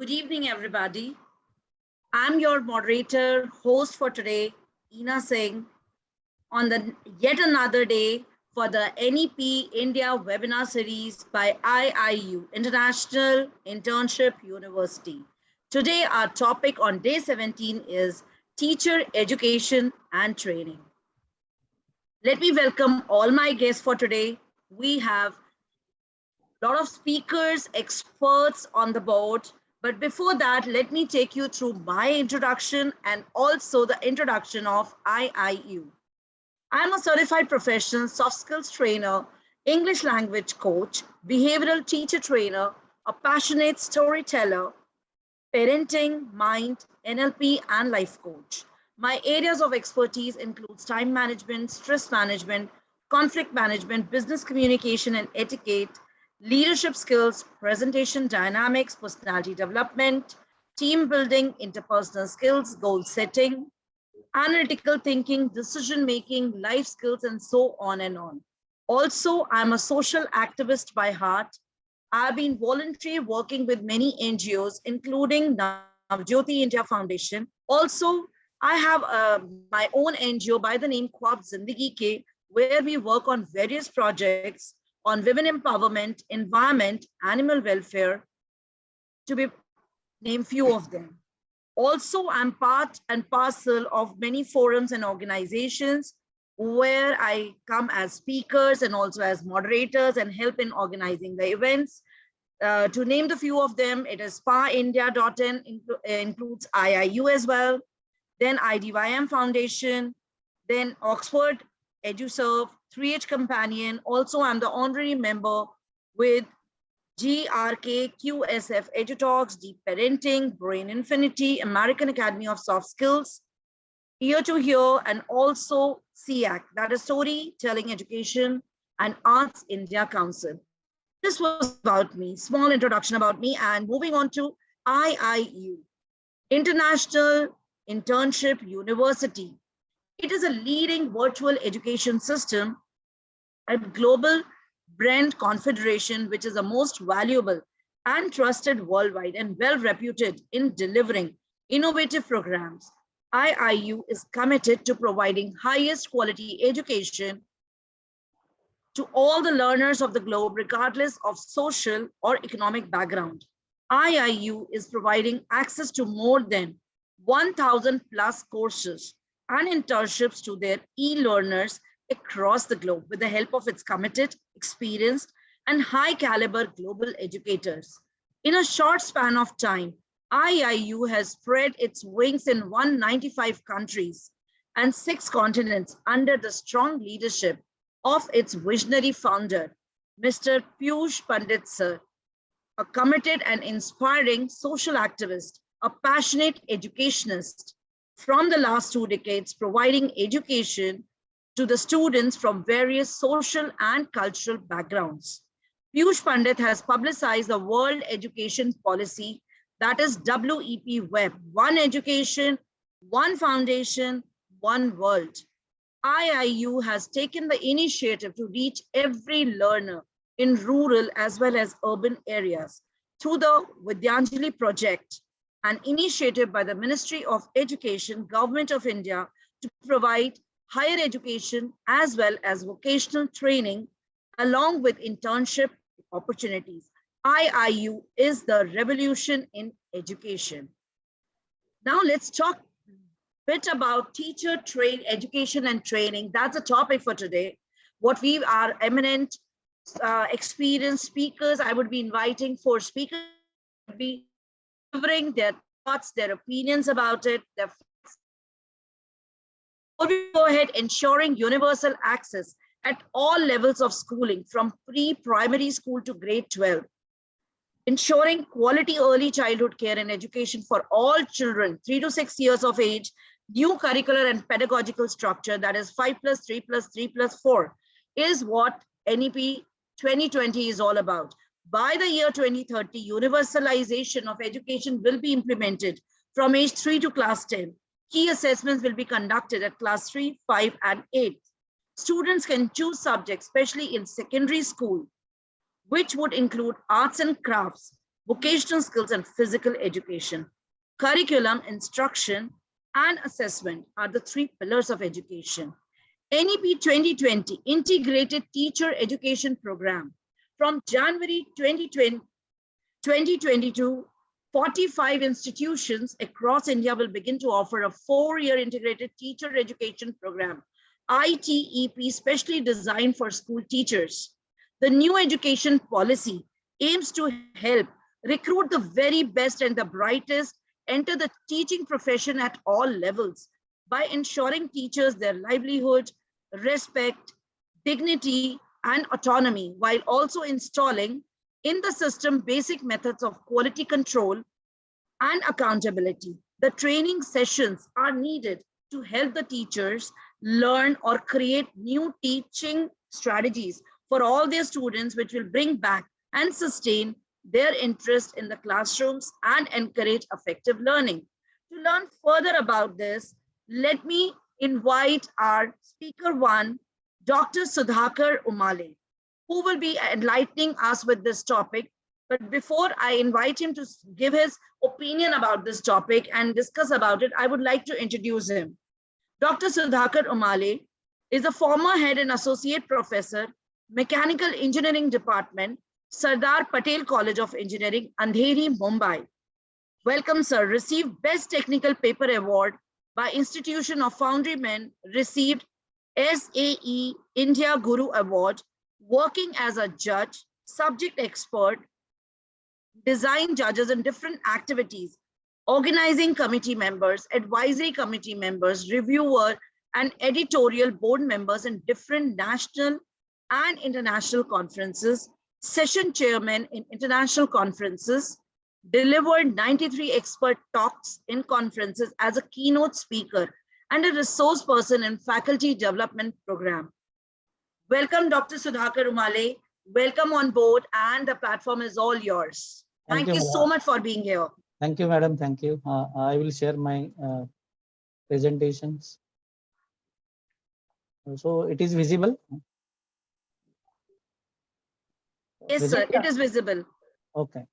Good evening, everybody. I'm your moderator, host for today, Ina Singh, on the yet another day for the NEP India webinar series by IIU, International Internship University. Today, our topic on day 17 is Teacher Education and Training. Let me welcome all my guests for today. We have a lot of speakers, experts on the board. But before that, let me take you through my introduction and also the introduction of IIU. I'm a certified professional soft skills trainer, English language coach, behavioral teacher trainer, a passionate storyteller, parenting, mind, NLP, and life coach. My areas of expertise includes time management, stress management, conflict management, business communication and etiquette, leadership skills, presentation dynamics, personality development, team building, interpersonal skills, goal setting, analytical thinking, decision making, life skills, and so on and on. Also, I'm a social activist by heart. I've been voluntarily working with many NGOs, including Navjyoti India Foundation. Also, I have my own NGO by the name Khwab Zindagi Ke, where we work on various projects on women empowerment, environment, animal welfare, to be name few of them. Also, I'm part and parcel of many forums and organizations where I come as speakers and also as moderators and help in organizing the events. To name the few of them, it is spaindia.in, includes IIU as well, then IDYM Foundation, then Oxford EduServe, 3H Companion. Also, I'm the honorary member with GRK, QSF EduTalks, Deep Parenting, Brain Infinity, American Academy of Soft Skills, Ear to Hear, and also SEAC, that is Storytelling Education and Arts India Council. This was about me, small introduction about me, and moving on to IIU, International Internship University. It is a leading virtual education system and global brand confederation, which is the most valuable and trusted worldwide and well reputed in delivering innovative programs. IIU is committed to providing highest quality education to all the learners of the globe, regardless of social or economic background. IIU is providing access to more than 1,000 plus courses and internships to their e-learners across the globe with the help of its committed, experienced, and high caliber global educators. In a short span of time, IIU has spread its wings in 195 countries and 6 continents under the strong leadership of its visionary founder, Mr. Piyush Pandit sir, a committed and inspiring social activist, a passionate educationist from the last 2 decades, providing education to the students from various social and cultural backgrounds. Piyush Pandit has publicized the World Education Policy, that is WEP Web, One Education, One Foundation, One World. IIU has taken the initiative to reach every learner in rural as well as urban areas through the Vidyanjali project, an initiative by the Ministry of Education, Government of India, to provide higher education as well as vocational training along with internship opportunities. IIU is the revolution in education. Now let's talk a bit about teacher education and training. That's a topic for today. What we are eminent, experienced speakers, I would be inviting 4 speakers to be delivering their thoughts, their opinions about it, their we go ahead, ensuring universal access at all levels of schooling from pre-primary school to grade 12, ensuring quality early childhood care and education for all children 3 to 6 years of age, new curricular and pedagogical structure, that is 5+3+3+4, is what NEP 2020 is all about. By the year 2030, universalization of education will be implemented from age 3 to class 10. Key assessments will be conducted at class 3, 5, and 8. Students can choose subjects, especially in secondary school, which would include arts and crafts, vocational skills and physical education. Curriculum, instruction, and assessment are the three pillars of education. NEP 2020 Integrated Teacher Education Program. From January 2022, 45 institutions across India will begin to offer a 4-year integrated teacher education program, ITEP, specially designed for school teachers. The new education policy aims to help recruit the very best and the brightest enter the teaching profession at all levels by ensuring teachers their livelihood, respect, dignity, and autonomy, while also installing in the system basic methods of quality control and accountability. The training sessions are needed to help the teachers learn or create new teaching strategies for all their students, which will bring back and sustain their interest in the classrooms and encourage effective learning. To learn further about this, let me invite our speaker one, Dr. Sudhakar Umale, who will be enlightening us with this topic. But before I invite him to give his opinion about this topic and discuss about it, I would like to introduce him. Dr. Sudhakar Umale is a former head and associate professor, Mechanical Engineering Department, Sardar Patel College of Engineering, Andheri, Mumbai. Welcome, sir. Received Best Technical Paper Award by Institution of Foundrymen, received SAE India Guru Award, working as a judge, subject expert, design judges in different activities, organizing committee members, advisory committee members, reviewer, and editorial board members in different national and international conferences, session chairman in international conferences, delivered 93 expert talks in conferences as a keynote speaker and a resource person in faculty development program. Welcome, Dr. Sudhakar Umale. Welcome on board, and the platform is all yours. Thank you so much for being here. Thank you, madam. Thank you. I will share my presentations. So it is visible? Yes, sir. It is visible. Okay.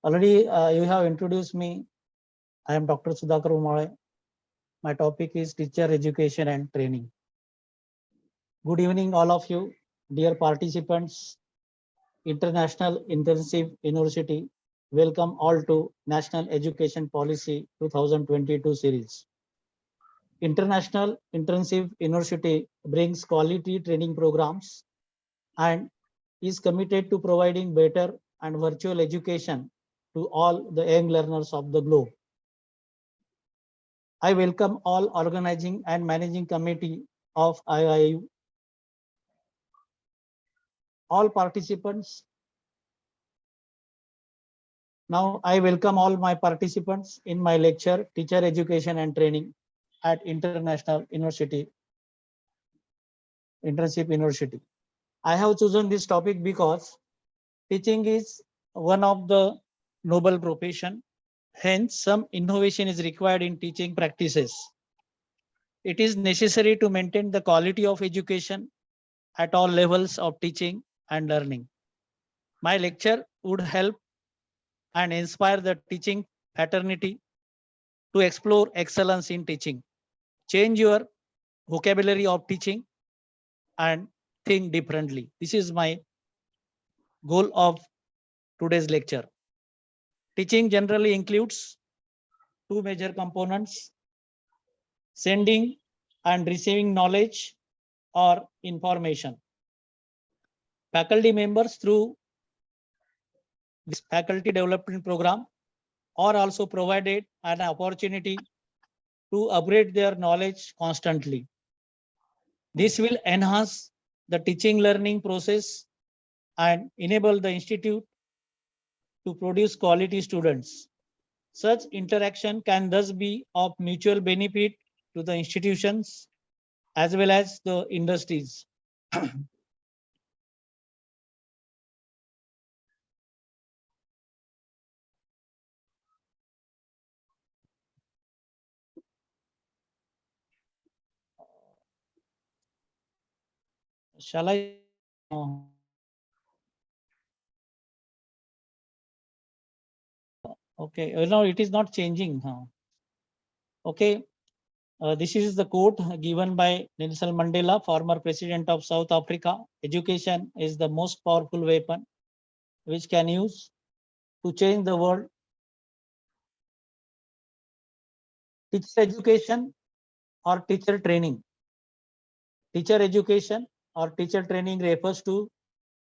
Already you have introduced me. I am Dr. Sudhakar Umale. My topic is teacher education and training. Good evening, all of you, dear participants. International Intensive University, welcome all to National Education Policy 2022 series. International Intensive University brings quality training programs and is committed to providing better and virtual education to all the young learners of the globe. I welcome all organizing and managing committee of IIU, all participants. Now I welcome all my participants in my lecture, Teacher Education and Training at International University, Internship University. I have chosen this topic because teaching is one of the noble profession. Hence, some innovation is required in teaching practices. It is necessary to maintain the quality of education at all levels of teaching and learning. My lecture would help and inspire the teaching fraternity to explore excellence in teaching. Change your vocabulary of teaching and think differently. This is my goal of today's lecture. Teaching generally includes two major components: sending and receiving knowledge or information. Faculty members through this faculty development program are also provided an opportunity to upgrade their knowledge constantly. This will enhance the teaching learning process and enable the institute to produce quality students. Such interaction can thus be of mutual benefit to the institutions as well as the industries. Shall I? Okay, no, it is not changing. Okay, this is the quote given by Nelson Mandela, former president of South Africa. Education is the most powerful weapon which can use to change the world. Teacher education or teacher training. Teacher education or teacher training refers to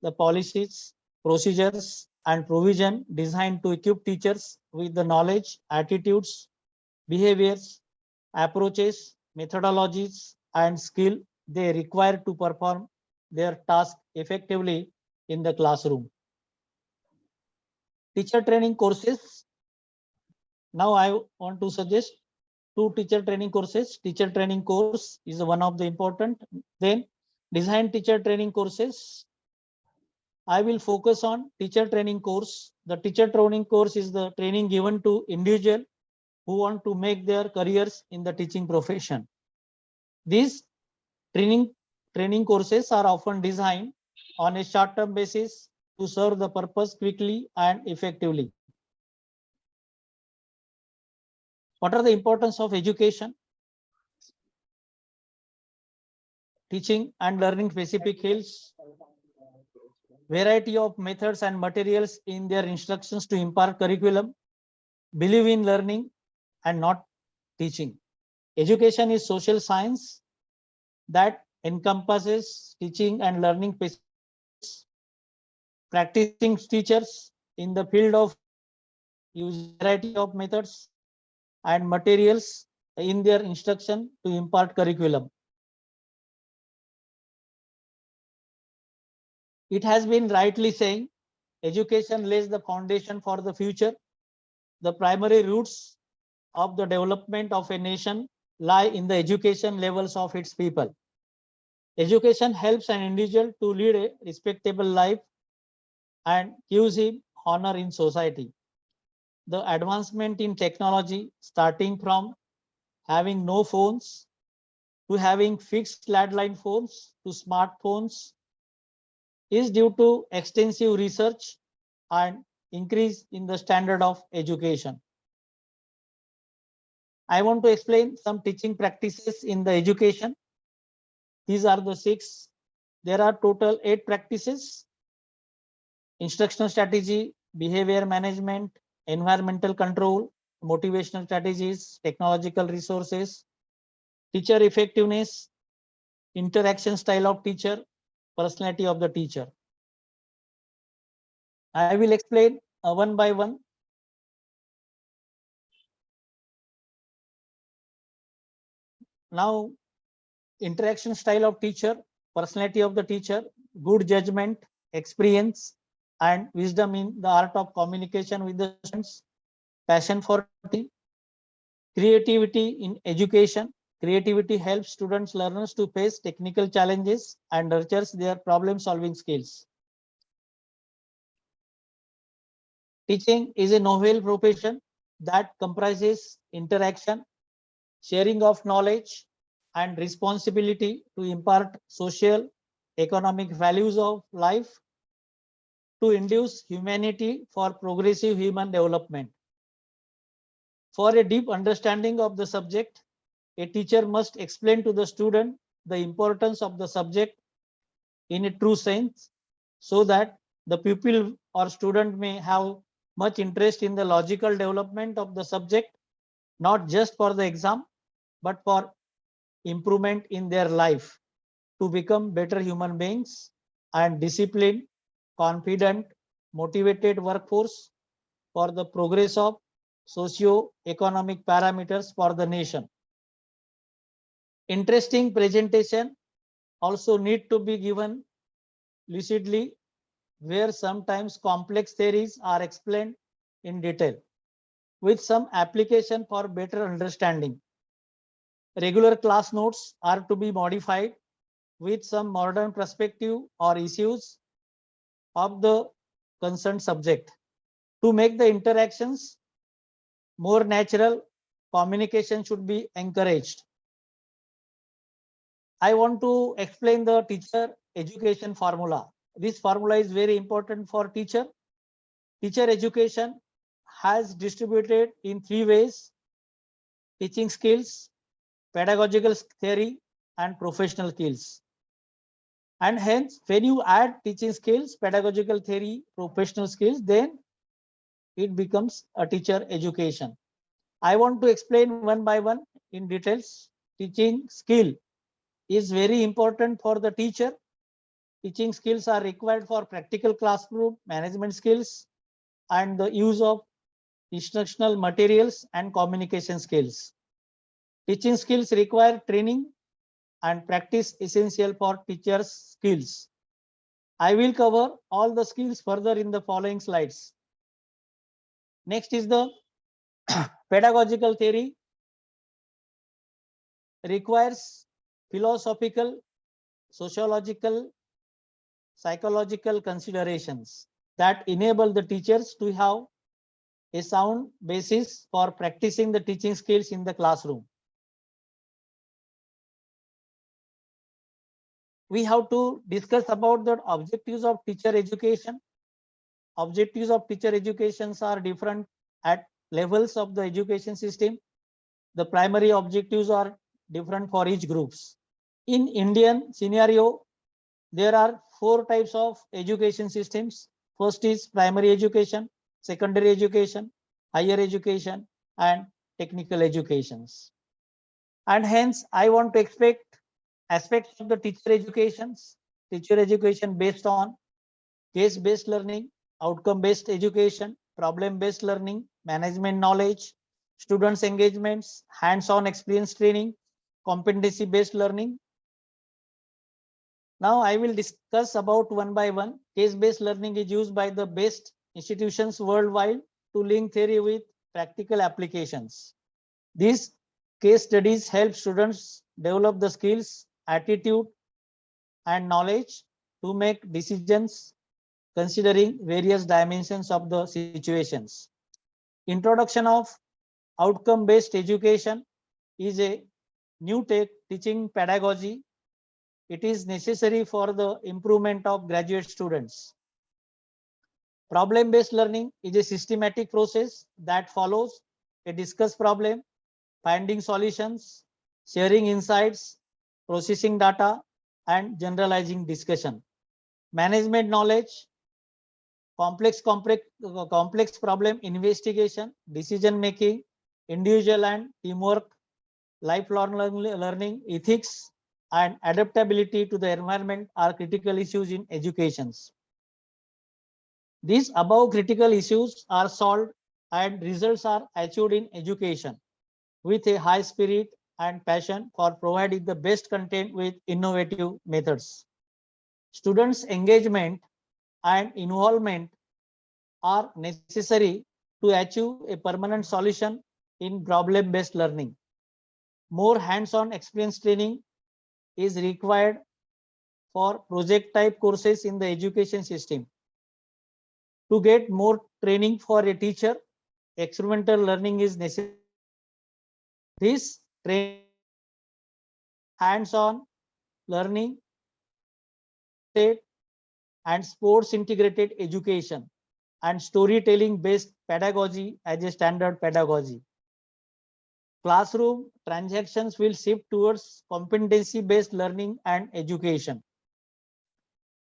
the policies, procedures, and provision designed to equip teachers with the knowledge, attitudes, behaviors, approaches, methodologies, and skill they require to perform their task effectively in the classroom. Teacher training courses. Now I want to suggest two teacher training courses. Teacher training course is one of the important. Then design teacher training courses. I will focus on teacher training course. The teacher training course is the training given to individual who want to make their careers in the teaching profession. These training courses are often designed on a short-term basis to serve the purpose quickly and effectively. What are the importance of education? Teaching and learning specific skills, variety of methods and materials in their instructions to impart curriculum, believe in learning and not teaching. Education is social science that encompasses teaching and learning specifics. Practicing teachers in the field of use variety of methods and materials in their instruction to impart curriculum. It has been rightly saying, education lays the foundation for the future. The primary roots of the development of a nation lie in the education levels of its people. Education helps an individual to lead a respectable life and gives him honor in society. The advancement in technology, starting from having no phones to having fixed landline phones to smartphones, is due to extensive research and increase in the standard of education. I want to explain some teaching practices in the education. These are the 6. There are total 8 practices: instructional strategy, behavior management, environmental control, motivational strategies, technological resources, teacher effectiveness, interaction style of teacher, personality of the teacher. I will explain one by one. Now, interaction style of teacher, personality of the teacher, good judgment, experience, and wisdom in the art of communication with the students, passion for teaching, creativity in education. Creativity helps students, learners to face technical challenges and nurtures their problem solving skills. Teaching is a novel profession that comprises interaction, sharing of knowledge, and responsibility to impart social, economic values of life to induce humanity for progressive human development. For a deep understanding of the subject, a teacher must explain to the student the importance of the subject in a true sense so that the pupil or student may have much interest in the logical development of the subject, not just for the exam, but for improvement in their life to become better human beings and disciplined, confident, motivated workforce for the progress of socio-economic parameters for the nation. Interesting presentation also need to be given lucidly, where sometimes complex theories are explained in detail with some application for better understanding. Regular class notes are to be modified with some modern perspective or issues of the concerned subject. To make the interactions more natural, communication should be encouraged. I want to explain the teacher education formula. This formula is very important for teacher. Teacher education has distributed in three ways: teaching skills, pedagogical theory, and professional skills. And hence, when you add teaching skills, pedagogical theory, professional skills, then it becomes a teacher education. I want to explain one by one in details. Teaching skill is very important for the teacher. Teaching skills are required for practical classroom management skills and the use of instructional materials and communication skills. Teaching skills require training and practice essential for teachers' skills. I will cover all the skills further in the following slides. Next is the pedagogical theory. Requires philosophical, sociological, psychological considerations that enable the teachers to have a sound basis for practicing the teaching skills in the classroom. We have to discuss about the objectives of teacher education. Objectives of teacher educations are different at levels of the education system. The primary objectives are different for each groups. In Indian scenario, there are four types of education systems. First is primary education, secondary education, higher education, and technical educations. And hence, I want to expect aspects of the teacher educations. Teacher education based on case-based learning, outcome-based education, problem-based learning, management knowledge, students' engagements, hands-on experience training, competency-based learning. Now I will discuss about one by one. Case-based learning is used by the best institutions worldwide to link theory with practical applications. These case studies help students develop the skills, attitude, and knowledge to make decisions considering various dimensions of the situations. Introduction of outcome-based education is a new teaching pedagogy. It is necessary for the improvement of graduate students. Problem-based learning is a systematic process that follows a discussed problem, finding solutions, sharing insights, processing data, and generalizing discussion. Management knowledge, complex problem investigation, decision making, individual and teamwork, lifelong learning, ethics, and adaptability to the environment are critical issues in educations. These above critical issues are solved and results are achieved in education with a high spirit and passion for providing the best content with innovative methods. Students' engagement and involvement are necessary to achieve a permanent solution in problem-based learning. More hands-on experience training is required for project-type courses in the education system. To get more training for a teacher, experimental learning is necessary. This training, hands-on learning, and sports integrated education and storytelling based pedagogy as a standard pedagogy. Classroom transactions will shift towards competency based learning and education.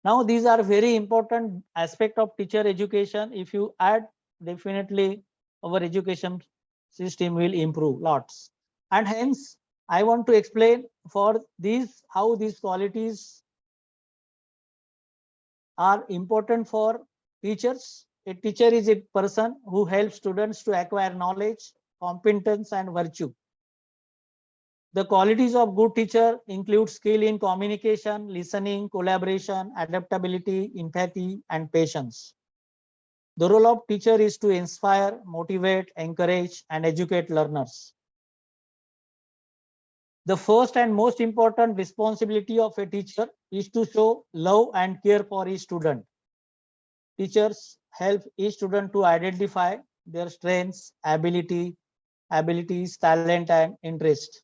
Now these are very important aspect of teacher education. If you add, definitely our education system will improve lots. And hence I want to explain for these how these qualities are important for teachers. A teacher is a person who helps students to acquire knowledge, competence, and virtue. The qualities of good teacher include skill in communication, listening, collaboration, adaptability, empathy, and patience. The role of teacher is to inspire, motivate, encourage, and educate learners. The first and most important responsibility of a teacher is to show love and care for each student. Teachers help each student to identify their strengths, abilities, talent, and interest.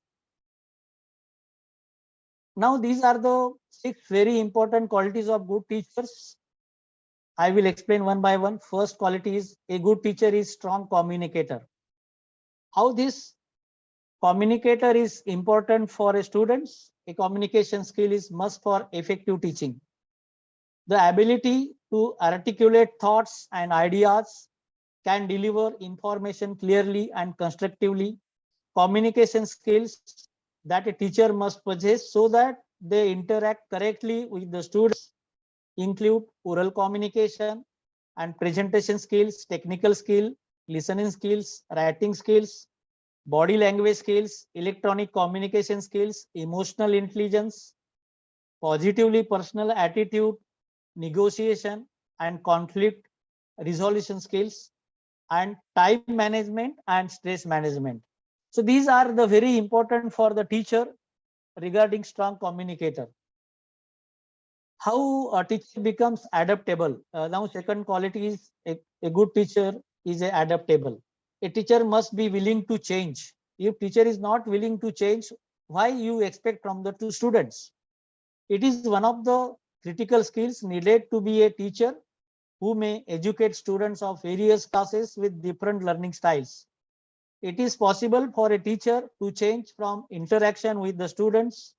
Now, these are the 6 very important qualities of good teachers. I will explain one by one. First quality is a good teacher is strong communicator. How this communicator is important for a students? A communication skill is must for effective teaching. The ability to articulate thoughts and ideas, can deliver information clearly and constructively. Communication skills that a teacher must possess so that they interact correctly with the students include oral communication and presentation skills, technical skill, listening skills, writing skills, body language skills, electronic communication skills, emotional intelligence, positively personal attitude, negotiation and conflict resolution skills, and time management and stress management. So these are the very important for the teacher regarding strong communicator. How a teacher becomes adaptable. Now second quality is a good teacher is a adaptable. A teacher must be willing to change. If teacher is not willing to change, why you expect from the two students? It is one of the critical skills needed to be a teacher who may educate students of various classes with different learning styles. It is possible for a teacher to change from interaction with the students.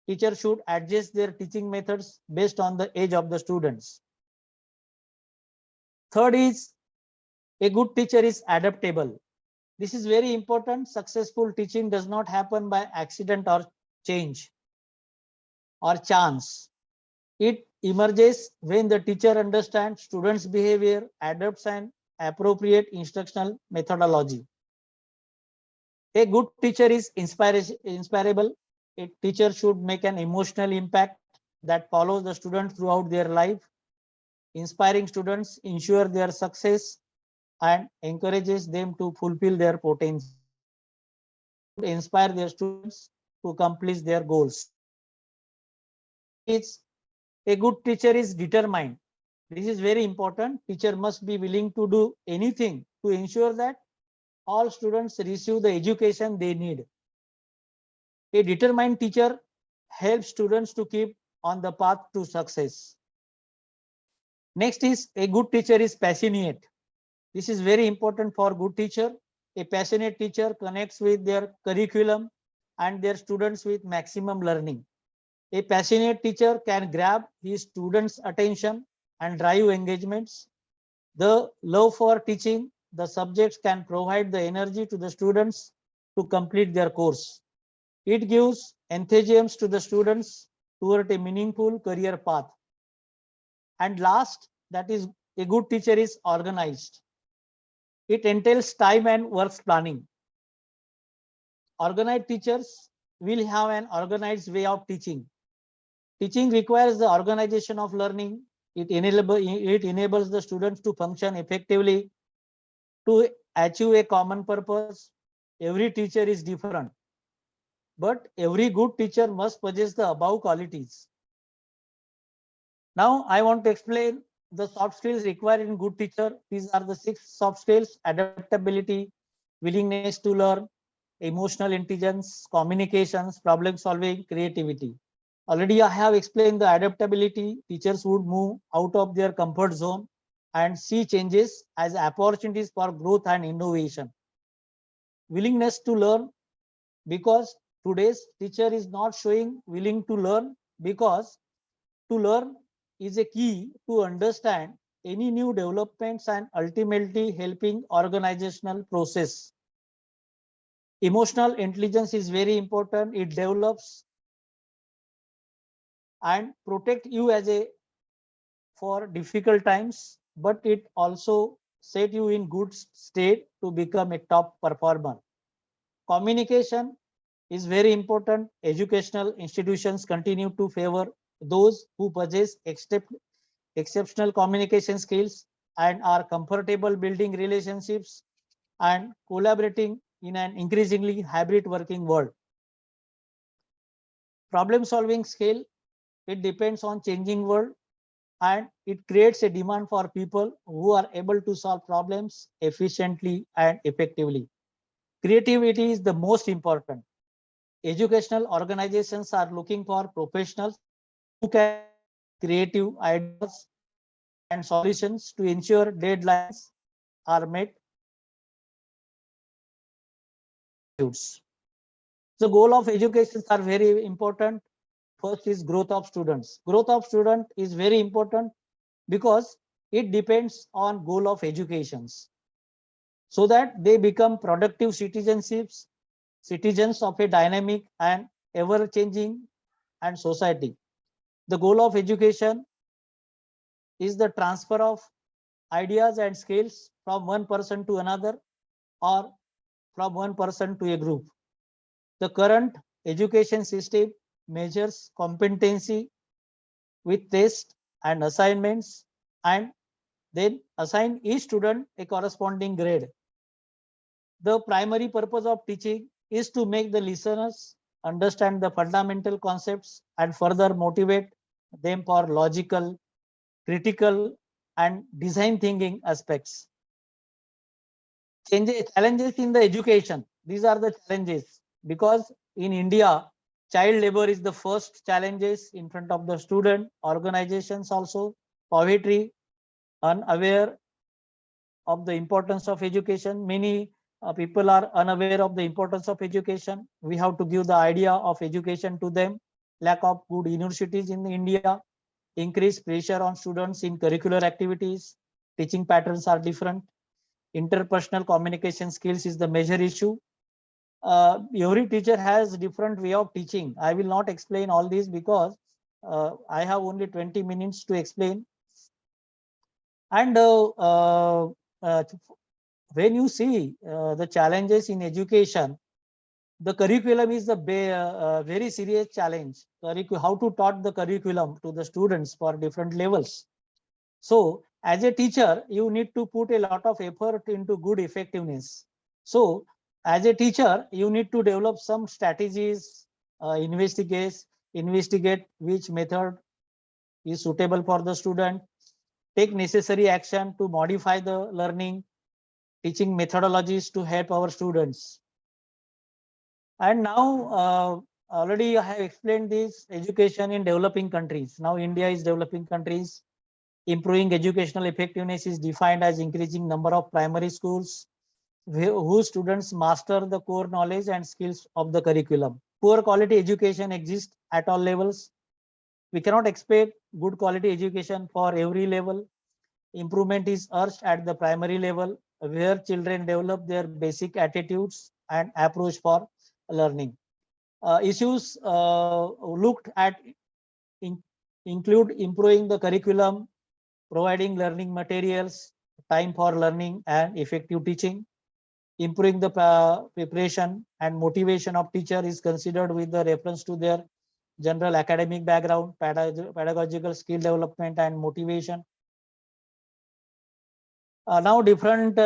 Teacher should adjust their teaching methods based on the age of the students. Third is a good teacher is adaptable. This is very important. Successful teaching does not happen by accident or change or chance. It emerges when the teacher understands students' behavior, adopts an appropriate instructional methodology. A good teacher is inspirable. A teacher should make an emotional impact that follows the student throughout their life. Inspiring students ensure their success and encourages them to fulfill their potential. Should inspire their students to accomplish their goals. Fourth is a good teacher is determined. This is very important. Teacher must be willing to do anything to ensure that all students receive the education they need. A determined teacher helps students to keep on the path to success. Next is a good teacher is passionate. This is very important for good teacher. A passionate teacher connects with their curriculum and their students with maximum learning. A passionate teacher can grab his students' attention and drive engagements. The love for teaching the subjects can provide the energy to the students to complete their course. It gives enthusiasm to the students toward a meaningful career path. And last, that is a good teacher is organized. It entails time and work planning. Organized teachers will have an organized way of teaching. Teaching requires the organization of learning. It enables the students to function effectively to achieve a common purpose. Every teacher is different, but every good teacher must possess the above qualities. Now I want to explain the soft skills required in good teacher. These are the 6 soft skills: adaptability, willingness to learn, emotional intelligence, communications, problem solving, creativity. Already I have explained the adaptability. Teachers would move out of their comfort zone and see changes as opportunities for growth and innovation. Willingness to learn, because today's teacher is not showing willing to learn, because to learn is a key to understand any new developments and ultimately helping organizational process. Emotional intelligence is very important. It develops and protect you as a for difficult times, but it also set you in good state to become a top performer. Communication is very important. Educational institutions continue to favor those who possess exceptional communication skills and are comfortable building relationships and collaborating in an increasingly hybrid working world. Problem solving skill, it depends on changing world, and it creates a demand for people who are able to solve problems efficiently and effectively. Creativity is the most important. Educational organizations are looking for professionals who can creative ideas and solutions to ensure deadlines are met. The goal of education are very important. First is growth of students. Growth of student is very important because it depends on goal of educations, so that they become productive citizens of a dynamic and ever changing and society. The goal of education is the transfer of ideas and skills from one person to another, or from one person to a group. The current education system measures competency with tests and assignments, and then assign each student a corresponding grade. The primary purpose of teaching is to make the listeners understand the fundamental concepts and further motivate them for logical, critical, and design thinking aspects. Challenges in the education. These are the challenges because in India, child labor is the first challenges in front of the student. Organizations also, poverty, unaware of the importance of education. Many people are unaware of the importance of education. We have to give the idea of education to them. Lack of good universities in India, increased pressure on students in curricular activities. Teaching patterns are different. Interpersonal communication skills is the major issue. Every teacher has different way of teaching. I will not explain all these because I have only 20 minutes to explain. And when you see the challenges in education, the curriculum is the very serious challenge. How to taught the curriculum to the students for different levels. So as a teacher, you need to put a lot of effort into good effectiveness. So as a teacher, you need to develop some strategies, investigate which method is suitable for the student, take necessary action to modify the learning, teaching methodologies to help our students. And now already I have explained this education in developing countries. Now India is developing countries. Improving educational effectiveness is defined as increasing number of primary schools whose students master the core knowledge and skills of the curriculum. Poor quality education exists at all levels. We cannot expect good quality education for every level. Improvement is urged at the primary level, where children develop their basic attitudes and approach for learning. Issues looked at in, include improving the curriculum, providing learning materials, time for learning, and effective teaching. Improving the preparation and motivation of teacher is considered with the reference to their general academic background, pedagogical skill development, and motivation. Now different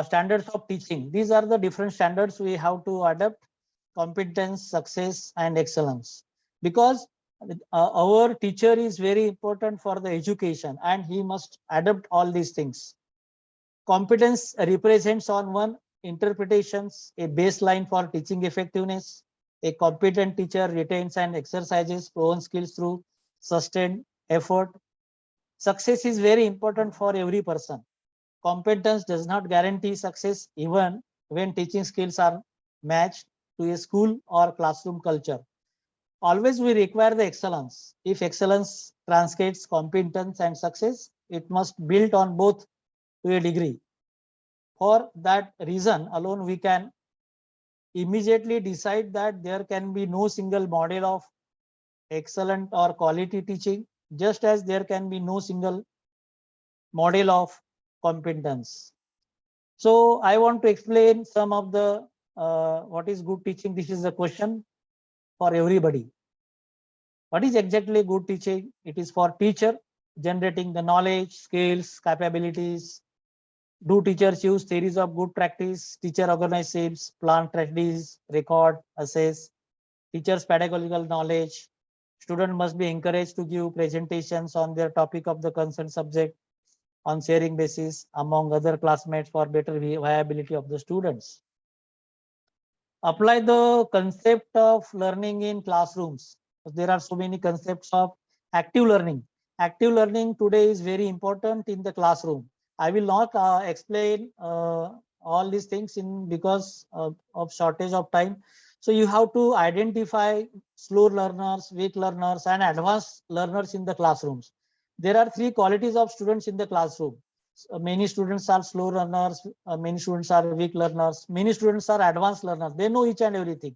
standards of teaching. These are the different standards we have to adapt: competence, success, and excellence. Because our teacher is very important for the education, and he must adapt all these things. Competence represents on one interpretations a baseline for teaching effectiveness. A competent teacher retains and exercises proven skills through sustained effort. Success is very important for every person. Competence does not guarantee success even when teaching skills are matched to a school or classroom culture. Always we require the excellence. If excellence translates competence and success, it must build on both to a degree. For that reason alone, we can immediately decide that there can be no single model of excellent or quality teaching, just as there can be no single model of competence. So I want to explain some of the what is good teaching. This is a question for everybody. What is exactly good teaching? It is for teacher generating the knowledge, skills, capabilities. Do teachers use theories of good practice? Teacher organizes, plan strategies, record, assess. Teachers pedagogical knowledge. Student must be encouraged to give presentations on their topic of the concerned subject on sharing basis among other classmates for better viability of the students. Apply the concept of learning in classrooms. There are so many concepts of active learning. active learning today is very important in the classroom. I will not explain all these things in because of shortage of time. So you have to identify slow learners, weak learners, and advanced learners in the classrooms. There are three qualities of students in the classroom. Many students are slow learners, many students are weak learners, many students are advanced learners. They know each and everything,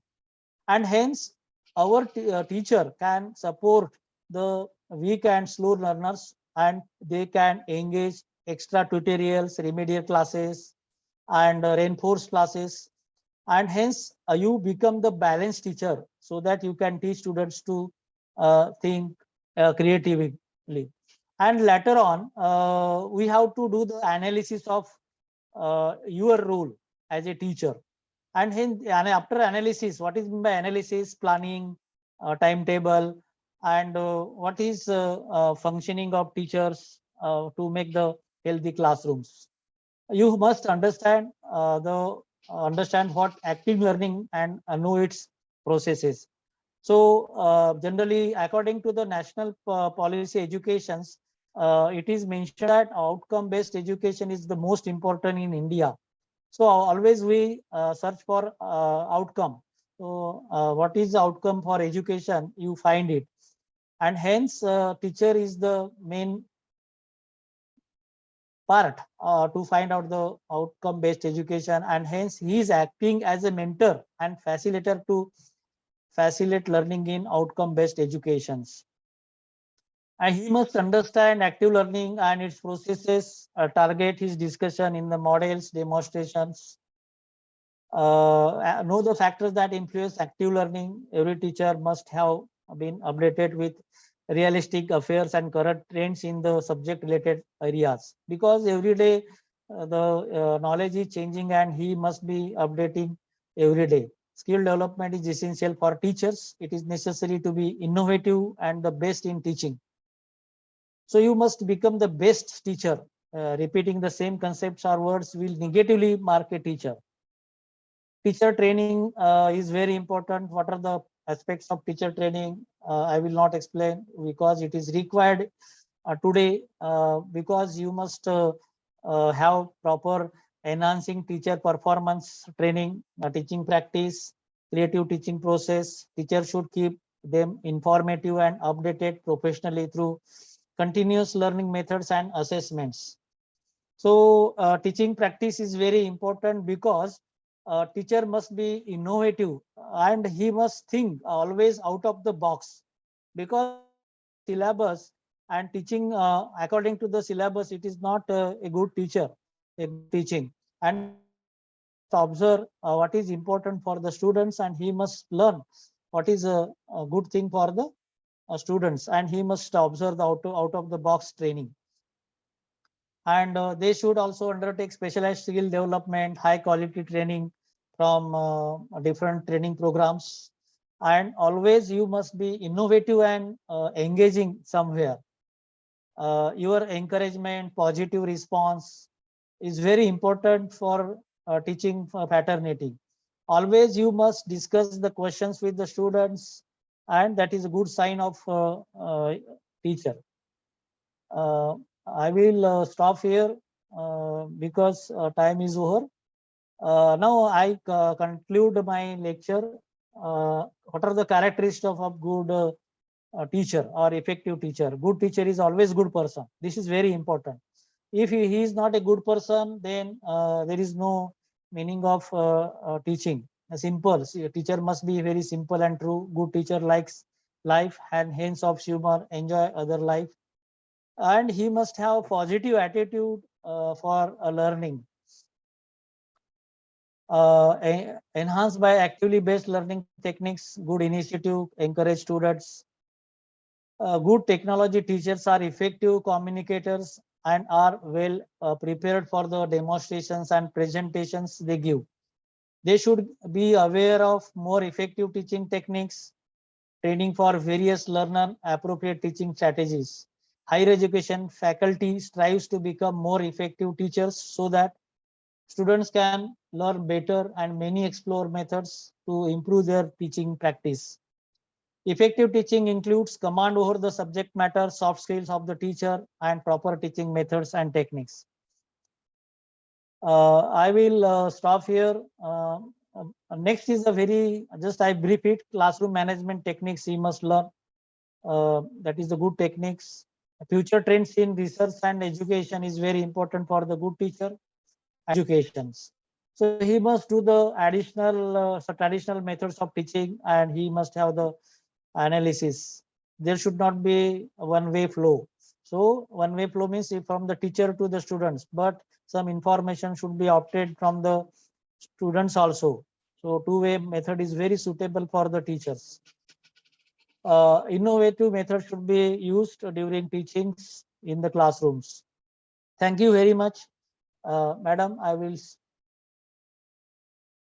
and hence our teacher can support the weak and slow learners, and they can engage extra tutorials, remedial classes, and reinforced classes, and hence you become the balanced teacher so that you can teach students to think creatively. And later on we have to do the analysis of your role as a teacher, and hence and after analysis, what is meant by analysis? Planning, timetable, and what is functioning of teachers to make the healthy classrooms. You must understand what active learning and know its processes. So generally, according to the national policy educations, it is mentioned that outcome based education is the most important in India. So always we search for outcome. So what is the outcome for education? You find it, and hence teacher is the main part to find out the outcome based education, and hence he is acting as a mentor and facilitator to facilitate learning in outcome based educations. And he must understand active learning and its processes, target his discussion in the models, demonstrations, know the factors that influence active learning. Every teacher must have been updated with realistic affairs and current trends in the subject related areas, because every day the knowledge is changing and he must be updating every day. Skill development is essential for teachers. It is necessary to be innovative and the best in teaching. So you must become the best teacher. Repeating the same concepts or words will negatively mark a teacher. Teacher training is very important. What are the aspects of teacher training? I will not explain because it is required today, because you must have proper enhancing teacher performance training, teaching practice, creative teaching process. Teacher should keep them informative and updated professionally through continuous learning methods and assessments. So teaching practice is very important because teacher must be innovative and he must think always out of the box, because syllabus and teaching according to the syllabus, it is not a good teacher, a good teaching. And hence he must observe what is important for the students, and he must learn what is a good thing for the students, and he must observe the out of the box training. And they should also undertake specialized skill development, high quality training from different training programs. And always you must be innovative and engaging somewhere. Your encouragement, positive response is very important for teaching for paternity. Always you must discuss the questions with the students, and that is a good sign of teacher. uh, I will stop here because time is over. Now I conclude my lecture. What are the characteristics of good teacher or effective teacher? Good teacher is always good person. This is very important. If he is not a good person, then there is no meaning of teaching. Simple. See, a teacher must be very simple and true. Good teacher likes life and hence of humor, enjoy other life, and he must have positive attitude for learning, enhanced by actively based learning techniques, good initiative, encourage students. Good technology teachers are effective communicators and are well prepared for the demonstrations and presentations they give. They should be aware of more effective teaching techniques, training for various learner appropriate teaching strategies. Higher education faculty strives to become more effective teachers so that students can learn better, and many explore methods to improve their teaching practice. Effective teaching includes command over the subject matter, soft skills of the teacher, and proper teaching methods and techniques. I will stop here. Next is a very, just I brief it, classroom management techniques he must learn. That is the good techniques. Future trends in research and education is very important for the good teacher. Educations. So he must do the additional traditional methods of teaching, and he must have the analysis. There should not be a one-way flow. So one-way flow means from the teacher to the students, but some information should be obtained from the students also. So two-way method is very suitable for the teachers. Innovative methods should be used during teachings in the classrooms. Thank you very much. Madam, I will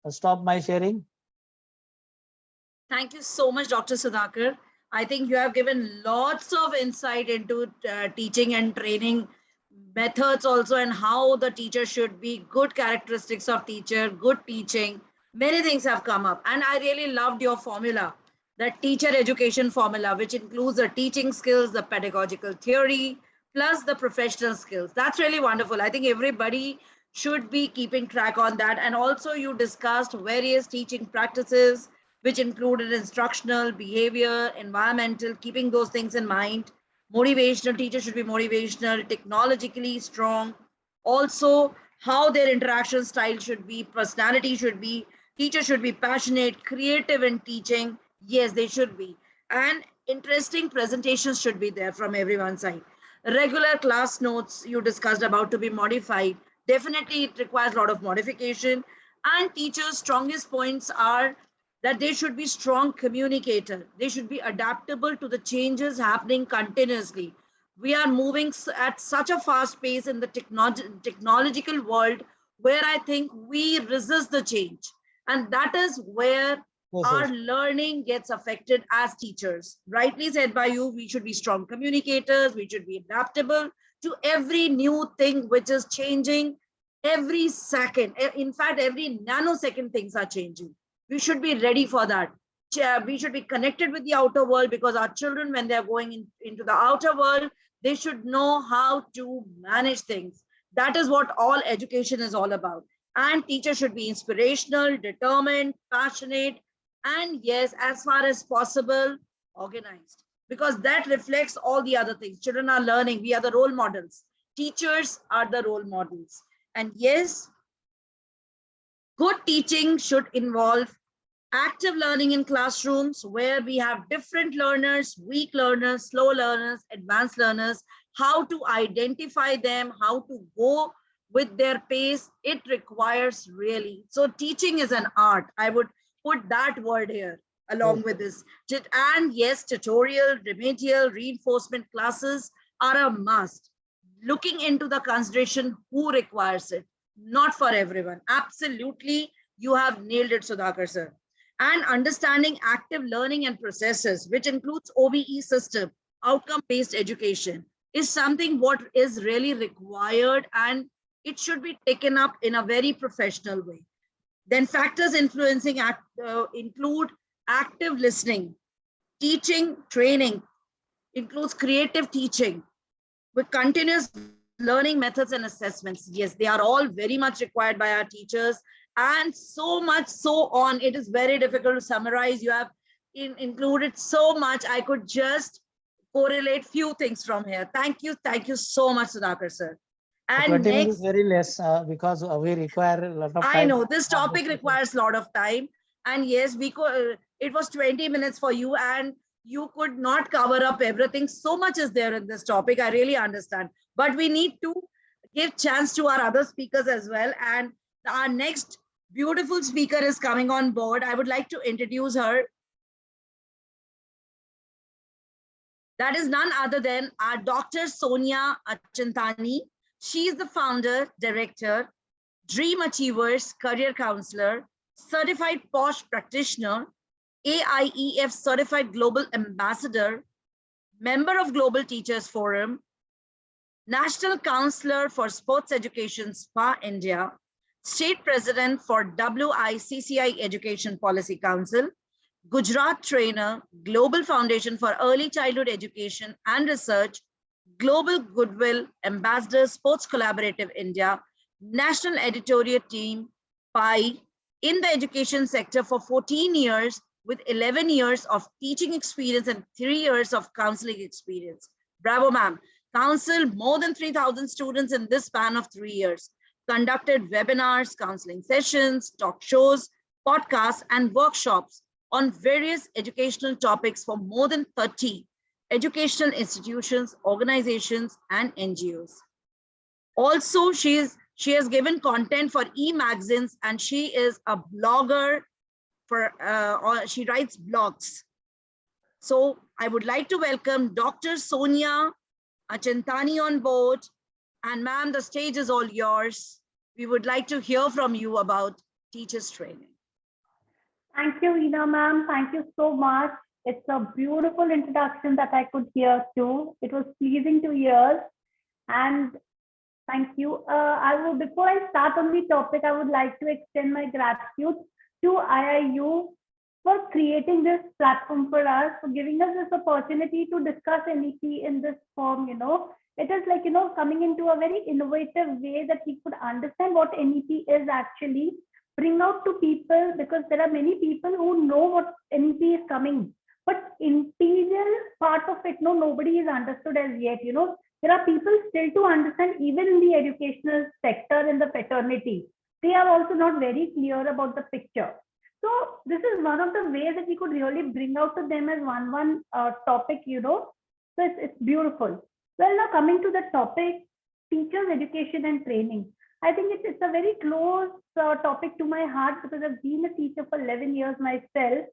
stop my sharing. Thank you so much, Dr. Sudhakar. I think you have given lots of insight into teaching and training methods also, and how the teacher should be, good characteristics of teacher, good teaching. Many things have come up, and I really loved your formula, that teacher education formula, which includes the teaching skills, the pedagogical theory, plus the professional skills. That's really wonderful. I think everybody should be keeping track on that. And also you discussed various teaching practices, which included instructional, behavior, environmental, keeping those things in mind. Motivational, teachers should be motivational, technologically strong. Also, how their interaction style should be, personality should be. Teachers should be passionate, creative in teaching. Yes, they should be. And interesting presentations should be there from everyone's side. Regular class notes you discussed about to be modified. Definitely, it requires a lot of modification. And teachers' strongest points are that they should be strong communicator. They should be adaptable to the changes happening continuously. We are moving at such a fast pace in the technological world, where I think we resist the change. And that is where our learning gets affected as teachers. Rightly said by you, we should be strong communicators, we should be adaptable to every new thing which is changing every second. In fact, every nanosecond things are changing. We should be ready for that. We should be connected with the outer world, because our children, when they're going into the outer world, they should know how to manage things. That is what all education is all about. And teachers should be inspirational, determined, passionate, and yes, as far as possible, organized, because that reflects all the other things. Children are learning. We are the role models. Teachers are the role models. And yes, good teaching should involve active learning in classrooms, where we have different learners, weak learners, slow learners, advanced learners, how to identify them, how to go with their pace. It requires really. So teaching is an art. I would put that word here along with this. And yes, tutorial, remedial, reinforcement classes are a must. Looking into the consideration who requires it, not for everyone. Absolutely, you have nailed it, Sudhakar sir. And understanding active learning and processes, which includes OBE system, outcome-based education, is something what is really required, and it should be taken up in a very professional way. Then factors influencing include active listening, teaching, training, includes creative teaching, with continuous learning methods and assessments. Yes, they are all very much required by our teachers, and so much so on. It is very difficult to summarize. You have included so much. I could just correlate few things from here. Thank you so much, Sudhakar sir. And 20 minutes is very less because we require a lot of time. I know this topic requires a lot of time, and yes, we could. It was 20 minutes for you, and you could not cover up everything. So much is there in this topic. I really understand, but we need to give chance to our other speakers as well. And our next beautiful speaker is coming on board. I would like to introduce her. That is none other than our Dr. Sonia Chandani. She is the founder, director, Dream Achievers, career counselor, certified POSH practitioner, AIEF certified global ambassador, member of Global Teachers Forum, national counselor for sports education, SPA India, state president for WICCI Education Policy Council, Gujarat trainer, Global Foundation for Early Childhood Education and Research, Global Goodwill Ambassador, Sports Collaborative India, National Editorial Team, PI, in the education sector for 14 years with 11 years of teaching experience and 3 years of counseling experience. Bravo, ma'am. Counseled more than 3,000 students in this span of 3 years. Conducted webinars, counseling sessions, talk shows, podcasts, and workshops on various educational topics for more than 30 educational institutions, organizations, and NGOs. Also, she has given content for e-magazines, and she is a blogger or she writes blogs. So I would like to welcome Dr. Sonia Chandani on board. And ma'am, the stage is all yours. We would like to hear from you about teachers training. Thank you, Ina ma'am. Thank you so much. It's a beautiful introduction that I could hear too. It was pleasing to hear. And thank you. Before I start on the topic, I would like to extend my gratitude to IIU for creating this platform for us, for giving us this opportunity to discuss NEP in this form. It is like, coming into a very innovative way that we could understand what NEP is actually, bring out to people, because there are many people who know what NEP is coming, but interior part of it, nobody is understood as yet. There are people still to understand, even in the educational sector, in the fraternity, they are also not very clear about the picture. So this is one of the ways that we could really bring out to them as one topic, So it's beautiful. Well, now coming to the topic, teachers, education and training. I think it's a very close topic to my heart, because I've been a teacher for 11 years myself.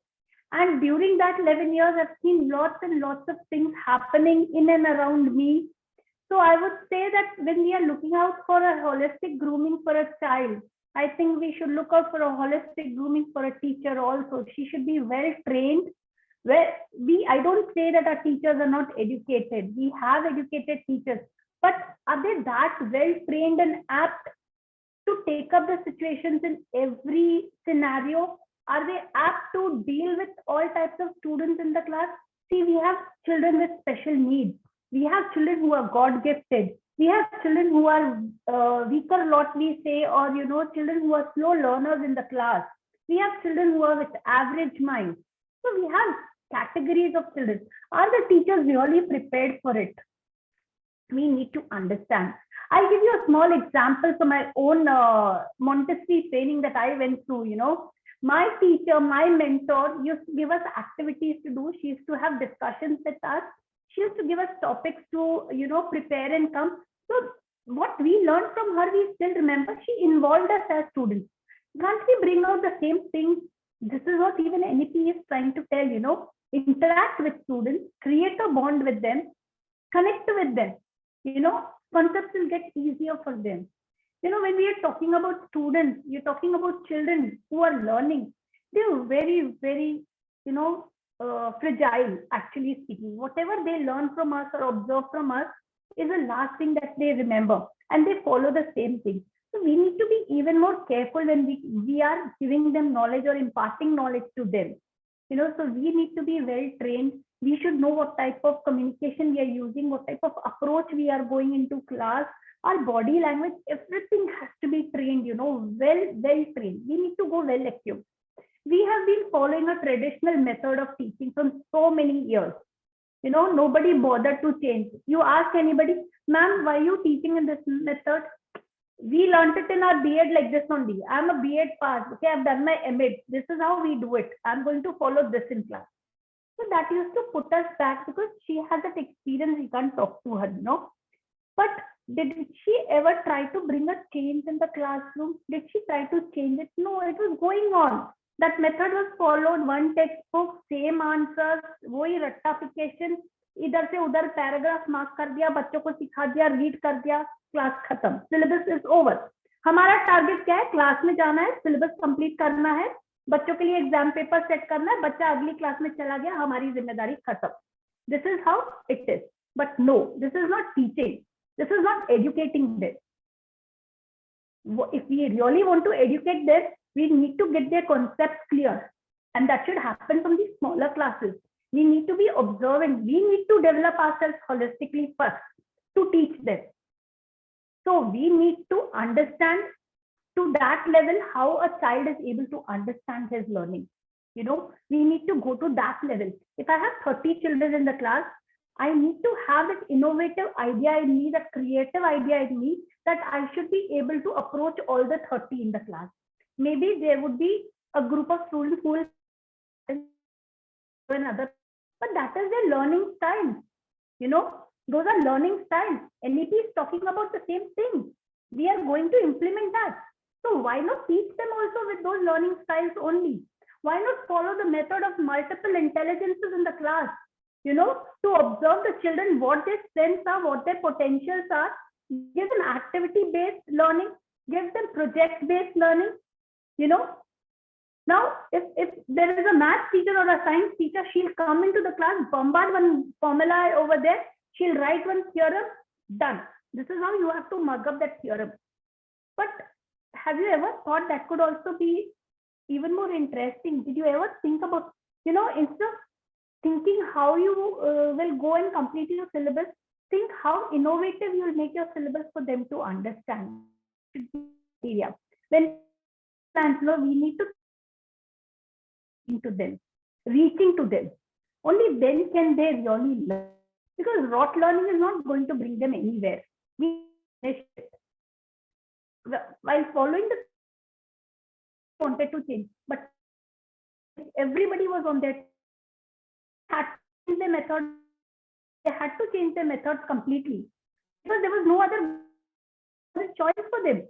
And during that 11 years, I've seen lots and lots of things happening in and around me. So I would say that when we are looking out for a holistic grooming for a child, I think we should look out for a holistic grooming for a teacher also. She should be well trained. I don't say that our teachers are not educated. We have educated teachers, but are they that well trained and apt to take up the situations in every scenario? Are they apt to deal with all types of students in the class? See, we have children with special needs. We have children who are God gifted. We have children who are weaker lot, we say, or children who are slow learners in the class. We have children who are with average minds. So we have categories of children. Are the teachers really prepared for it? We need to understand. I'll give you a small example from my own Montessori training that I went through. My teacher, my mentor used to give us activities to do. She used to have discussions with us. She used to give us topics to, prepare and come. So what we learned from her, we still remember. She involved us as students. Can't we bring out the same thing? This is what even NEP is trying to tell, interact with students, create a bond with them, connect with them. Concepts will get easier for them. When we are talking about students, you're talking about children who are learning. They're very, very, fragile, actually speaking. Whatever they learn from us or observe from us is the last thing that they remember, and they follow the same thing. So we need to be even more careful when we are giving them knowledge or imparting knowledge to them. So we need to be well trained. We should know what type of communication we are using, what type of approach we are going into class, our body language, everything has to be trained, well trained. We need to go well equipped. We have been following a traditional method of teaching from so many years. Nobody bothered to change. You ask anybody, ma'am, why are you teaching in this method? We learned it in our B.Ed like this only. I'm a B.Ed pass. Okay, I've done my M.Ed. This is how we do it. I'm going to follow this in class. So that used to put us back, because she has that experience. We can't talk to her, But did she ever try to bring a change in the classroom? Did she try to change it? No, it was going on. That method was followed. One textbook, same answers, वही रट्टाफिकेशन, इधर से उधर paragraph mark कर दिया, बच्चों को सिखा दिया, रीड कर दिया, क्लास खत्म, सिलेबस इज ओवर. हमारा टारगेट क्या है? क्लास में जाना है, सिलेबस कंप्लीट करना है, बच्चों के लिए एग्जाम पेपर सेट करना है, बच्चा अगली क्लास में चला गया, हमारी जिम्मेदारी खत्म. This is how it is. But no, this is not teaching. This is not educating them. If we really want to educate them, we need to get their concepts clear, And that should happen from the smaller classes. We need to be observant. We need to develop ourselves holistically first to teach them. So we need to understand to that level how a child is able to understand his learning. You know, we need to go to that level. If I have 30 children in the class, I need to have that innovative idea in me, that creative idea in me, that I should be able to approach all the 30 in the class. Maybe there would be a group of students who will another, but that is their learning style. You know, those are learning styles. NEP is talking about the same thing. We are going to implement that. So why not teach them also with those learning styles only? Why not follow the method of multiple intelligences in the class? You know, to observe the children, what their strengths are, what their potentials are, give them activity-based learning, give them project-based learning, you know. Now, if there is a math teacher or a science teacher, she'll come into the class, bombard one formula over there, she'll write one theorem, done. This is how you have to mug up that theorem. But have you ever thought that could also be even more interesting? Did you ever think about, you know, instead of thinking how you will go and complete your syllabus, think how innovative you will make your syllabus for them to understand. When we need to into them, reaching to them. Only then can they really learn. Because rote learning is not going to bring them anywhere. While following the wanted to change, but everybody was on their had to change their method. They had to change their methods completely because there was no other choice for them.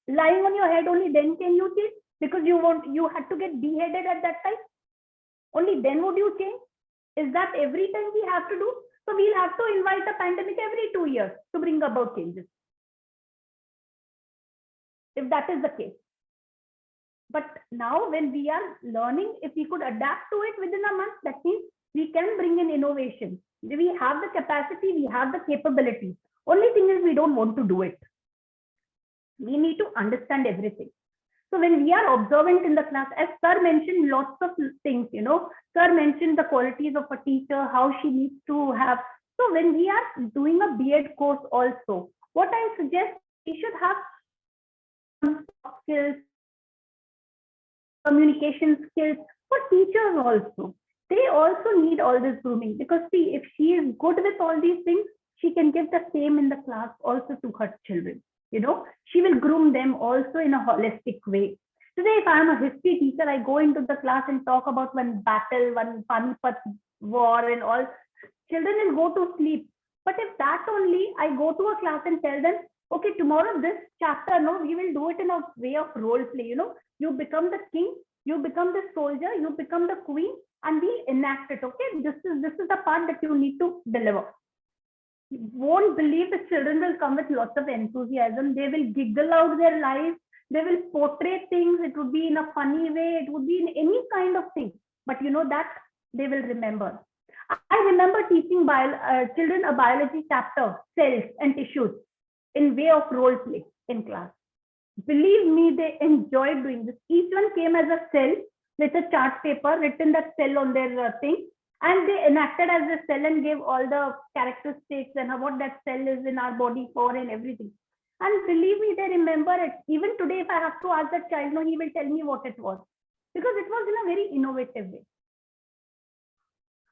Lying on your head, only then can you change, because you had to get beheaded at that time. Only then would you change. Is that every time we have to do? So we'll have to invite a pandemic every 2 years to bring about changes, if that is the case. But now when we are learning, if we could adapt to it within a month, that means we can bring in innovation. We have the capacity, we have the capability. Only thing is we don't want to do it. We need to understand everything. So when we are observant in the class, as Sir mentioned lots of things, you know, Sir mentioned the qualities of a teacher, how she needs to have. So when we are doing a B.Ed course also, what I suggest, we should have some skills, communication skills for teachers also. They also need all this grooming, because see, if she is good with all these things, she can give the same in the class also to her children. You know, she will groom them also in a holistic way. Today, if I am a history teacher, I go into the class and talk about one battle, one Panipat war and all. Children will go to sleep. But if that only, I go to a class and tell them, okay, tomorrow this chapter, no, we will do it in a way of role play. You know, you become the king, you become the soldier, you become the queen, and we enact it. Okay, this is the part that you need to deliver. You won't believe the children will come with lots of enthusiasm. They will giggle out their lives. They will portray things. It would be in a funny way. It would be in any kind of thing. But you know that they will remember. I remember teaching children a biology chapter, cells and tissues, in way of role play in class. Believe me, they enjoyed doing this. Each one came as a cell with a chart paper, written that cell on their thing. And they enacted as a cell and gave all the characteristics and what that cell is in our body for and everything. And believe me, they remember it. Even today, if I have to ask that child, no, he will tell me what it was. Because it was in a very innovative way.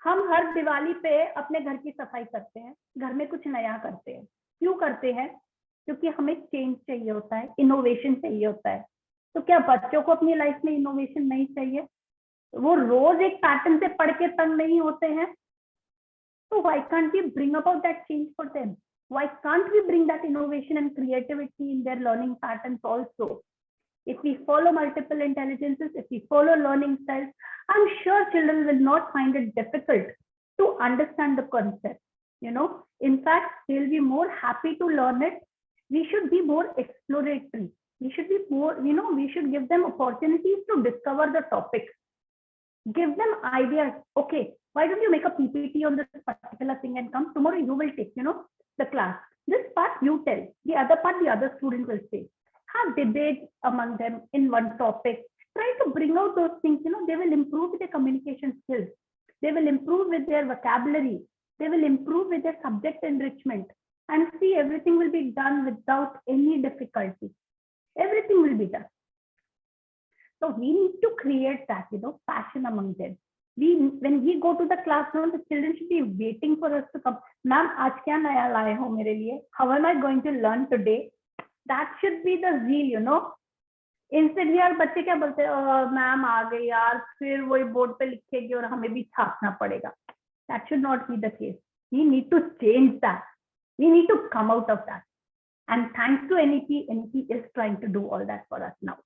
हम हर दिवाली पे अपने घर की सफाई करते हैं, घर में कुछ नया करते हैं. क्यों करते हैं? क्योंकि हमें चेंज चाहिए होता है, इनोवेशन चाहिए होता है. तो क्या बच्चों को अपनी लाइफ में इनोवेशन नहीं चाहिए? वो रोज एक पैटर्न से पढ़ के तंग नहीं होते हैं? So why can't we bring about that change for them? Why can't we bring that innovation and creativity in their learning patterns also? If we follow multiple intelligences, if we follow learning styles, I'm sure children will not find it difficult to understand the concept. You know, in fact, they'll be more happy to learn it. We should be more exploratory. We should be more, you know, we should give them opportunities to discover the topics. Give them ideas. Okay, why don't you make a PPT on this particular thing and come tomorrow? You will take, you know, the class. This part you tell. The other part the other student will say. Have debates among them in one topic. try to bring out those things. They will improve with their communication skills. They will improve with their vocabulary. They will improve with their subject enrichment. And see, everything will be done without any difficulty. Everything will be done. So we need to create that, passion among them. When we go to the classroom, the children should be waiting for us to come. Ma'am, aaj kya naya laaye ho mere liye? How am I going to learn today? That should be the zeal, Instead, we are बच्चे क्या बोलते हैं, ma'am आ गई यार, फिर वही board पे लिखेगी और हमें भी छापना पड़ेगा. That should not be the case. We need to change that. We need to come out of that. And thanks to NEP, NEP is trying to do all that for us now.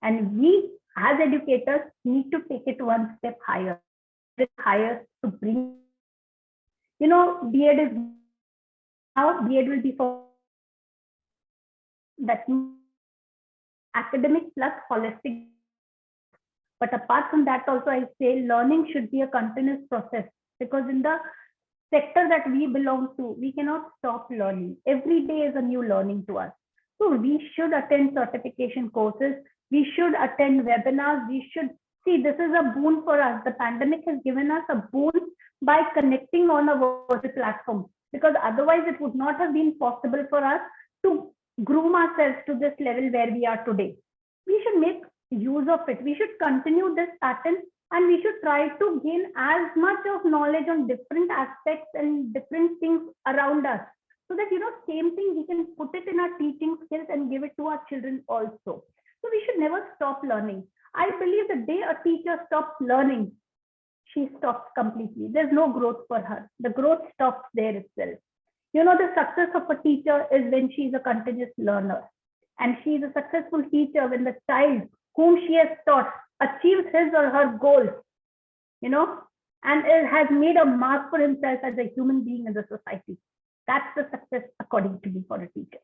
And we, as educators, need to take it one step higher. To bring, B.Ed is now, B.Ed will be for that academic plus holistic. But apart from that, also I say learning should be a continuous process, because in the sector that we belong to, we cannot stop learning. Every day is a new learning to us. So we should attend certification courses. We should attend webinars. We should see, this is a boon for us. The pandemic has given us a boon by connecting on a virtual platform, because otherwise it would not have been possible for us to groom ourselves to this level where we are today. We should make use of it. We should continue this pattern, and we should try to gain as much of knowledge on different aspects and different things around us, so that, same thing we can put it in our teaching skills and give it to our children also. So we should never stop learning. I believe the day a teacher stops learning, she stops completely. There's no growth for her. The growth stops there itself. The success of a teacher is when she is a continuous learner. And she is a successful teacher when the child whom she has taught achieves his or her goals, and has made a mark for himself as a human being in the society. That's the success according to me for a teacher.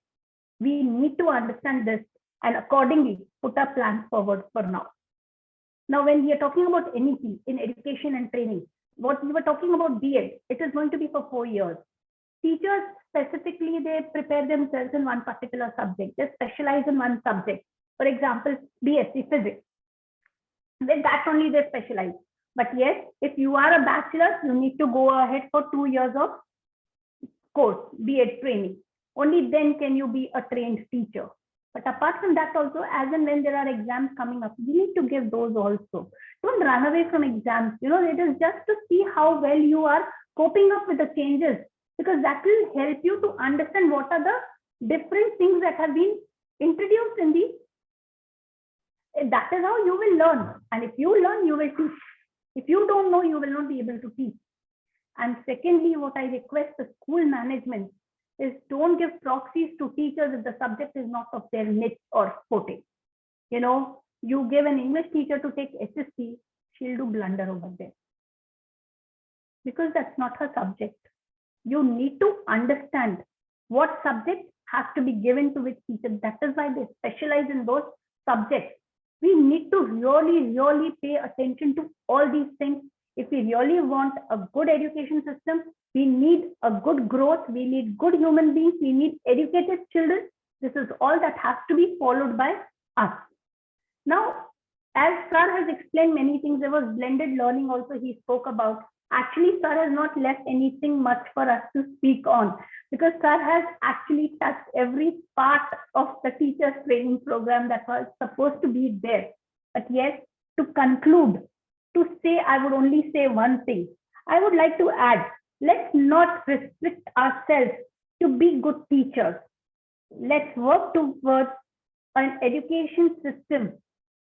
We need to understand this and accordingly put our plans forward for now. Now, when we are talking about NEP in education and training, what we were talking about B.Ed, it is going to be for 4 years. Teachers specifically, they prepare themselves in one particular subject. They specialize in one subject. For example, BSc Physics. With that only they specialize. But yes, if you are a bachelor, you need to go ahead for 2 years of course, B.Ed training. Only then can you be a trained teacher. But apart from that also, as and when there are exams coming up, you need to give those also. Don't run away from exams. It is just to see how well you are coping up with the changes, because that will help you to understand what are the different things that have been introduced in the. That is how you will learn. And if you learn, you will teach. If you don't know, you will not be able to teach. And secondly, what I request the school management is, don't give proxies to teachers if the subject is not of their niche or forte. You give an English teacher to take SST, she'll do blunder over there, because that's not her subject. You need to understand what subject has to be given to which teacher. That is why they specialize in those subjects. We need to really pay attention to all these things. If we really want a good education system, we need a good growth, we need good human beings, we need educated children. This is all that has to be followed by us. Now, as Sir has explained many things, there was blended learning also he spoke about. Actually, Sir has not left anything much for us to speak on, because Sir has actually touched every part of the teacher's training program that was supposed to be there. But yes, to conclude, to say, I would only say one thing. I would like to add, let's not restrict ourselves to be good teachers. Let's work towards an education system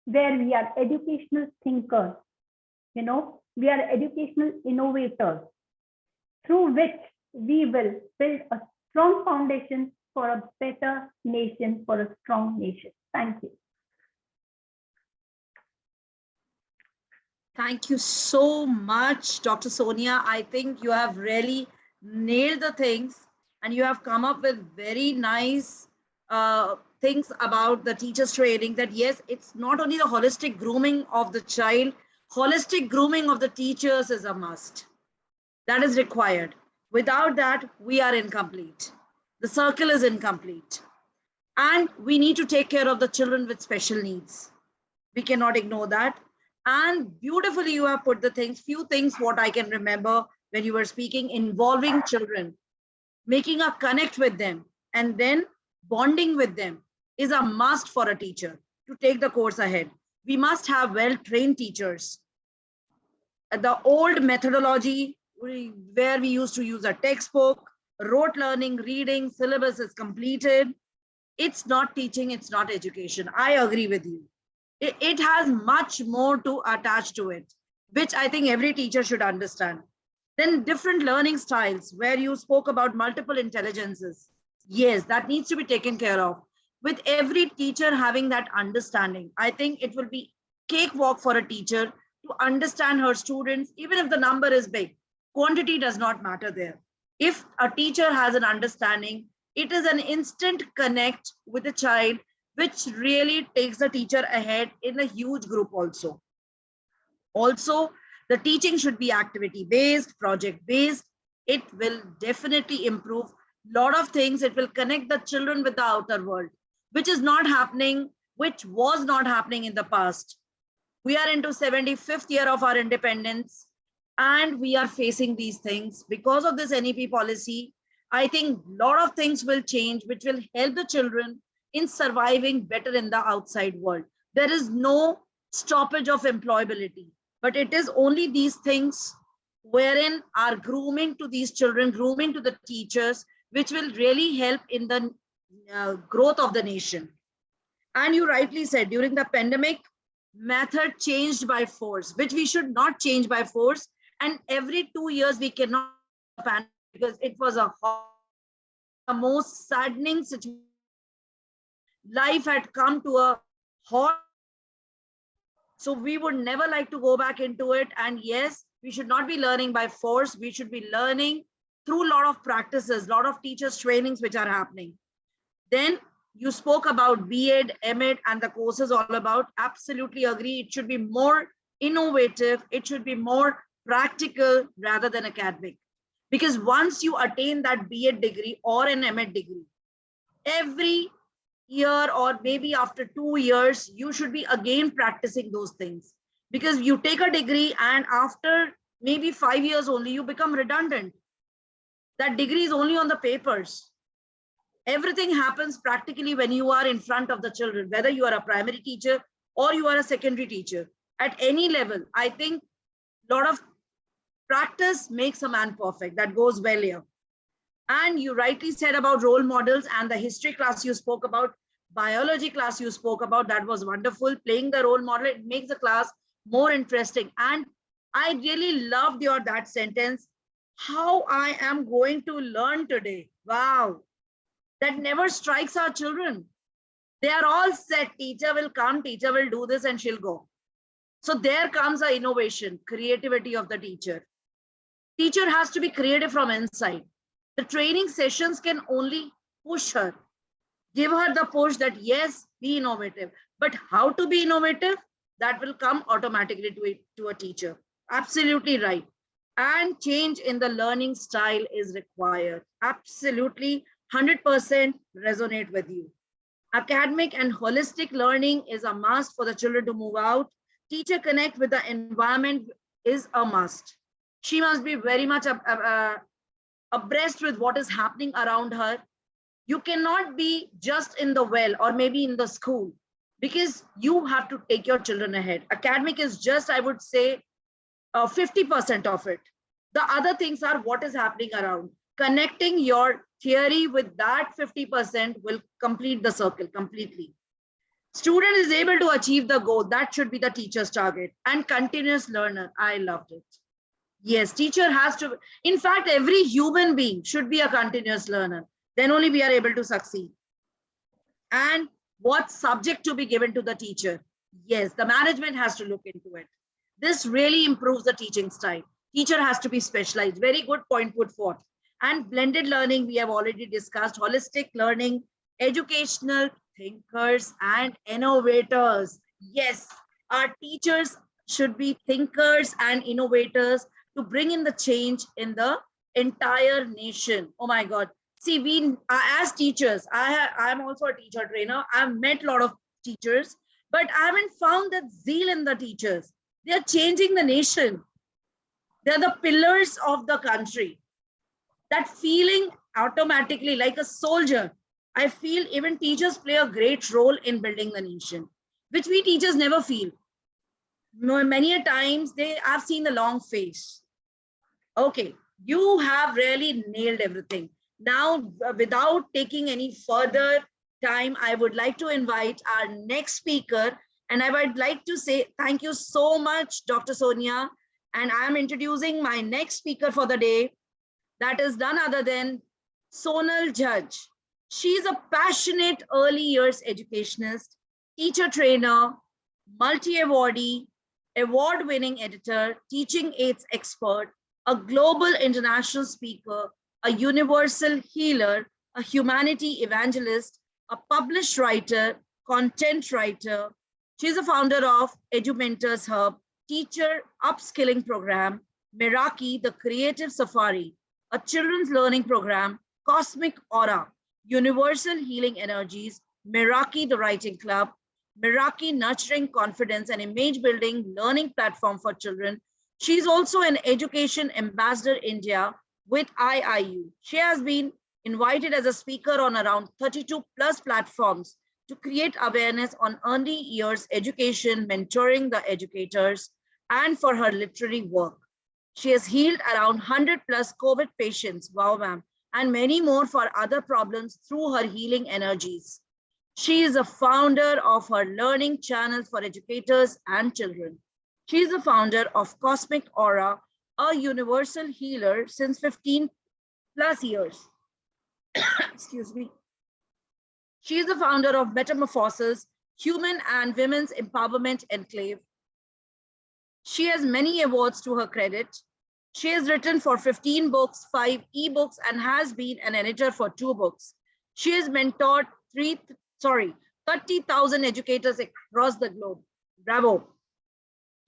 where we are educational thinkers. We are educational innovators, through which we will build a strong foundation for a better nation, for a strong nation. Thank you. Thank you so much, Dr. Sonia. I think you have really nailed the things, and you have come up with very nice things about the teacher's training, that yes, it's not only the holistic grooming of the child, holistic grooming of the teachers is a must. That is required. Without that, we are incomplete. The circle is incomplete. And we need to take care of the children with special needs. We cannot ignore that. And beautifully you have put the things, few things what I can remember when you were speaking, involving children, making a connect with them, and then bonding with them is a must for a teacher to take the course ahead. We must have well-trained teachers. The old methodology where we used to use a textbook, rote learning, reading, syllabus is completed. It's not teaching, it's not education. I agree with you. It has much more to attach to it, which I think every teacher should understand. Then different learning styles, where you spoke about multiple intelligences. Yes, that needs to be taken care of. With every teacher having that understanding, I think it will be cakewalk for a teacher to understand her students, even if the number is big. Quantity does not matter there. If a teacher has an understanding, it is an instant connect with a child, which really takes the teacher ahead in a huge group also. Also, the teaching should be activity-based, project-based. It will definitely improve a lot of things. It will connect the children with the outer world, which is not happening, which was not happening in the past. We are into 75th year of our independence, and we are facing these things. Because of this NEP policy, I think a lot of things will change, which will help the children in surviving better in the outside world. There is no stoppage of employability, but it is only these things wherein our grooming to these children, grooming to the teachers, which will really help in the growth of the nation. And you rightly said, during the pandemic, method changed by force, which we should not change by force. And every 2 years we cannot pandemic, because it was the most saddening situation. Life had come to a halt. So we would never like to go back into it. And yes, we should not be learning by force. We should be learning through a lot of practices, a lot of teachers trainings which are happening. Then you spoke about B.Ed, M.Ed and the courses all about. Absolutely agree. It should be more innovative. It should be more practical rather than academic. Because once you attain that B.Ed degree or an M.Ed degree, every year or maybe after 2 years, you should be again practicing those things. Because you take a degree and after maybe 5 years only, you become redundant. That degree is only on the papers. Everything happens practically when you are in front of the children, whether you are a primary teacher or you are a secondary teacher. At any level, I think a lot of practice makes a man perfect. That goes well here. And you rightly said about role models, and the history class you spoke about, biology class you spoke about, that was wonderful. Playing the role model, it makes the class more interesting. And I really loved that sentence, how I am going to learn today. Wow. That never strikes our children. They are all set. Teacher will come, teacher will do this, and she'll go. So there comes the innovation, creativity of the teacher. Teacher has to be creative from inside. The training sessions can only push her, give her the push that yes, be innovative. But how to be innovative? That will come automatically to a teacher. Absolutely right. And change in the learning style is required. Absolutely 100% resonate with you. Academic and holistic learning is a must for the children to move out. Teacher connect with the environment is a must. She must be very much abreast with what is happening around her. You cannot be just in the well or maybe in the school, because you have to take your children ahead. Academic is just, I would say, 50% of it. The other things are what is happening around. Connecting your theory with that 50% will complete the circle completely. Student is able to achieve the goal. That should be the teacher's target. And continuous learner. I loved it. Yes, teacher has to. In fact, every human being should be a continuous learner. Then only we are able to succeed. And what subject to be given to the teacher? Yes, the management has to look into it. This really improves the teaching style. Teacher has to be specialized. Very good point put forth. And blended learning, we have already discussed. Holistic learning, educational thinkers and innovators. Yes, our teachers should be thinkers and innovators to bring in the change in the entire nation. Oh my God. See, we as teachers, I'm also a teacher trainer. I've met a lot of teachers, But I haven't found that zeal in the teachers. They're changing the nation. They're the pillars of the country. That feeling automatically, like a soldier, I feel even teachers play a great role in building the nation, which we teachers never feel. Many a times I've seen the long face. Okay, you have really nailed everything. Now, without taking any further time, I would like to invite our next speaker. And I would like to say thank you so much, Dr. Sonia. And I'm introducing my next speaker for the day. That is none other than Sonal Judge. She's a passionate early years educationist, teacher trainer, multi-awardee, award-winning editor, teaching aids expert, a global international speaker, a universal healer, a humanity evangelist, a published writer, content writer. She's a founder of EduMentors Hub, teacher upskilling program, Meraki, the Creative Safari, a children's learning program, Cosmic Aura, Universal Healing Energies, Meraki, the Writing Club, Meraki, Nurturing Confidence and Image Building Learning Platform for Children. She's also an Education Ambassador India with IIU. She has been invited as a speaker on around 32 plus platforms to create awareness on early years education, mentoring the educators, and for her literary work. She has healed around 100 plus COVID patients, wow ma'am, and many more for other problems through her healing energies. She is a founder of her learning channel for educators and children. She is the founder of Cosmic Aura, a universal healer since 15 plus years. Excuse me. She is the founder of Metamorphosis, Human and Women's Empowerment Enclave. She has many awards to her credit. She has written for 15 books, 5 ebooks, and has been an editor for 2 books. She has mentored 30,000 educators across the globe. Bravo.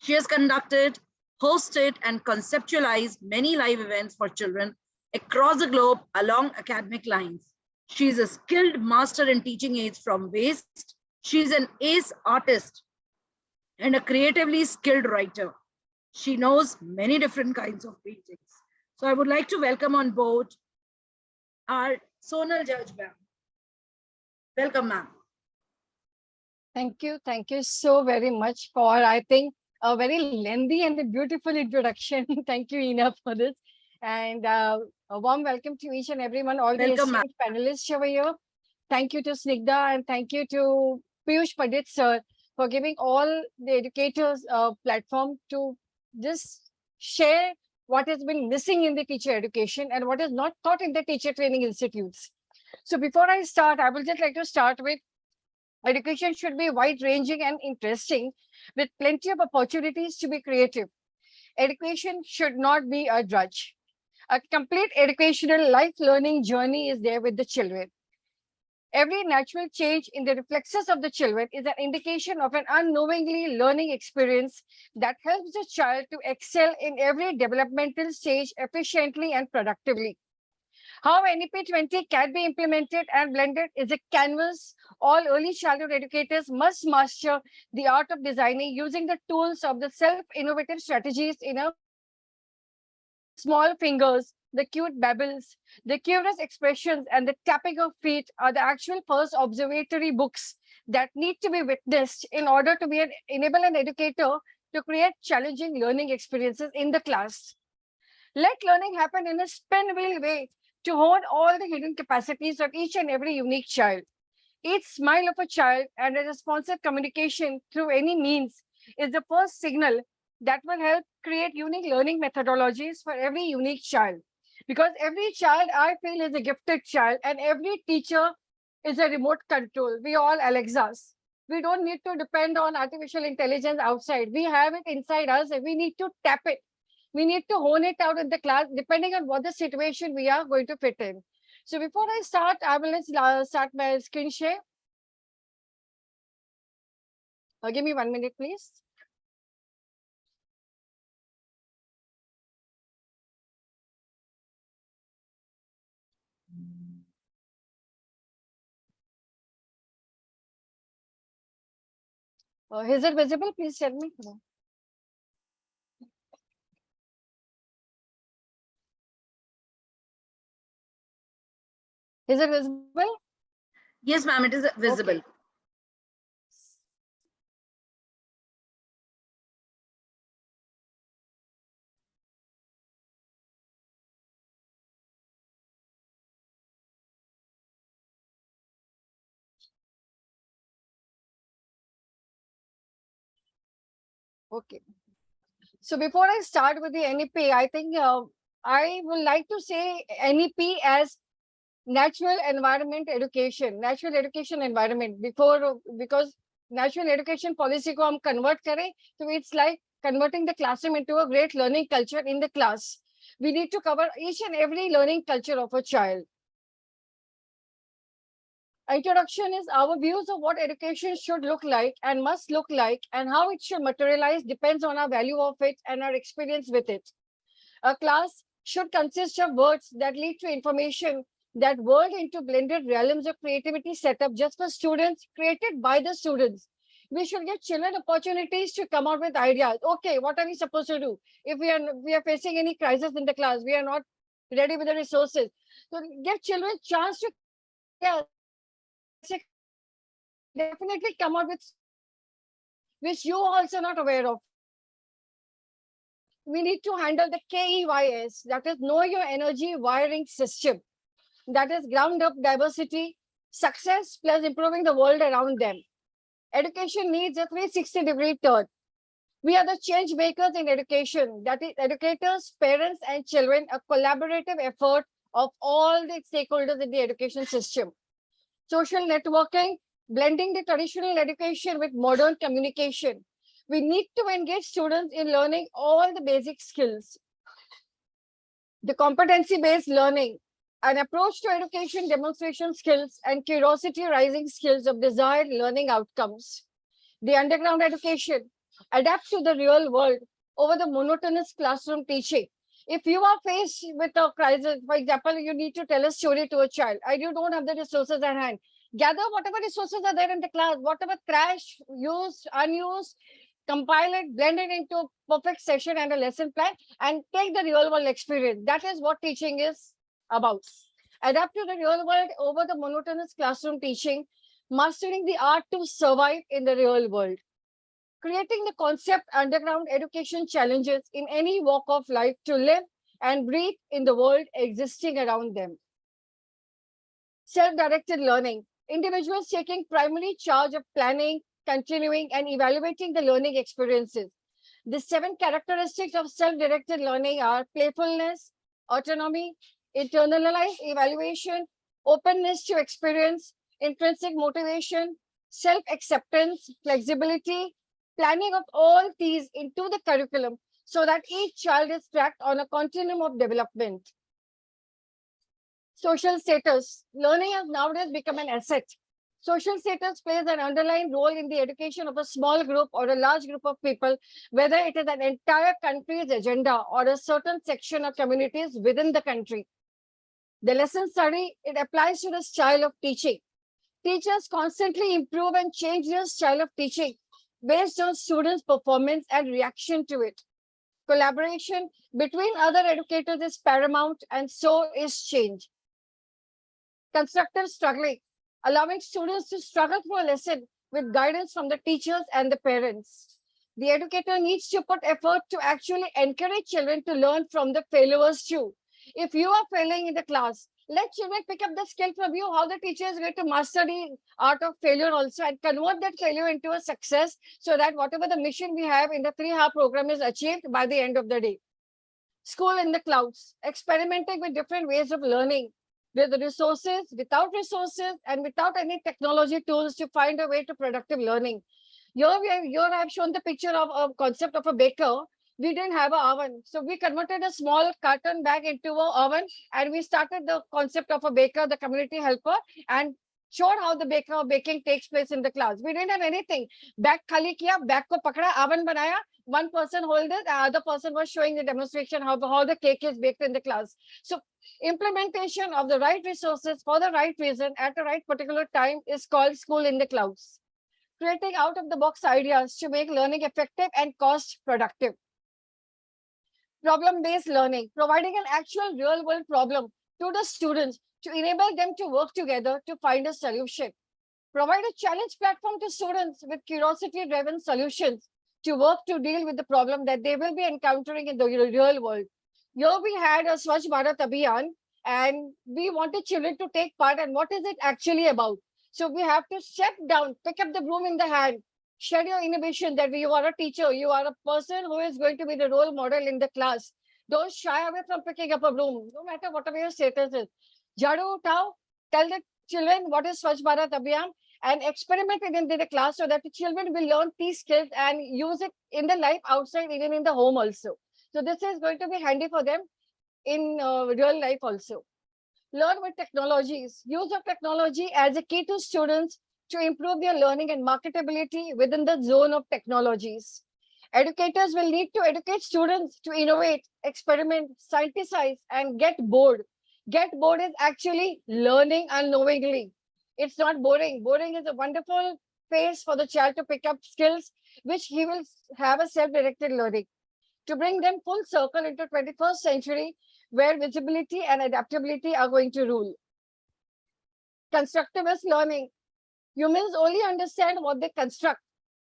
She has conducted, hosted, and conceptualized many live events for children across the globe along academic lines. She is a skilled master in teaching aids from waste. She is an ace artist and a creatively skilled writer. She knows many different kinds of paintings. So I would like to welcome on board our Sonal Judge ma'am. Welcome, ma'am. Thank you. Thank you so very much for, I think, a very lengthy and a beautiful introduction. Thank you, Ina, for this. And a warm welcome to each and everyone, all the esteemed panelists over here. Thank you to Snigdha and thank you to Piyush Pandit, sir, for giving all the educators a platform to just share what has been missing in the teacher education and what is not taught in the teacher training institutes. So before I start, I would just like to start with education should be wide-ranging and interesting with plenty of opportunities to be creative. Education should not be a drudge. A complete educational life learning journey is there with the children. Every natural change in the reflexes of the children is an indication of an unknowingly learning experience that helps the child to excel in every developmental stage efficiently and productively. How NEP 20 can be implemented and blended is a canvas all early childhood educators must master the art of designing using the tools of the self-innovative strategies in a small fingers, the cute babbles, the curious expressions, and the tapping of feet are the actual first observatory books that need to be witnessed in order to enable an educator to create challenging learning experiences in the class. Let learning happen in a spin-wheel way to hone all the hidden capacities of each and every unique child. Each smile of a child and a responsive communication through any means is the first signal that will help create unique learning methodologies for every unique child. Because every child, I feel, is a gifted child and every teacher is a remote control. We all Alexas. We don't need to depend on artificial intelligence outside. We have it inside us and we need to tap it. We need to hone it out in the class depending on what the situation we are going to fit in. So before I start, I will start my screen share. Give me 1 minute, please. Is it visible? Please tell me. Is it visible? Yes, ma'am, it is visible. Okay. Okay. So before I start with the NEP, I think I would like to say NEP as natural environment education, natural education environment because natural education policy को हम convert करें, so it's like converting the classroom into a great learning culture in the class. We need to cover each and every learning culture of a child. Introduction is our views of what education should look like and must look like, and how it should materialize depends on our value of it and our experience with it. A class should consist of words that lead to information that world into blended realms of creativity set up just for students, created by the students. We should give children opportunities to come out with ideas. Okay, what are we supposed to do? If we are facing any crisis in the class, we are not ready with the resources. So give children a chance to definitely come out with which you also not aware of. We need to handle the KEYS, that is know your energy wiring system. That is ground up diversity, success plus improving the world around them. Education needs a 360-degree turn. We are the change makers in education. That is educators, parents, and children, a collaborative effort of all the stakeholders in the education system. Social networking, blending the traditional education with modern communication. We need to engage students in learning all the basic skills. The competency-based learning, an approach to education demonstration skills and curiosity-raising skills of desired learning outcomes. The underground education, adapt to the real world over the monotonous classroom teaching. If you are faced with a crisis, for example, you need to tell a story to a child and you don't have the resources at hand, gather whatever resources are there in the class, whatever trash, used, unused, compile it, blend it into a perfect session and a lesson plan, and take the real world experience. That is what teaching is about. Adapt to the real world over the monotonous classroom teaching, mastering the art to survive in the real world. Creating the concept underground education challenges in any walk of life to live and breathe in the world existing around them. Self-directed learning, individuals taking primary charge of planning, continuing, and evaluating the learning experiences. The 7 characteristics of self-directed learning are playfulness, autonomy, internalized evaluation, openness to experience, intrinsic motivation, self-acceptance, flexibility, planning of all these into the curriculum so that each child is tracked on a continuum of development. Social status. Learning has nowadays become an asset. Social status plays an underlying role in the education of a small group or a large group of people, whether it is an entire country's agenda or a certain section of communities within the country. The lesson study, it applies to the style of teaching. Teachers constantly improve and change their style of teaching based on students' performance and reaction to it. Collaboration between other educators is paramount, and so is change. Constructive struggling, allowing students to struggle through a lesson with guidance from the teachers and the parents. The educator needs to put effort to actually encourage children to learn from the failures too. If you are failing in the class, let children pick up the skill from you, how the teacher is going to master the art of failure also and convert that failure into a success so that whatever the mission we have in the 3-hour program is achieved by the end of the day. School in the clouds, experimenting with different ways of learning, with resources, without resources, and without any technology tools to find a way to productive learning. Here I have shown the picture of a concept of a baker. We didn't have an oven. So we converted a small carton bag into an oven and we started the concept of a baker, the community helper, and showed how the baking takes place in the class. We didn't have anything. Bag khali kiya, bag ko pakda, oven banaya. One person hold it, the other person was showing the demonstration how the cake is baked in the class. So implementation of the right resources for the right reason at the right particular time is called school in the clouds. creating out-of-the-box ideas to make learning effective and cost-productive. Problem-based learning, providing an actual real-world problem to the students to enable them to work together to find a solution. Provide a challenge platform to students with curiosity-driven solutions to work to deal with the problem that they will be encountering in the real world. Here we had a Swachh Bharat Abhiyan, and we wanted children to take part. And what is it actually about? So we have to step down, pick up the broom in the hand, share your innovation that you are a teacher, you are a person who is going to be the role model in the class. Don't shy away from picking up a broom, no matter whatever your status is. Jadu utao, tell the children what is Swachh Bharat Abhiyan and experiment it in the class so that the children will learn these skills and use it in the life outside, even in the home also. So this is going to be handy for them in real life also. Learn with technologies. Use of technology as a key to students to improve their learning and marketability within the zone of technologies. Educators will need to educate students to innovate, experiment, scienticize, and get bored. Get bored is actually learning unknowingly. It's not boring. Boring is a wonderful phase for the child to pick up skills, which he will have a self-directed learning. To bring them full circle into 21st century, where visibility and adaptability are going to rule. Constructivist learning. Humans only understand what they construct.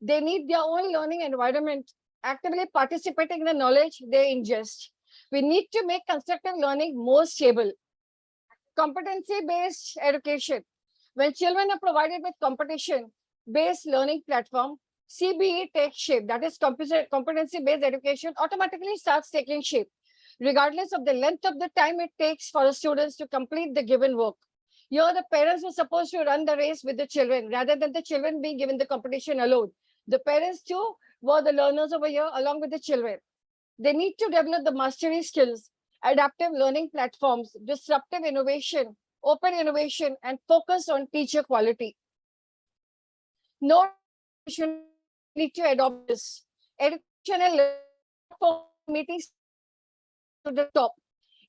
They need their own learning environment, actively participating in the knowledge they ingest. We need to make constructive learning more stable. Competency-based education. When children are provided with competition-based learning platform, CBE takes shape. That is competency-based education automatically starts taking shape, regardless of the length of the time it takes for the students to complete the given work. Here, the parents were supposed to run the race with the children rather than the children being given the competition alone. The parents too were the learners over here along with the children. They need to develop the mastery skills, adaptive learning platforms, disruptive innovation, open innovation, and focus on teacher quality. No education need to adopt this. Education and learning for meetings to the top.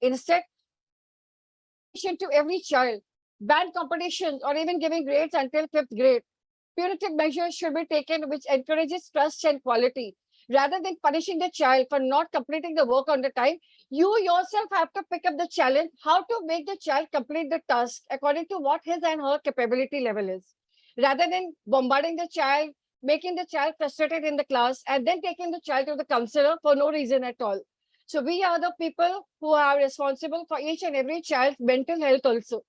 Instead, to every child, ban competitions or even giving grades until 5th grade. Punitive measures should be taken which encourages trust and quality. Rather than punishing the child for not completing the work on the time, you yourself have to pick up the challenge, how to make the child complete the task according to what his and her capability level is. Rather than bombarding the child, making the child frustrated in the class, and then taking the child to the counselor for no reason at all. So we are the people who are responsible for each and every child's mental health also.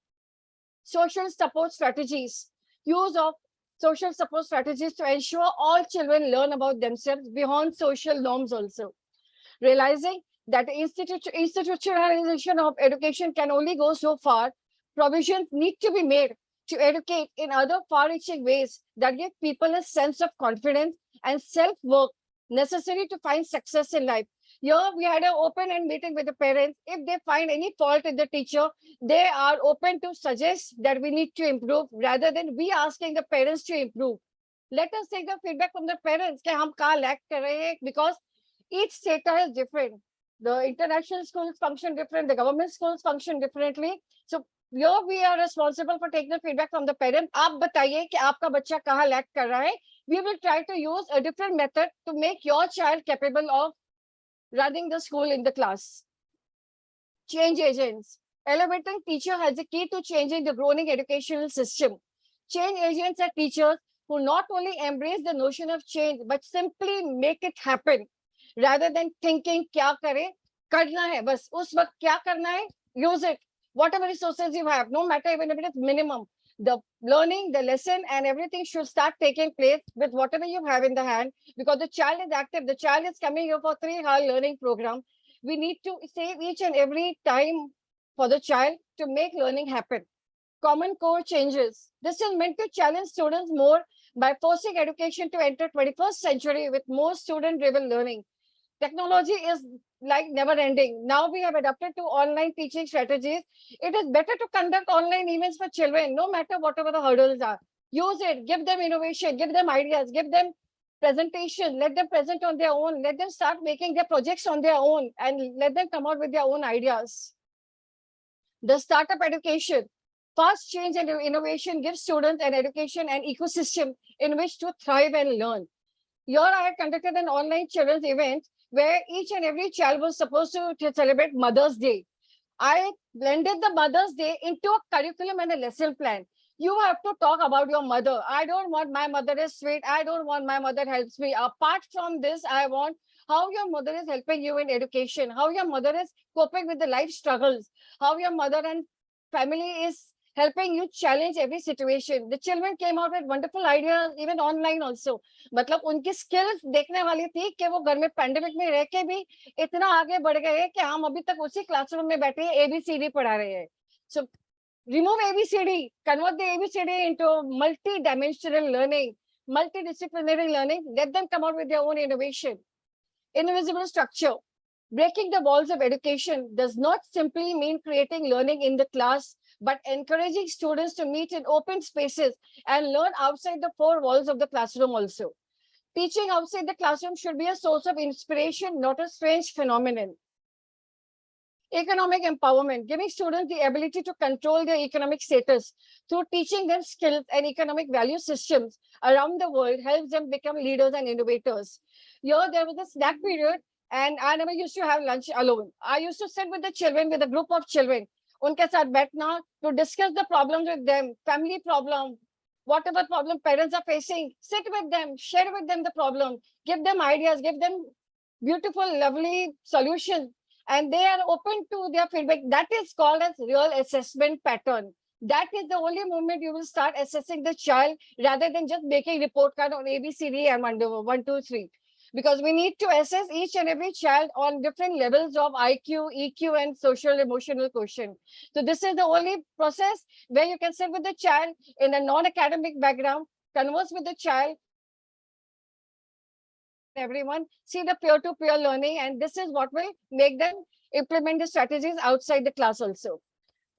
Social support strategies. Use of social support strategies to ensure all children learn about themselves beyond social norms also. Realizing that the institutionalization of education can only go so far, provisions need to be made to educate in other far-reaching ways that give people a sense of confidence and self-work necessary to find success in life. Here we had an open-end meeting with the parents. If they find any fault in the teacher, they are open to suggest that we need to improve rather than we asking the parents to improve. Let us take the feedback from the parents कि हम कहाँ lack कर रहे हैं, because each data is different. The international schools function different, the government schools function differently. So here we are responsible for taking the feedback from the parent. आप बताइए कि आपका बच्चा कहाँ lack कर रहा है. We will try to use a different method to make your child capable of running the school in the class. Change agents. Elevating teacher has a key to changing the growing educational system. Change agents are teachers who not only embrace the notion of change, but simply make it happen. Rather than thinking, क्या करें, करना है, बस उस वक्त क्या करना है, use it. Whatever resources you have, no matter even if it is minimum, the learning, the lesson, and everything should start taking place with whatever you have in the hand, because the child is active. The child is coming here for 3-hour learning program. We need to save each and every time for the child to make learning happen. Common core changes. This is meant to challenge students more by forcing education to enter 21st century with more student-driven learning. Technology is like never ending. Now we have adapted to online teaching strategies. It is better to conduct online events for children, no matter whatever the hurdles are. Use it, give them innovation, give them ideas, give them presentation, let them present on their own, let them start making their projects on their own, and let them come out with their own ideas. The startup education. Fast change and innovation give students an education and ecosystem in which to thrive and learn. Here I had conducted an online children's event where each and every child was supposed to celebrate Mother's Day. I blended the Mother's Day into a curriculum and a lesson plan. You have to talk about your mother. I don't want my mother is sweet. I don't want my mother helps me. Apart from this, I want how your mother is helping you in education, how your mother is coping with the life struggles, how your mother and family is helping you challenge every situation. The children came out with wonderful ideas, even online also. मतलब उनकी skills देखने वाली थी कि वो घर में pandemic में रह के भी इतना आगे बढ़ गए कि हम अभी तक उसी क्लासरूम में बैठे ABCD पढ़ा रहे हैं. So remove ABCD, convert the ABCD into multi-dimensional learning, multidisciplinary learning. Let them come out with their own innovation. Invisible structure. Breaking the walls of education does not simply mean creating learning in the class, but encouraging students to meet in open spaces and learn outside the four walls of the classroom also. Teaching outside the classroom should be a source of inspiration, not a strange phenomenon. Economic empowerment, giving students the ability to control their economic status through teaching them skills and economic value systems around the world helps them become leaders and innovators. Here, there was a snack period, and I never used to have lunch alone. I used to sit with the children, with a group of children, unke saath baithna to discuss the problems with them, family problem, whatever problem parents are facing, sit with them, share with them the problem, give them ideas, give them beautiful, lovely solutions, and they are open to their feedback. That is called as real assessment pattern. That is the only moment you will start assessing the child rather than just making report card on ABCD and 1, 2, 3. Because we need to assess each and every child on different levels of IQ, EQ, and social emotional quotient. So this is the only process where you can sit with the child in a non-academic background, converse with the child, everyone, see the peer-to-peer learning, and this is what will make them implement the strategies outside the class also.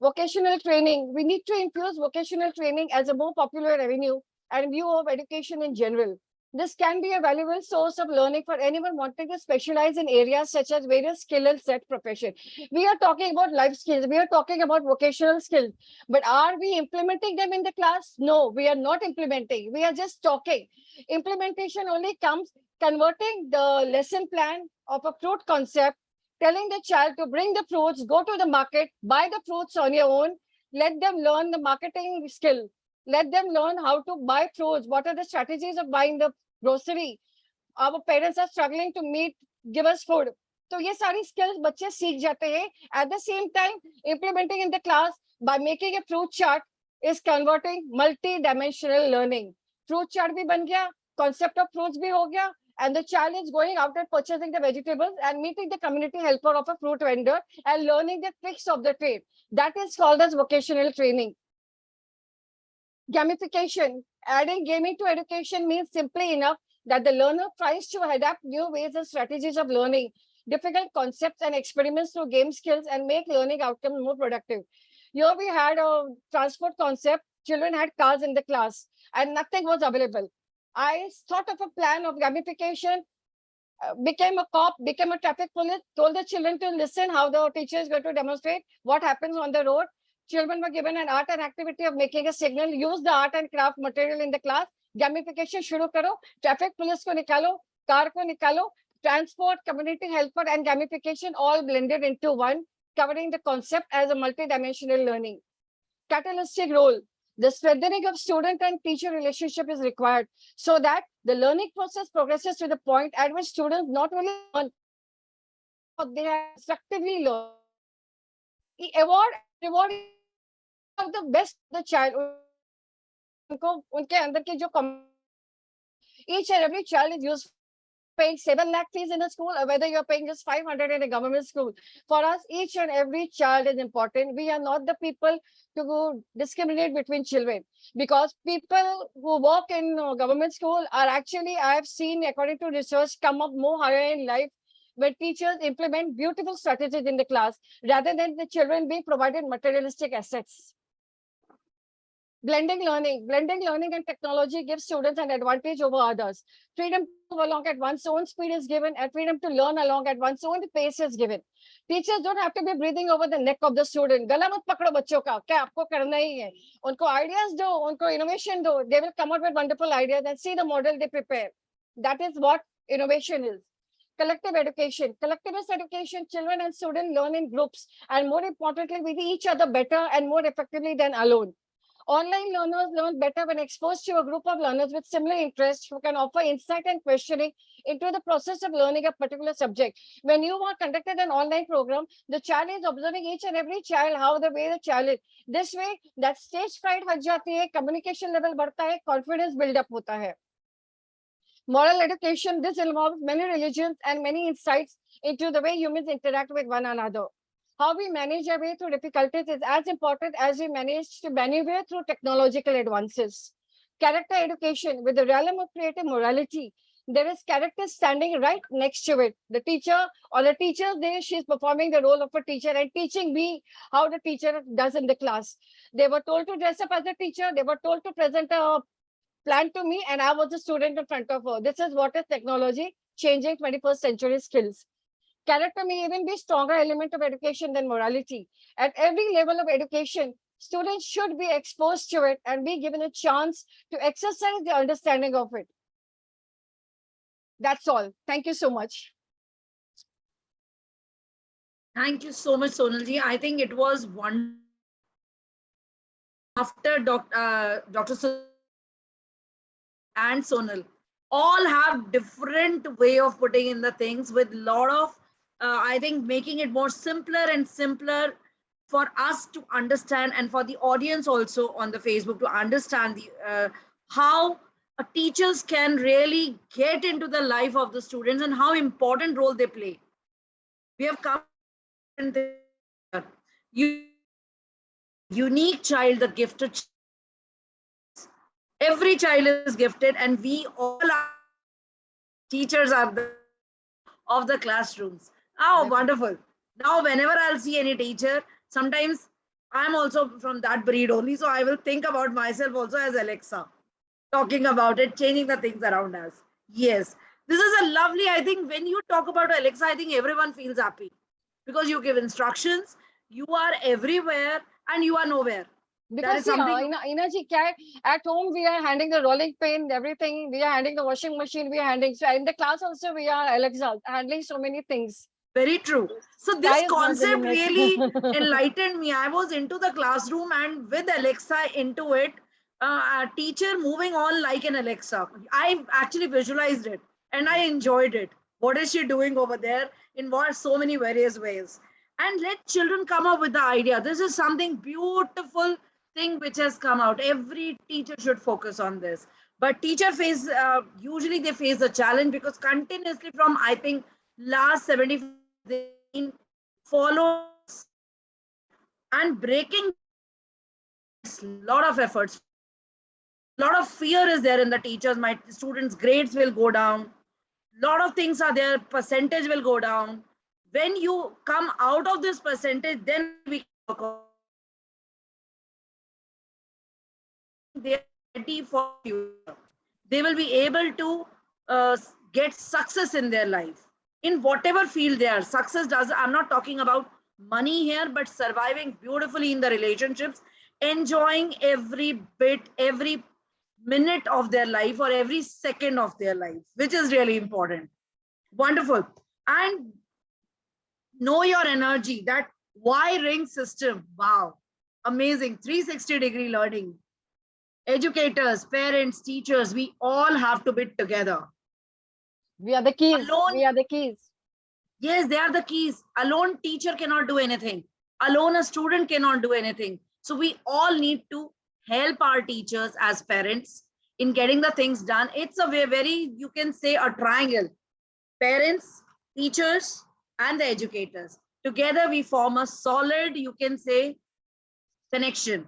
Vocational training, we need to infuse vocational training as a more popular avenue and view of education in general. This can be a valuable source of learning for anyone wanting to specialize in areas such as various skill and set profession. We are talking about life skills, we are talking about vocational skills, but are we implementing them in the class? No, we are not implementing. We are just talking. Implementation only comes converting the lesson plan of a fruit concept, telling the child to bring the fruits, go to the market, buy the fruits on your own, let them learn the marketing skill, let them learn how to buy fruits, what are the strategies of buying the grocery. Our parents are struggling to meet, give us food. So ये सारी skills बच्चे सीख जाते हैं. At the same time, implementing in the class by making a fruit chart is converting multi-dimensional learning. Fruit chart भी बन गया, concept of fruits भी हो गया, and the child is going out and purchasing the vegetables and meeting the community helper of a fruit vendor and learning the tricks of the trade. That is called as vocational training. Gamification, adding gaming to education means simply enough that the learner tries to adapt new ways and strategies of learning, difficult concepts and experiments through game skills and make learning outcomes more productive. Here we had a transport concept. Children had cars in the class and nothing was available. I thought of a plan of gamification, became a cop, became a traffic police, told the children to listen how the teacher is going to demonstrate what happens on the road. Children were given an art and activity of making a signal, use the art and craft material in the class. Gamification shuru karo, traffic police ko nikalo, car ko nikalo, transport, community helper and gamification all blended into one, covering the concept as a multi-dimensional learning. Catalytic role. The strengthening of student and teacher relationship is required so that the learning process progresses to the point at which students not only learn, but they have constructively learned. Award, reward of the best of the child. Each and every child is used paying 7 lakh fees in a school or whether you're paying just 500 in a government school. For us, each and every child is important. We are not the people to go discriminate between children because people who work in government school are actually, I have seen according to research, come up more higher in life where teachers implement beautiful strategies in the class rather than the children being provided materialistic assets. Blending learning and technology gives students an advantage over others. Freedom to move along at one's own speed is given, and freedom to learn along at one's own pace is given. Teachers don't have to be breathing over the neck of the student. गला मत पकड़ो बच्चों का, क्या आपको करना ही है? उनको ideas दो, उनको innovation दो. They will come out with wonderful ideas and see the model they prepare. That is what innovation is. Collective education. Collectivist education, children and students learn in groups and more importantly with each other better and more effectively than alone. Online learners learn better when exposed to a group of learners with similar interests who can offer insight and questioning into the process of learning a particular subject. When you are conducted an online program, the child is observing each and every child, how the way the child is. This way, that stage fright हट जाती है, communication level बढ़ता है, confidence build up होता है. Moral education, this involves many religions and many insights into the way humans interact with one another. How we manage our way through difficulties is as important as we manage to maneuver through technological advances. Character education, with the realm of creative morality, there is character standing right next to it. The teacher, on a teacher's day, she is performing the role of a teacher and teaching me how the teacher does in the class. They were told to dress up as a teacher. They were told to present a plan to me, and I was a student in front of her. This is what is technology changing 21st century skills. Character may even be a stronger element of education than morality. At every level of education, students should be exposed to it and be given a chance to exercise their understanding of it. That's all. Thank you so much. Thank you so much, Sonalji. I think it was one after Dr. and Sonal all have different way of putting in the things with a lot of I think making it more simpler and simpler for us to understand and for the audience also on the Facebook to understand the how teachers can really get into the life of the students and how important role they play. We have come unique child, the gifted child. Every child is gifted and we all are teachers are the of the classrooms. Oh, wonderful. Now, whenever I'll see any teacher, sometimes I'm also from that breed only. So I will think about myself also as Alexa, talking about it, changing the things around us. Yes, this is a lovely, I think when you talk about Alexa, I think everyone feels happy because you give instructions, you are everywhere and you are nowhere. Because at home we are handling the rolling pin, everything. We are handling the washing machine. We are handling. So in the class also we are Alexa handling so many things. Very true. So this concept really enlightened me. I was into the classroom and with Alexa into it, a teacher moving on like an Alexa. I actually visualized it and I enjoyed it. What is she doing over there in what so many various ways? And let children come up with the idea. This is something beautiful thing which has come out. Every teacher should focus on this. But teacher face, usually they face a challenge because continuously from, I think, last 75 they've been followed and breaking a lot of efforts. A lot of fear is there in the teachers. My students' grades will go down. A lot of things are there. Percentage will go down. When you come out of this percentage, then we work on. They are ready for future. They will be able to get success in their life. In whatever field they are, success does, I'm not talking about money here, but surviving beautifully in the relationships, enjoying every bit, every minute of their life or every second of their life, which is really important. Wonderful. And know your energy, that why ring system. Wow. Amazing. 360-degree learning. Educators, parents, teachers, we all have to be together. We are the keys. Alone, we are the keys. Yes, they are the keys. Alone teacher cannot do anything. Alone a student cannot do anything. So we all need to help our teachers as parents in getting the things done. It's a very, you can say a triangle. Parents, teachers, and the educators. Together we form a solid, you can say, connection.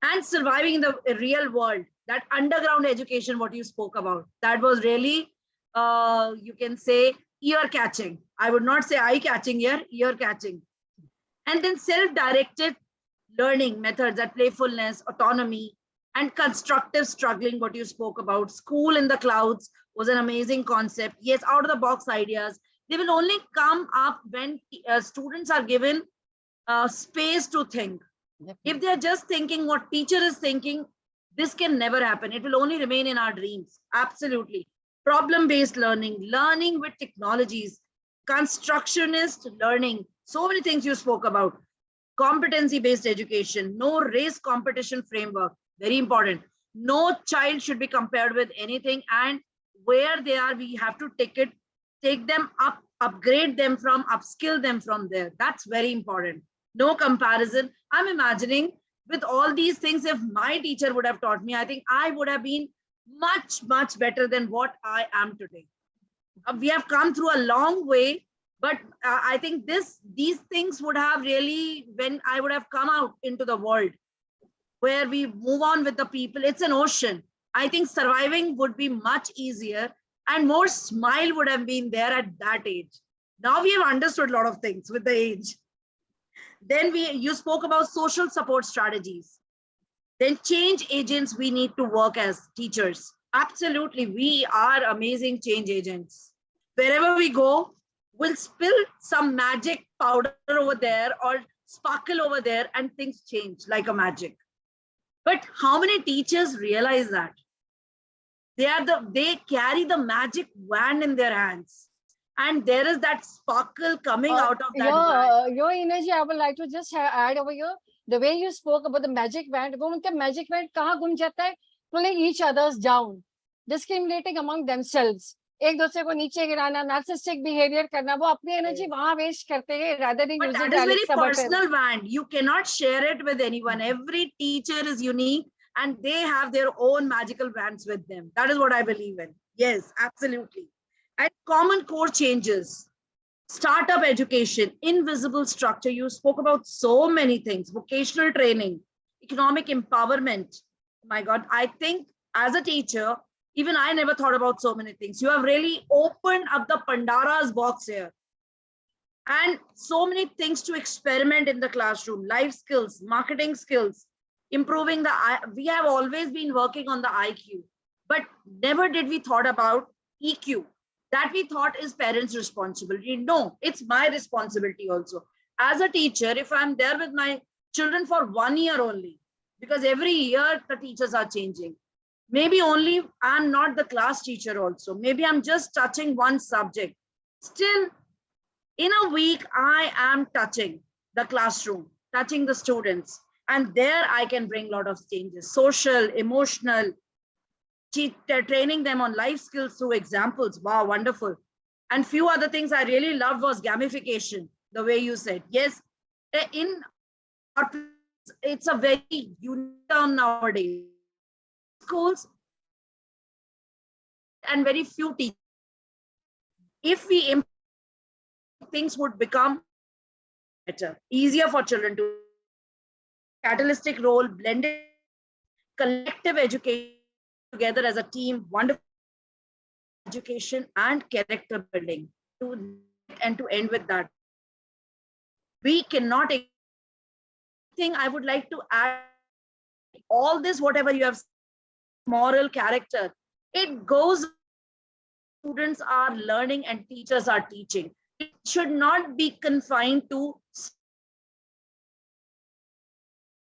And surviving in the real world, that underground education, what you spoke about, that was really, you can say, ear catching. I would not say eye catching here, ear catching. And then self-directed learning methods, that playfulness, autonomy, and constructive struggling, what you spoke about. School in the clouds was an amazing concept. Yes, out of the box ideas. They will only come up when students are given space to think. If they are just thinking what teacher is thinking, this can never happen. It will only remain in our dreams. Absolutely. Problem-based learning, learning with technologies, constructionist learning, so many things you spoke about. Competency-based education, no race competition framework, very important. No child should be compared with anything, and where they are, we have to take them up, upgrade them from, upskill them from there. That's very important. No comparison. I'm imagining with all these things, if my teacher would have taught me, I think I would have been much, much better than what I am today. We have come through a long way, but I think these things would have really, when I would have come out into the world where we move on with the people, it's an ocean. I think surviving would be much easier and more smile would have been there at that age. Now we have understood a lot of things with the age. Then you spoke about social support strategies. Then change agents we need to work as teachers. Absolutely, we are amazing change agents. Wherever we go, we'll spill some magic powder over there or sparkle over there and things change like a magic. But how many teachers realize that? They carry the magic wand in their hands. And there is that sparkle coming out of that wand. Your energy, I would like to just add over here. The way you spoke about the magic wand, वो उनका magic wand कहाँ घूम जाता है? Pulling each others down, discriminating among themselves. एक दूसरे को नीचे गिराना, narcissistic behavior करना, वो अपनी energy वहाँ waste करते हैं rather than but using that is very Alexa personal button. wand. You cannot share it with anyone. Every teacher is unique and they have their own magical wands with them. That is what I believe in. Yes, absolutely. And common core changes. Startup education, invisible structure. You spoke about so many things. Vocational training, economic empowerment. My God, I think as a teacher, even I never thought about so many things. You have really opened up the Pandora's box here. And so many things to experiment in the classroom, life skills, marketing skills, improving we have always been working on the IQ, but never did we thought about EQ. That we thought is parents' responsibility. No, it's my responsibility also. As a teacher, if I'm there with my children for 1 year only, because every year the teachers are changing. Maybe only I'm not the class teacher also. Maybe I'm just touching one subject. Still, in a week, I am touching the classroom, touching the students. And there I can bring a lot of changes, social, emotional, training them on life skills through examples. Wow, wonderful. And few other things I really loved was gamification, the way you said. Yes, in our, it's a very unique term nowadays. Schools and very few teachers. If we improve, things would become better, easier for children to catalytic role, blended collective education together as a team, wonderful education and character building to end with that. We cannot think I would like to add all this, whatever you have, moral character, it goes, students are learning and teachers are teaching. It should not be confined to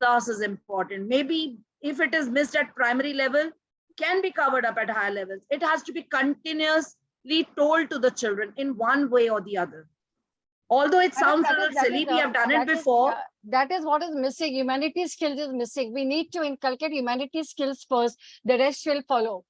class is important. Maybe if it is missed at primary level, can be covered up at higher levels. It has to be continuously told to the children in one way or the other. Although it sounds a little silly, we have done it before. That is what is missing. Humanity skills is missing. We need to inculcate humanity skills first. The rest will follow.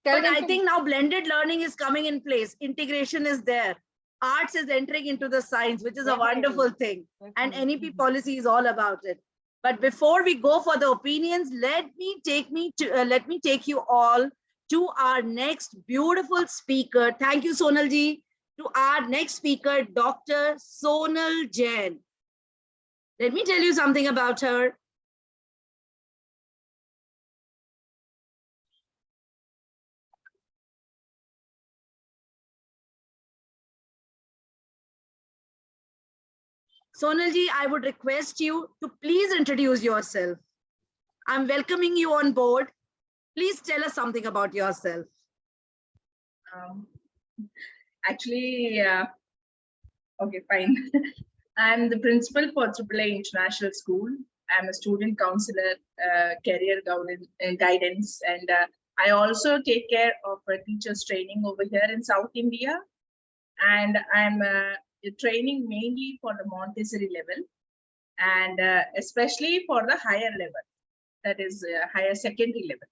But I think now blended learning is coming in place. Integration is there. Arts is entering into the science, which is a wonderful thing. And NEP policy is all about it. But before we go for the opinions, let me take you all to our next beautiful speaker. Thank you, Sonal ji. To our next speaker, Dr. Sonal Jain. Let me tell you something about her. Sonalji, I would request you to please introduce yourself. I'm welcoming you on board. Please tell us something about yourself. Actually, okay, fine. I'm the principal for AAA International School. I'm a student counselor, career guidance, and I also take care of teachers training over here in South India. And I'm training mainly for the Montessori level, and especially for the higher level, that is higher secondary level.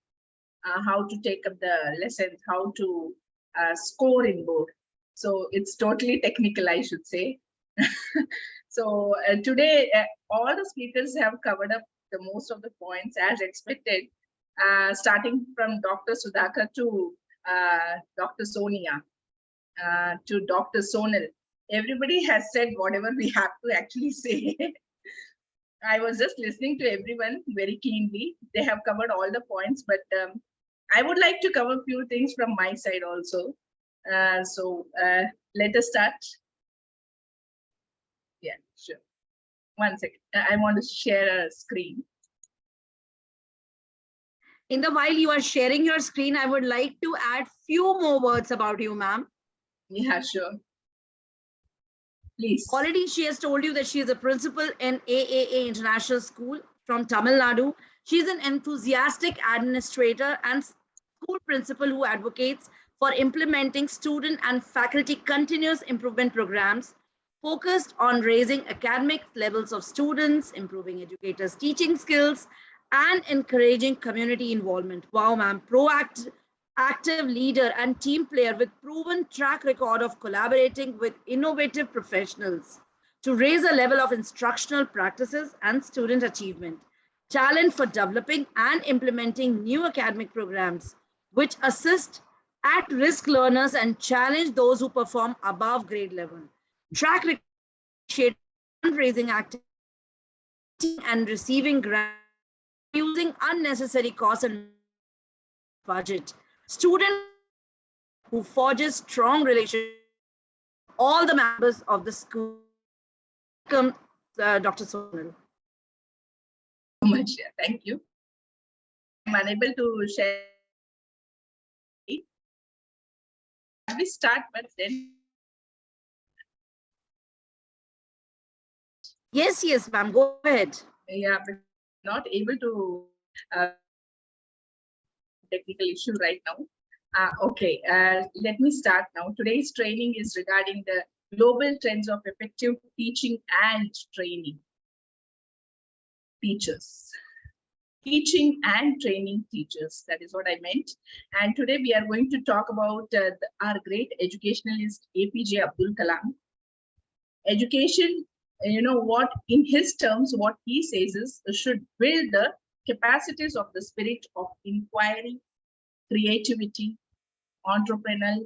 How to take up the lessons, how to score in board. So it's totally technical, I should say. So today, all the speakers have covered up the most of the points as expected, starting from Dr. Sudhakar to Dr. Sonia to Dr. Sonal. Everybody has said whatever we have to actually say. I was just listening to everyone very keenly. They have covered all the points, but I would like to cover a few things from my side also. So let us start. Yeah, sure. One second. I want to share a screen. In the while you are sharing your screen, I would like to add few more words about you, ma'am. Yeah, sure. Please. Already she has told you that she is a principal in AAA International School from Tamil Nadu. She is an enthusiastic administrator and school principal who advocates for implementing student and faculty continuous improvement programs focused on raising academic levels of students, improving educators' teaching skills, and encouraging community involvement. Wow, ma'am, proactive, active leader and team player with proven track record of collaborating with innovative professionals to raise a level of instructional practices and student achievement. Talent for developing and implementing new academic programs which assist at-risk learners and challenge those who perform above grade level. Track record fundraising activities and receiving grants using unnecessary costs and budget. Student who forges strong relationships with all the members of the school. Welcome, Dr. Sonal. So much. Thank you. I'm unable to share. We start, but then. Yes, ma'am. Go ahead. Yeah, but not able to. Technical issue right now. Okay, let me start now. Today's training is regarding the global trends of effective teaching and training. Teachers. Teaching and training teachers. That is what I meant. And today we are going to talk about our great educationalist, APJ Abdul Kalam. Education, you know what, in his terms, what he says is should build the capacities of the spirit of inquiry, creativity, entrepreneurial,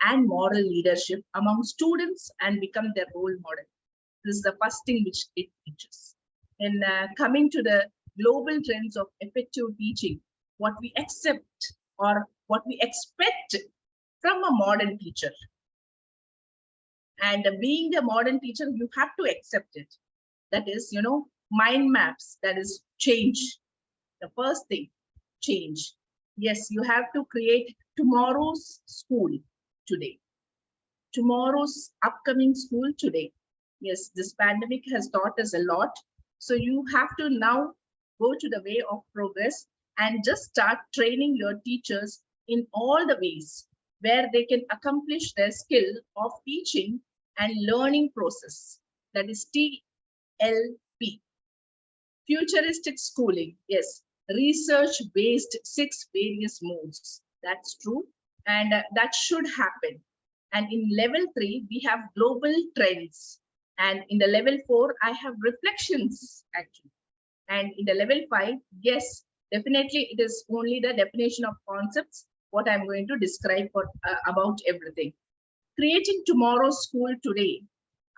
and moral leadership among students and become their role model. This is the first thing which it teaches. And coming to the global trends of effective teaching, what we accept or what we expect from a modern teacher. And being a modern teacher, you have to accept it. That is, you know, mind maps, that is change. The first thing, change. Yes, you have to create tomorrow's school today. Tomorrow's upcoming school today. Yes, this pandemic has taught us a lot. So you have to now go to the way of progress and just start training your teachers in all the ways where they can accomplish their skill of teaching and learning process. That is TLP. Futuristic schooling. Yes, research-based 6 various modes. That's true. And that should happen. And in level 3, we have global trends. And in the level 4, I have reflections actually. And in the level 5, yes, definitely it is only the definition of concepts, what I'm going to describe for about everything. Creating tomorrow's school today.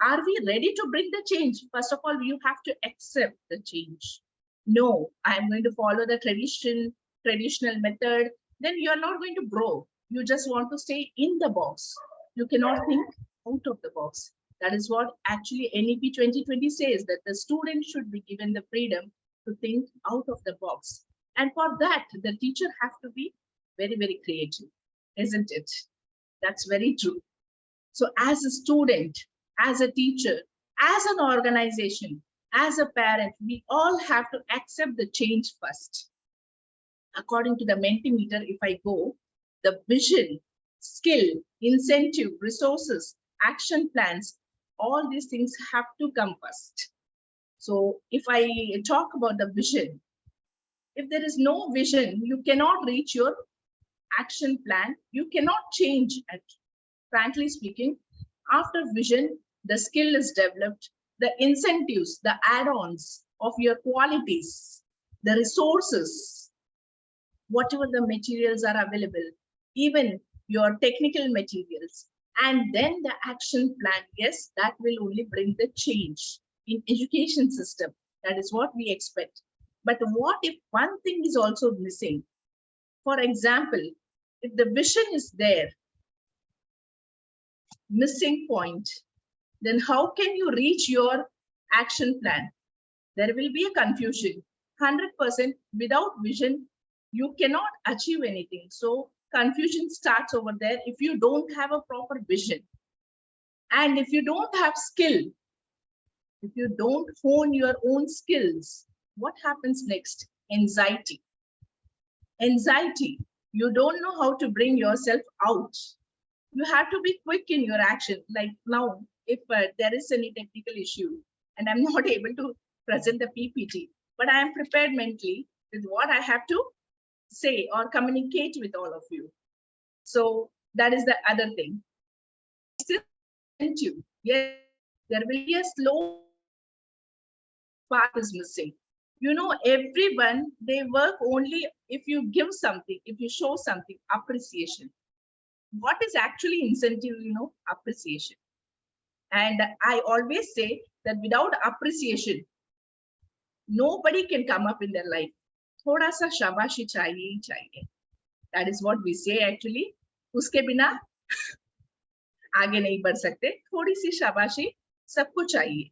Are we ready to bring the change? First of all, you have to accept the change. No, I'm going to follow the traditional method. Then you're not going to grow. You just want to stay in the box. You cannot think out of the box. That is what actually NEP 2020 says, that the student should be given the freedom to think out of the box. And for that, the teacher have to be very, very creative, isn't it? That's very true. So as a student, as a teacher, as an organization, as a parent, we all have to accept the change first. According to the Mentimeter, if I go, the vision, skill, incentive, resources, action plans, all these things have to come first. So if I talk about the vision, if there is no vision, you cannot reach your action plan. You cannot change it. Frankly speaking, after vision, the skill is developed, the incentives, the add-ons of your qualities, the resources, whatever the materials are available, even your technical materials, and then the action plan. Yes, that will only bring the change in education system. That is what we expect. But what if one thing is also missing? For example, if the vision is there, missing point, then how can you reach your action plan? There will be a confusion. 100% without vision, you cannot achieve anything. So confusion starts over there if you don't have a proper vision. And if you don't have skill, if you don't hone your own skills, what happens next? Anxiety. Anxiety. You don't know how to bring yourself out. You have to be quick in your action. Like now, if there is any technical issue and I'm not able to present the PPT, but I am prepared mentally with what I have to say or communicate with all of you. So that is the other thing. Yes, there will be a slow path is missing. You know, everyone, they work only if you give something, if you show something, appreciation. What is actually incentive? You know, appreciation. And I always say that without appreciation, nobody can come up in their life. Thoda sa shabashi chahiye hi chahiye. That is what we say actually. Uske bina आगे नहीं बढ़ सकते. थोड़ी सी शाबाशी सबको चाहिए.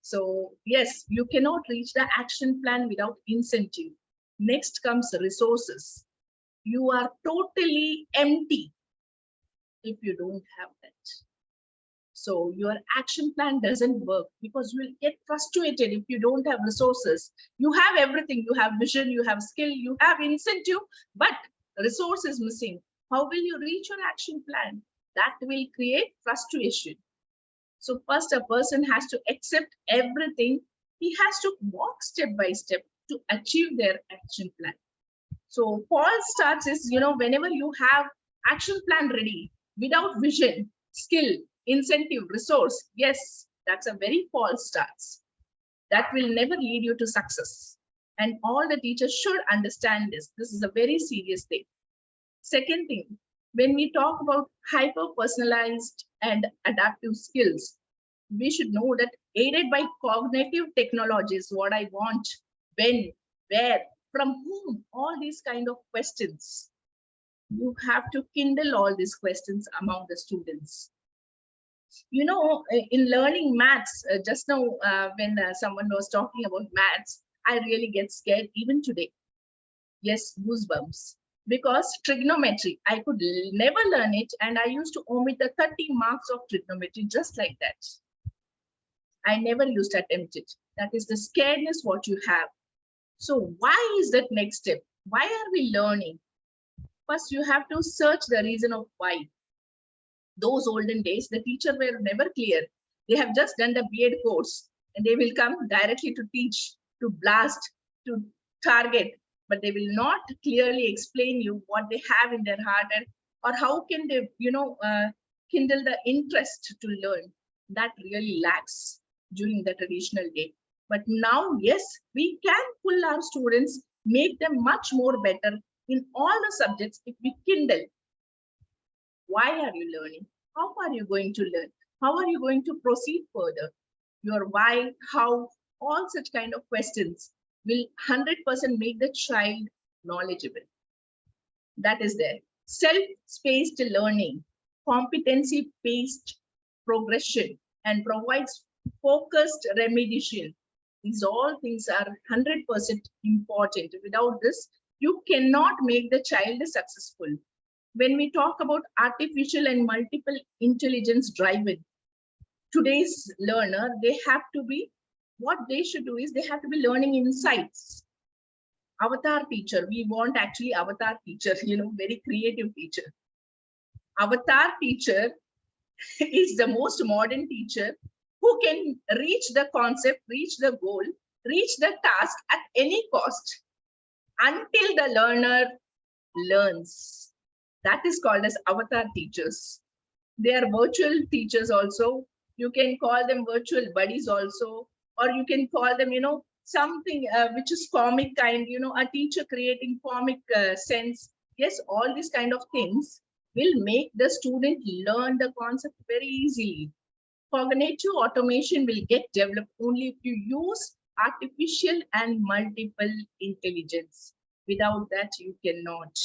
So yes, you cannot reach the action plan without incentive. Next comes resources. You are totally empty if you don't have that. So your action plan doesn't work because you will get frustrated if you don't have resources. You have everything. You have vision, you have skill, you have incentive, but resource is missing. How will you reach your action plan? That will create frustration. So first a person has to accept everything. He has to walk step by step to achieve their action plan. So false starts is, you know, whenever you have action plan ready without vision, skill, incentive, resource, yes, that's a very false starts. That will never lead you to success. And all the teachers should understand this. This is a very serious thing. Second thing, when we talk about hyper-personalized and adaptive skills, we should know that aided by cognitive technologies, what I want, when, where, from whom, all these kind of questions. You have to kindle all these questions among the students. You know, in learning maths, just now when someone was talking about maths, I really get scared even today. Yes, goosebumps. Because trigonometry, I could never learn it, and I used to omit the 30 marks of trigonometry just like that. I never used to attempt it. That is the scaredness what you have. So why is that next step? Why are we learning? First, you have to search the reason of why. Those olden days, the teacher were never clear. They have just done the B.Ed course, and they will come directly to teach, to blast, to target. But they will not clearly explain you what they have in their heart, and or how can they, you know, kindle the interest to learn. That really lacks during the traditional day. But now, yes, we can pull our students, make them much more better in all the subjects if we kindle. Why are you learning? How are you going to learn? How are you going to proceed further? Your why, how, all such kind of questions will 100% make the child knowledgeable. That is there. Self-spaced learning, competency-based progression, and provides focused remediation. These all things are 100% important. Without this, you cannot make the child successful. When we talk about artificial and multiple intelligence driven, today's learner, they have to be, what they should do is they have to be learning insights. Avatar teacher, we want actually avatar teacher, very creative teacher. Avatar teacher is the most modern teacher who can reach the concept, reach the goal, reach the task at any cost until the learner learns. That is called as avatar teachers. They are virtual teachers also. You can call them virtual buddies also, or you can call them, something which is comic kind, a teacher creating comic sense. Yes, all these kind of things will make the student learn the concept very easily. Cognitive automation will get developed only if you use artificial and multiple intelligence. Without that, you cannot.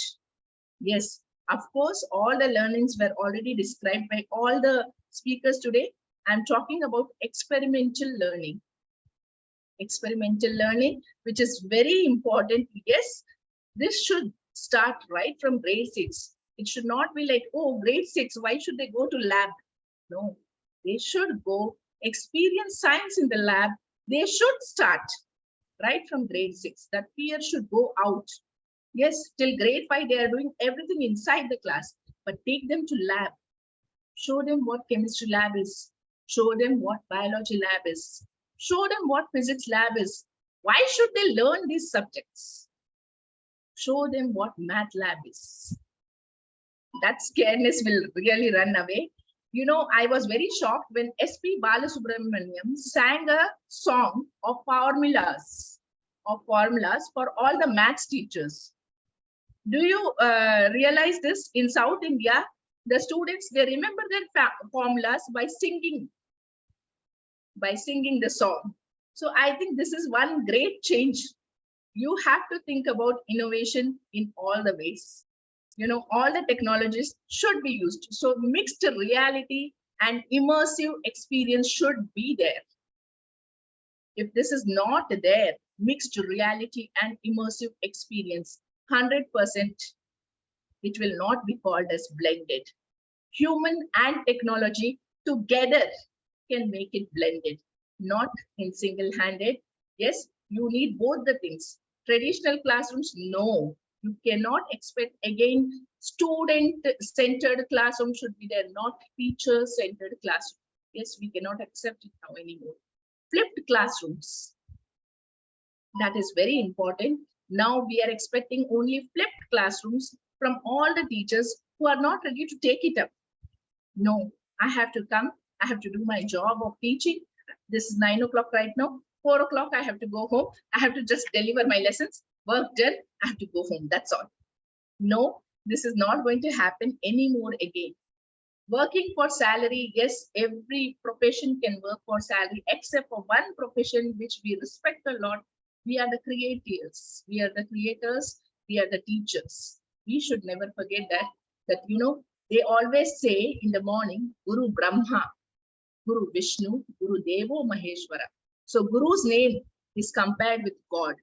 Yes, of course, all the learnings were already described by all the speakers today. I'm talking about experimental learning. Experimental learning, which is very important. Yes, this should start right from grade 6. It should not be like, oh, grade 6, why should they go to lab? No, they should go experience science in the lab. They should start right from grade 6. That fear should go out. Yes, till grade 5, they are doing everything inside the class, but take them to lab. Show them what chemistry lab is. Show them what biology lab is. Show them what physics lab is. Why should they learn these subjects? Show them what math lab is. That scaredness will really run away. I was very shocked when S.P. Balasubramaniam sang a song of formulas for all the maths teachers. Do you realize this? In South India, the students, they remember their formulas by singing the song. So I think this is one great change. You have to think about innovation in all the ways. All the technologies should be used. So mixed reality and immersive experience should be there. If this is not there, mixed reality and immersive experience, 100%, it will not be called as blended. Human and technology together can make it blended, not in single-handed. Yes, you need both the things. Traditional classrooms, no. You cannot expect, again, student-centered classroom should be there, not teacher-centered classroom. Yes, we cannot accept it now anymore. Flipped classrooms. That is very important. Now we are expecting only flipped classrooms from all the teachers who are not ready to take it up. No, I have to come. I have to do my job of teaching. This is 9 o'clock right now. 4 o'clock, I have to go home. I have to just deliver my lessons. Work done. I have to go home. That's all. No, this is not going to happen anymore again. Working for salary, yes, every profession can work for salary, except for one profession which we respect a lot. We are the creators. We are the creators. We are the teachers. We should never forget that they always say in the morning, Guru Brahma, Guru Vishnu, Guru Devo Maheshwara. So Guru's name is compared with God.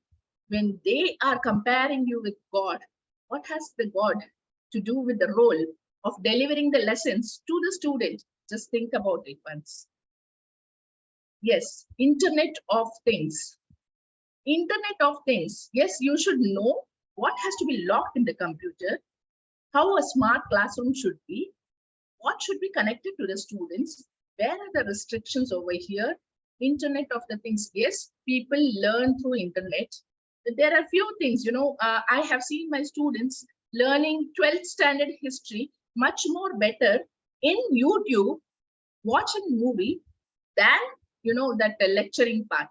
When they are comparing you with God, what has the God to do with the role of delivering the lessons to the student? Just think about it once. Yes, Internet of Things. Internet of Things. Yes, you should know what has to be locked in the computer, how a smart classroom should be, what should be connected to the students, where are the restrictions over here. Internet of the Things. Yes, people learn through internet. There are few things, I have seen my students learning 12th standard history much more better in YouTube, watching movie than, that lecturing part.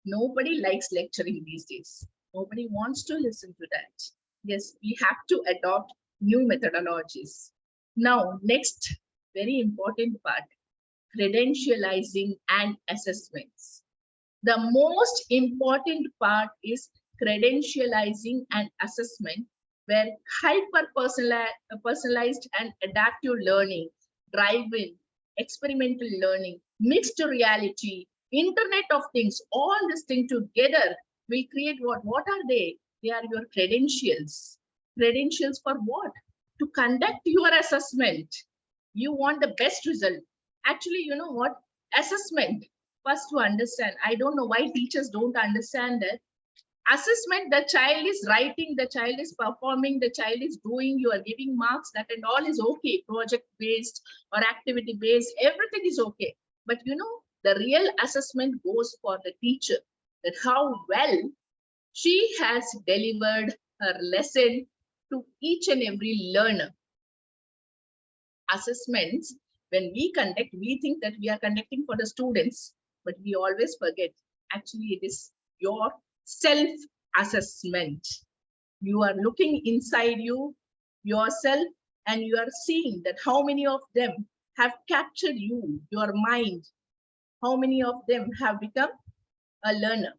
Nobody likes lecturing these days. Nobody wants to listen to that. Yes, we have to adopt new methodologies. Now, next very important part, credentializing and assessments. The most important part is credentializing and assessment, where hyper-personalized and adaptive learning drive in experimental learning, mixed reality, Internet of Things, all this thing together will create what? What are they? They are your credentials. Credentials for what? To conduct your assessment. You want the best result. Actually, you know what? Assessment. First to understand. I don't know why teachers don't understand that. Assessment, the child is writing, the child is performing, the child is doing, you are giving marks, that and all is okay. Project based or activity based, everything is okay. But you know, the real assessment goes for the teacher, that how well she has delivered her lesson to each and every learner. Assessments, when we conduct, we think that we are conducting for the students, but we always forget, actually it is your self-assessment. You are looking inside you, yourself, and you are seeing that how many of them have captured you, your mind, how many of them have become a learner,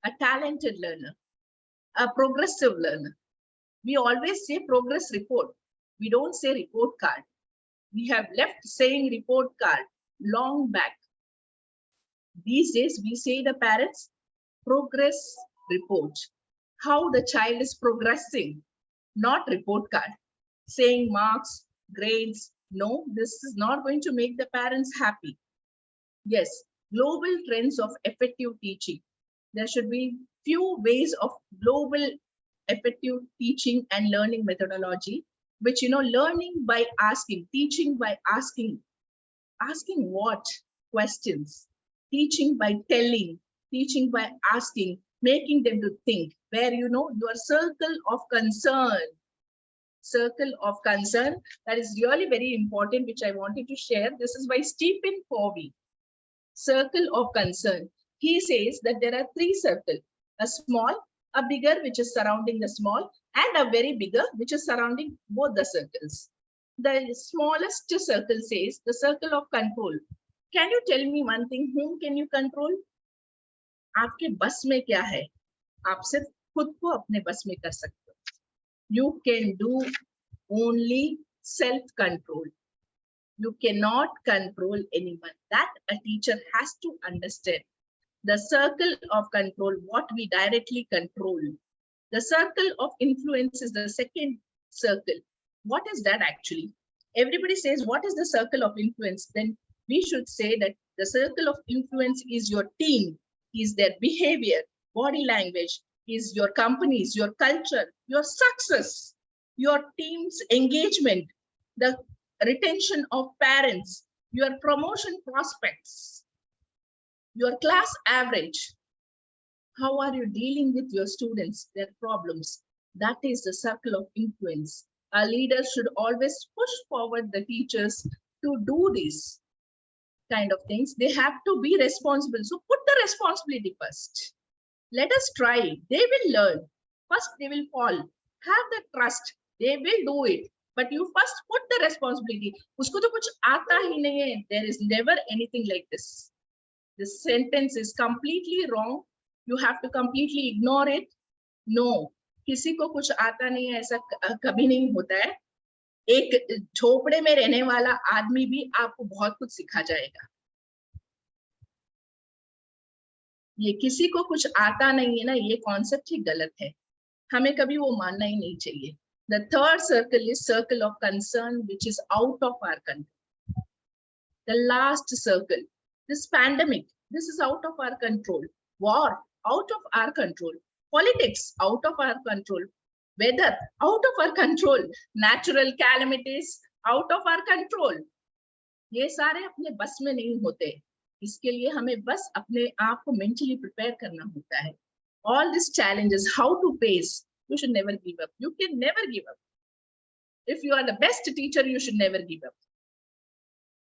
a talented learner, a progressive learner. We always say progress report. We don't say report card. We have left saying report card long back. These days, we say the parents progress report. How the child is progressing, not report card. Saying marks, grades, no, this is not going to make the parents happy. Yes, global trends of effective teaching. There should be few ways of global effective teaching and learning methodology, which, you know, learning by asking, teaching by asking. Asking what? Questions. Teaching by telling, teaching by asking, making them to think, where, you know, your circle of concern. Circle of concern, that is really very important, which I wanted to share. This is by Stephen Covey. Circle of concern. He says that there are three circles, a small, a bigger, which is surrounding the small, and a very bigger, which is surrounding both the circles. The smallest circle says the circle of control. Can you tell me one thing? Whom can you control? आपके बस में क्या है? आप सिर्फ खुद को अपने बस में कर सकते हो. You can do only self-control. You cannot control anyone. That a teacher has to understand. The circle of control, what we directly control. The circle of influence is the second circle. What is that actually? Everybody says, what is the circle of influence? Then we should say that the circle of influence is your team, is their behavior, body language, is your companies, your culture, your success, your team's engagement, the retention of parents, your promotion prospects, your class average. How are you dealing with your students, their problems? That is the circle of influence. Our leaders should always push forward the teachers to do these kind of things. They have to be responsible. So put the responsibility first. Let us try. They will learn. First, they will fall. Have the trust. They will do it. But you first put the responsibility. Usko to kuch aata hi nahi hai. There is never anything like this. This sentence is completely wrong. You have to completely ignore it. No. किसी को कुछ आता नहीं है, ऐसा कभी नहीं होता है. एक झोपड़े में रहने वाला आदमी भी आपको बहुत कुछ सिखा जाएगा. ये किसी को कुछ आता नहीं है ना, ये कॉन्सेप्ट ही गलत है. हमें कभी वो मानना ही नहीं चाहिए. The third circle is circle of concern, which is out of our control. The last circle, this pandemic, this is out of our control. War, out of our control. Politics, out of our control. Weather, out of our control. Natural calamities, out of our control. ये सारे अपने बस में नहीं होते. इसके लिए हमें बस अपने आप को mentally prepare करना होता है. All these challenges, how to face. You should never give up. You can never give up. If you are the best teacher, you should never give up.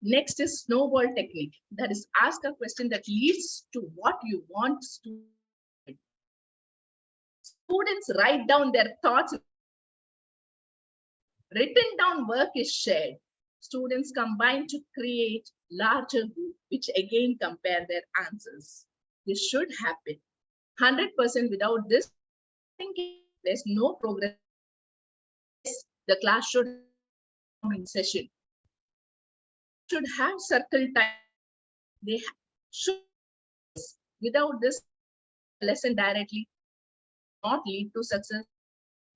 Next is Snowball Technique. That is, ask a question that leads to what you want to. Students write down their thoughts. Written down work is shared. Students combine to create larger group, which again compare their answers. This should happen. 100% without this, there's no progress. The class should be in session. should have circle time. They should. Without this lesson directly not lead to success.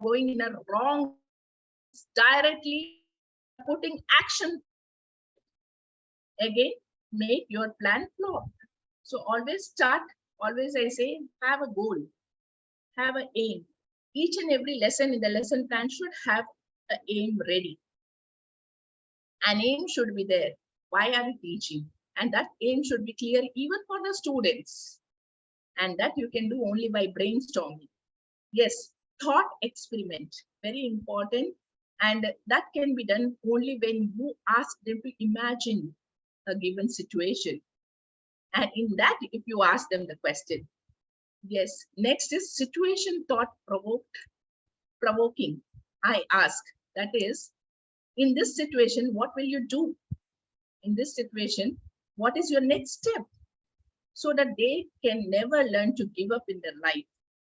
Going in a wrong directly putting action. Again, make your plan flop. So always start. Always I say have a goal, have an aim. Each and every lesson in the lesson plan should have an aim ready. An aim should be there. Why are we teaching? And that aim should be clear even for the students. And that you can do only by brainstorming. Yes, thought experiment, very important. And that can be done only when you ask them to imagine a given situation. And in that, if you ask them the question. Yes, next is situation thought provoking. I ask, that is, in this situation, what will you do? In this situation, what is your next step? So that they can never learn to give up in their life.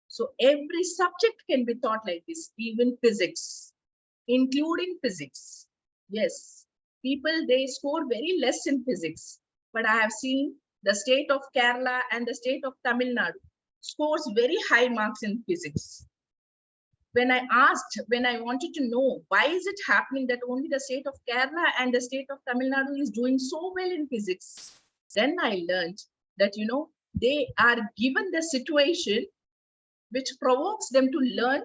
So every subject can be taught like this, even physics, including physics. Yes, people, they score very less in physics, but I have seen the state of Kerala and the state of Tamil Nadu scores very high marks in physics. When I wanted to know why is it happening that only the state of Kerala and the state of Tamil Nadu is doing so well in physics, then I learned that, they are given the situation which provokes them to learn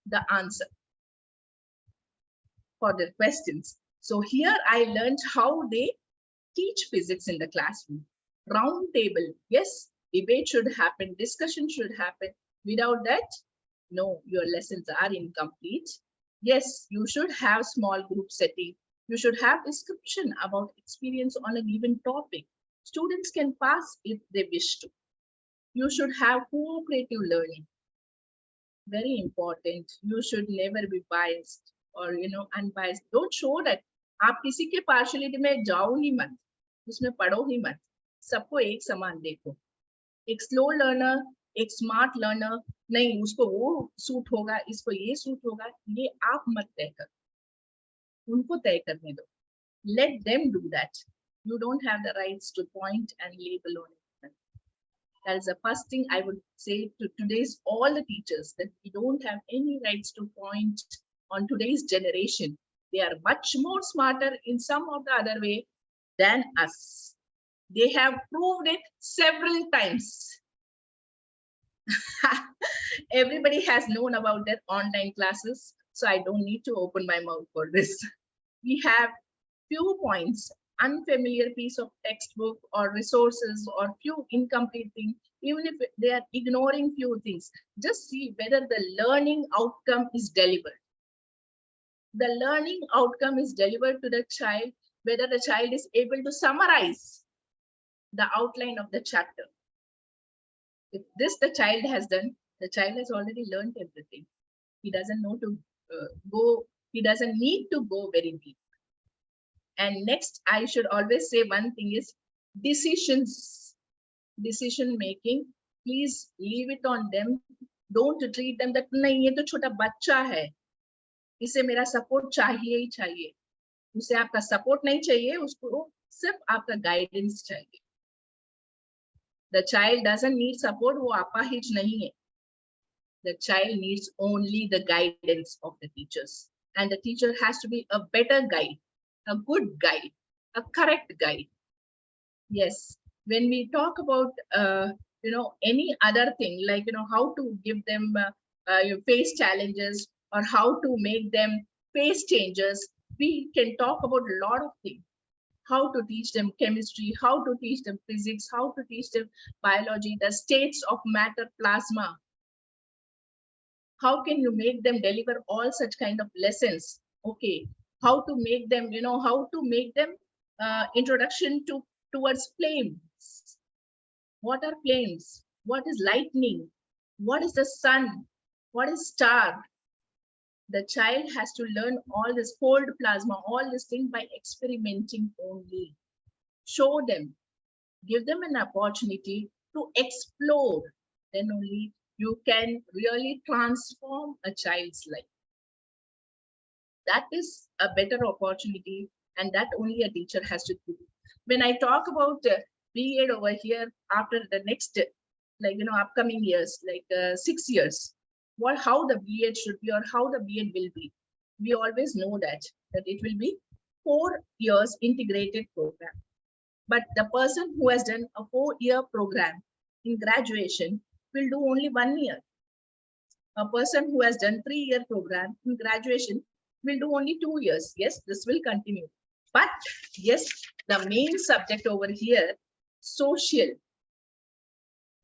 the answer for their questions. So here I learned how they teach physics in the classroom. Round table, yes, debate should happen, discussion should happen. Without that, no, your lessons are incomplete. Yes, you should have small group setting. You should have description about experience on a given topic. Students can pass if they wish to. You should have cooperative learning. Very important. You should never be biased or unbiased. Don't show that आप किसी के partiality में जाओ ही मत, उसमें पढ़ो ही मत. सबको एक समान देखो. एक slow learner, एक smart learner, नहीं उसको वो सूट होगा, इसको ये सूट होगा, ये आप मत तय करो. उनको तय करने दो. Let them do that. You don't have the rights to point and label on it. That is the first thing I would say to today's all the teachers, that we don't have any rights to point on today's generation. They are much more smarter in some or the other way than us. They have proved it several times. Everybody has known about their online classes, so I don't need to open my mouth for this. We have few points, unfamiliar piece of textbook or resources or few incomplete things, even if they are ignoring few things, just see whether the learning outcome is delivered. The learning outcome is delivered to the child, whether the child is able to summarize the outline of the chapter. If this the child has done, the child has already learned everything. He doesn't know to he doesn't need to go very deep. And next, I should always say one thing is decision making. Please leave it on them. Don't treat them that nahi ye to chota bachcha hai, इसे मेरा support चाहिए ही चाहिए. उसे आपका support नहीं चाहिए, उसको सिर्फ आपका गाइडेंस चाहिए. The child doesn't need support, वो अपाहिज नहीं है. The child needs only the guidance of the teachers, and the teacher has to be a better guide, a good guide, a correct guide. Yes, when we talk about any other thing, like how to give them face challenges or how to make them face changes, we can talk about a lot of things. How to teach them chemistry, how to teach them physics, how to teach them biology, the states of matter, plasma. How can you make them deliver all such kind of lessons? Okay, how to make them, introduction towards flames. What are flames? What is lightning? What is the sun? What is star? The child has to learn all this, cold plasma, all this thing by experimenting only. Show them, give them an opportunity to explore. Then only you can really transform a child's life. That is a better opportunity and that only a teacher has to do. When I talk about B.Ed over here, after the next, upcoming years, 6 years, how the B.Ed should be or how the B.Ed will be, we always know that it will be 4 years integrated program. But the person who has done a 4-year program in graduation will do only 1 year. A person who has done 3-year program in graduation will do only 2 years. Yes, this will continue. But yes, the main subject over here, social,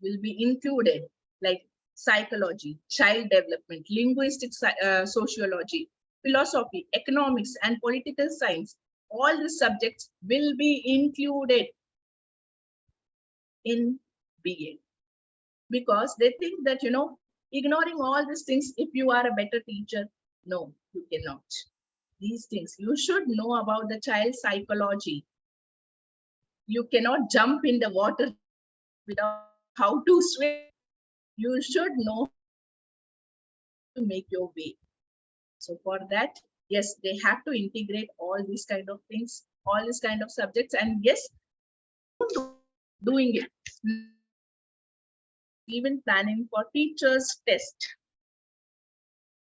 will be included, like psychology, child development, linguistic sociology, philosophy, economics, and political science. All these subjects will be included in B.Ed, because they think that, ignoring all these things, if you are a better teacher, no, you cannot. These things, you should know about the child psychology. You cannot jump in the water without how to swim. You should know to make your way. So for that, yes, they have to integrate all these kind of things, all these kind of subjects, and yes, doing it. Even planning for teachers' test.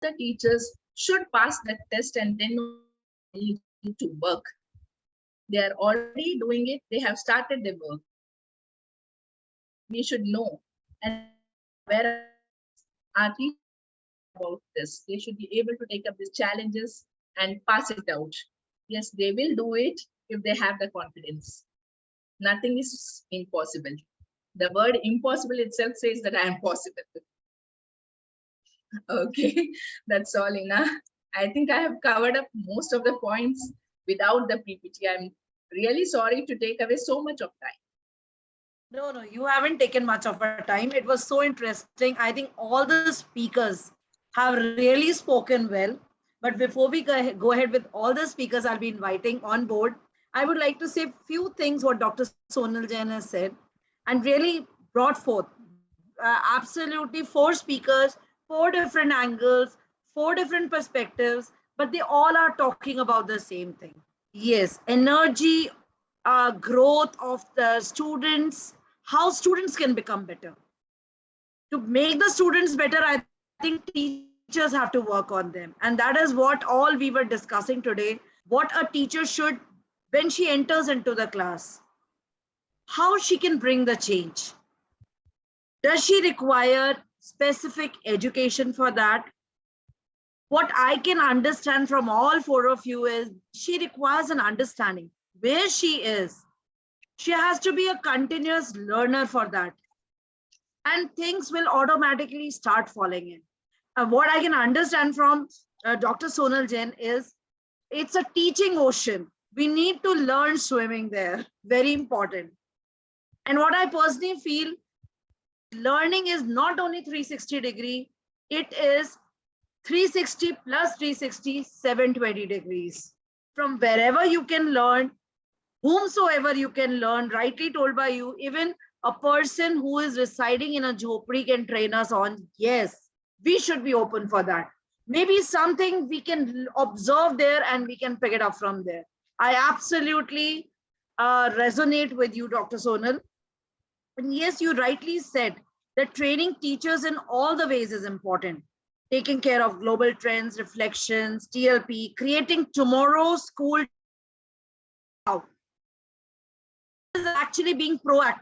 The teachers should pass that test and then need to work. They are already doing it. They have started the work. We should know and where our teachers about this. They should be able to take up these challenges and pass it out. Yes, they will do it if they have the confidence. Nothing is impossible. The word impossible itself says that I am possible. Okay, that's all, Ina. I think I have covered up most of the points without the PPT. I'm really sorry to take away so much of time. No, you haven't taken much of our time. It was so interesting. I think all the speakers have really spoken well. But before we go ahead with all the speakers I'll be inviting on board, I would like to say a few things what Dr. Sonia Chandani has said and really brought forth absolutely 4 speakers, 4 different angles, 4 different perspectives, but they all are talking about the same thing. Yes, energy, growth of the students, how students can become better. To make the students better, I think teachers have to work on them. And that is what all we were discussing today, what a teacher should, when she enters into the class, how she can bring the change. Does she require specific education for that? What I can understand from all 4 of you is she requires an understanding where she is. She has to be a continuous learner for that. And things will automatically start falling in. What I can understand from Dr. Sonia Chandani is it's a teaching ocean. We need to learn swimming there. Very important. And what I personally feel, learning is not only 360 degree, it is 360 plus 360, 720 degrees. From wherever you can learn, whomsoever you can learn, rightly told by you, even a person who is residing in a jhopri can train us on. Yes, we should be open for that. Maybe something we can observe there and we can pick it up from there. I absolutely resonate with you, Dr. Sonal. And yes, you rightly said that training teachers in all the ways is important. Taking care of global trends, reflections, TLP, creating tomorrow's school. This is actually being proactive.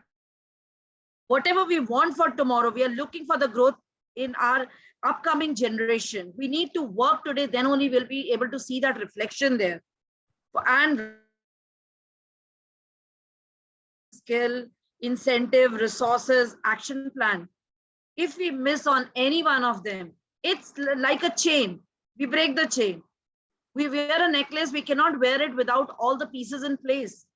Whatever we want for tomorrow, we are looking for the growth in our upcoming generation. We need to work today, then only we'll be able to see that reflection there. And skill, incentive, resources, action plan. If we miss on any one of them, it's like a chain. We break the chain. We wear a necklace, we cannot wear it without all the pieces in place.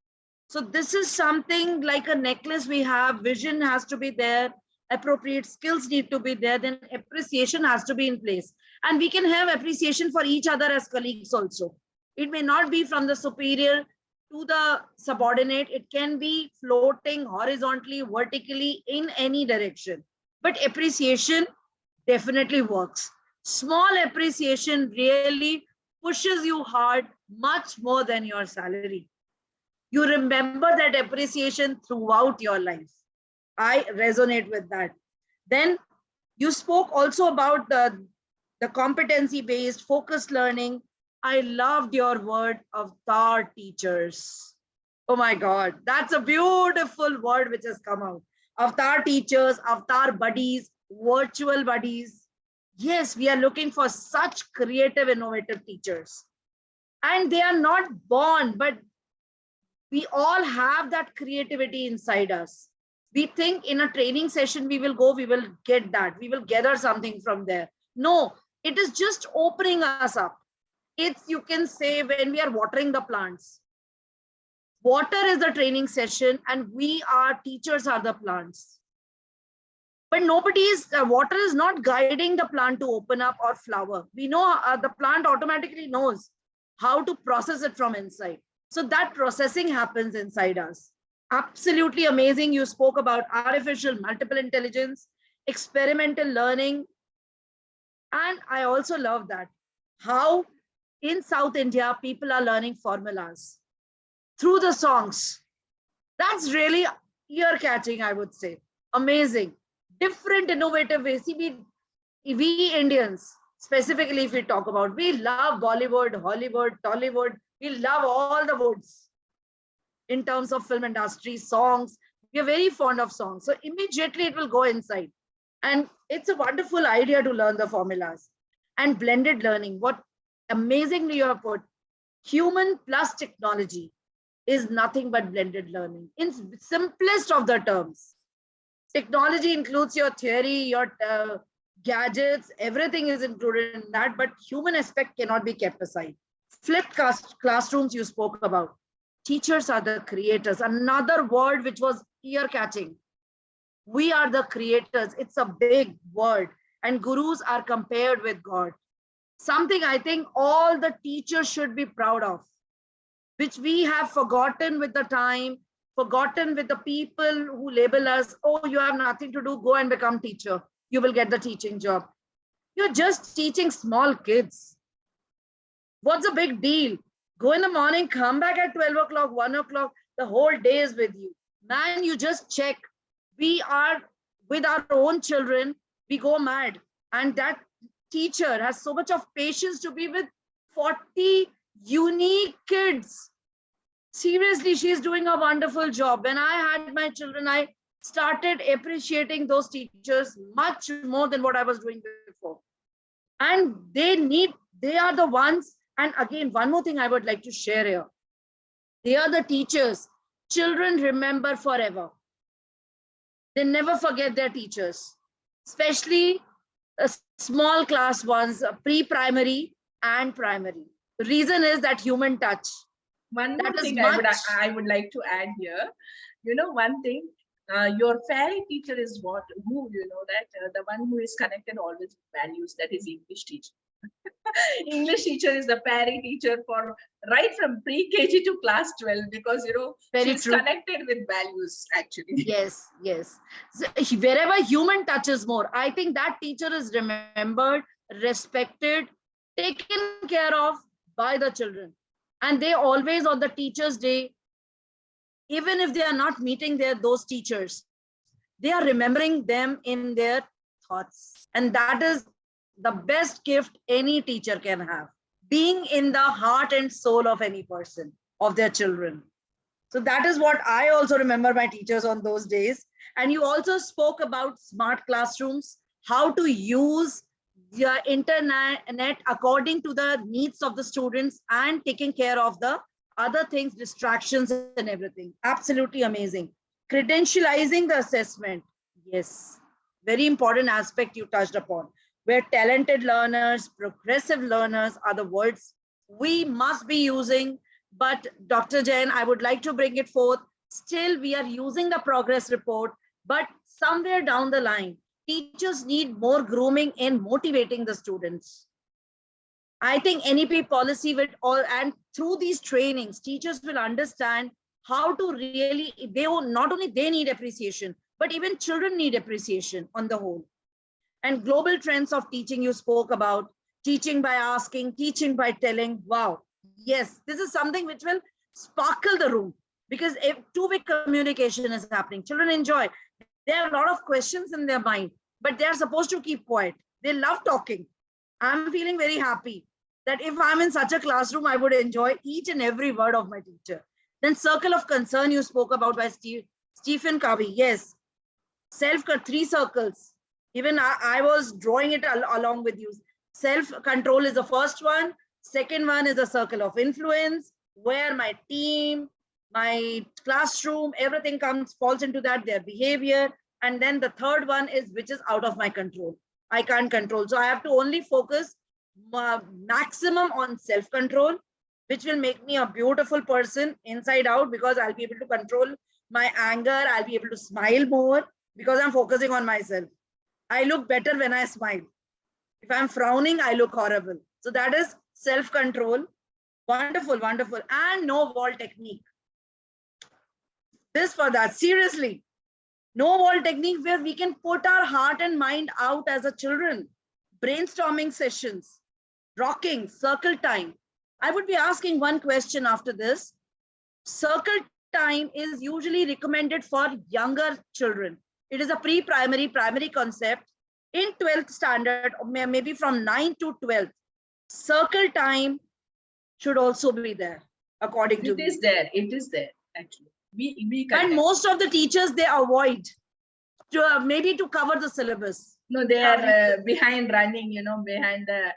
So this is something like a necklace we have, vision has to be there, appropriate skills need to be there, then appreciation has to be in place. And we can have appreciation for each other as colleagues also. It may not be from the superior to the subordinate, it can be floating horizontally, vertically, in any direction. But appreciation definitely works. Small appreciation really pushes you hard much more than your salary. You remember that appreciation throughout your life. I resonate with that. Then you spoke also about the competency-based focused learning. I loved your word avatar teachers. Oh my God, that's a beautiful word which has come out. Avatar teachers, avatar buddies, virtual buddies. Yes, we are looking for such creative, innovative teachers. And they are not born, but we all have that creativity inside us. We think in a training session, we will go, we will get that, we will gather something from there. No, it is just opening us up. It's, you can say, when we are watering the plants. Water is the training session and we are teachers are the plants. But water is not guiding the plant to open up or flower. We know the plant automatically knows how to process it from inside. So that processing happens inside us. Absolutely amazing. You spoke about artificial multiple intelligence, experimental learning. And I also love that. How in South India, people are learning formulas through the songs. That's really ear-catching, I would say. Amazing. Different innovative ways. See, we Indians, specifically if we talk about, we love Bollywood, Hollywood, Tollywood. We love all the woods in terms of film industry, songs. We are very fond of songs. So immediately it will go inside. And it's a wonderful idea to learn the formulas. And blended learning, what amazingly you have put, human plus technology is nothing but blended learning in simplest of the terms. Technology includes your theory, your gadgets, everything is included in that, but human aspect cannot be kept aside. Flipped classrooms you spoke about. Teachers are the creators. Another word which was ear-catching. We are the creators. It's a big word. And gurus are compared with God. Something I think all the teachers should be proud of, which we have forgotten with the time, forgotten with the people who label us, oh, you have nothing to do, go and become teacher. You will get the teaching job. You're just teaching small kids. What's the big deal? Go in the morning, come back at 12 o'clock, 1 o'clock, the whole day is with you. Man, you just check. We are with our own children, we go mad. And that teacher has so much of patience to be with 40 unique kids. Seriously, she's doing a wonderful job. When I had my children, I started appreciating those teachers much more than what I was doing before. And they are the ones. And again, one more thing I would like to share here. They are the teachers. Children remember forever. They never forget their teachers, especially small class ones, pre-primary and primary. The reason is that human touch. One more thing I would like to add here. You know, one thing, your fairy teacher is who, you know, that the one who is connected always with values, that is English teacher. English teacher is the fairy teacher for right from pre-KG to class 12, because, you know, she's connected with values actually. Yes, yes. So wherever human touches more, I think that teacher is remembered, respected, taken care of by the children. And they always on the Teachers' Day, even if they are not meeting those teachers, they are remembering them in their thoughts. And that is the best gift any teacher can have, being in the heart and soul of any person, of their children. So that is what I also remember my teachers on those days. And you also spoke about smart classrooms, how to use the internet according to the needs of the students and taking care of the other things, distractions and everything. Absolutely amazing. Credentializing the assessment. Yes, very important aspect you touched upon, where talented learners, progressive learners are the words we must be using. But Dr. Jain, I would like to bring it forth. Still, we are using the progress report, but somewhere down the line, teachers need more grooming in motivating the students. I think NEP policy will all, and through these trainings, teachers will understand how to really, not only they need appreciation, but even children need appreciation on the whole. And global trends of teaching you spoke about, teaching by asking, teaching by telling. Wow. Yes, this is something which will sparkle the room, because if two-way communication is happening, children enjoy. There are a lot of questions in their mind, but they are supposed to keep quiet. They love talking. I'm feeling very happy that if I'm in such a classroom, I would enjoy each and every word of my teacher. Then circle of concern you spoke about by Stephen Covey. Yes, three circles. Even I was drawing it along with you. Self-control is the first one. Second one is a circle of influence, where my team, my classroom, everything falls into that, their behavior. And then the third one is which is out of my control. I can't control. So I have to only focus maximum on self-control, which will make me a beautiful person inside out, because I'll be able to control my anger. I'll be able to smile more because I'm focusing on myself. I look better when I smile. If I'm frowning, I look horrible. So that is self-control. Wonderful, wonderful. And no wall technique. This for that, seriously. No wall technique, where we can put our heart and mind out as a children. Brainstorming sessions, rocking, circle time. I would be asking one question after this. Circle time is usually recommended for younger children. It is a primary concept. In 12th standard, maybe from 9 to 12th, circle time should also be there, according to me. It is there, actually. And most of the teachers, they avoid to maybe to cover the syllabus. No, they are behind running, behind the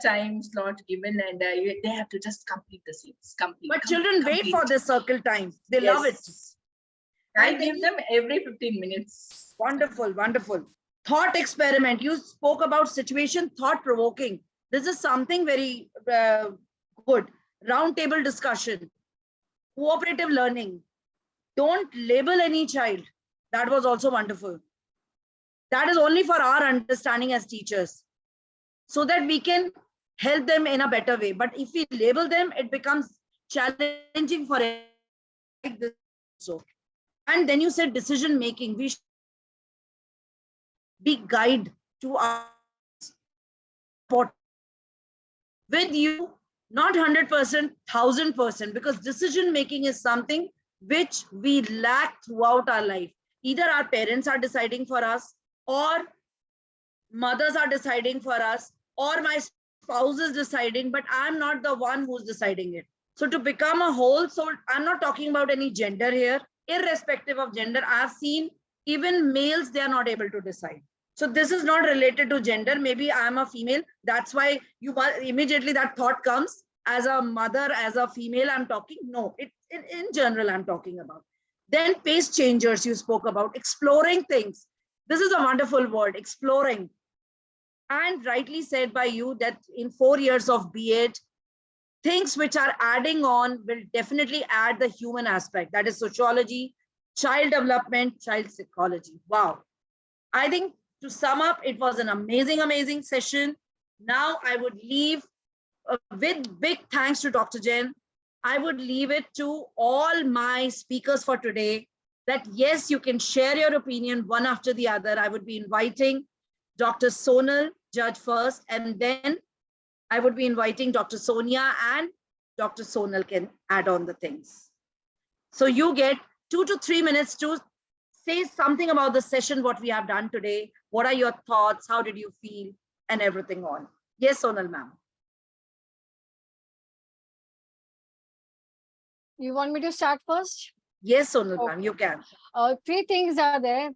time slot given, and they have to just complete the scenes. But children wait for the circle time. They love it. I give them every 15 minutes. Wonderful, wonderful. Thought experiment. You spoke about situation, thought provoking. This is something very good. Round table discussion, cooperative learning. Don't label any child. That was also wonderful. That is only for our understanding as teachers, so that we can help them in a better way. But if we label them, it becomes challenging for this. So, and then you said decision making. We should be guide to our with you, not 100%, 1000%, because decision making is something which we lack throughout our life. Either our parents are deciding for us, or mothers are deciding for us, or my spouse is deciding, but I'm not the one who's deciding it. So to become a whole soul, I'm not talking about any gender here, irrespective of gender. I've seen even males, they are not able to decide. So this is not related to gender. Maybe I'm a female. That's why you immediately that thought comes. As a mother, as a female, I'm talking. No, in general, I'm talking about. Then pace changers, you spoke about, exploring things. This is a wonderful word, exploring. And rightly said by you that in 4 years of B.Ed, things which are adding on will definitely add the human aspect. That is sociology, child development, child psychology. Wow. I think to sum up, it was an amazing, amazing session. Now I would leave with big thanks to Dr. Jain. I would leave it to all my speakers for today that yes, you can share your opinion one after the other. I would be inviting Dr. Sonal, judge first, and then I would be inviting Dr. Sonia, and Dr. Sonal can add on the things. So you get 2 to 3 minutes to say something about the session, what we have done today. What are your thoughts? How did you feel? And everything on. Yes, Sonal ma'am. You want me to start first? Yes, Sonal ma'am, Okay. you can. Three things are there.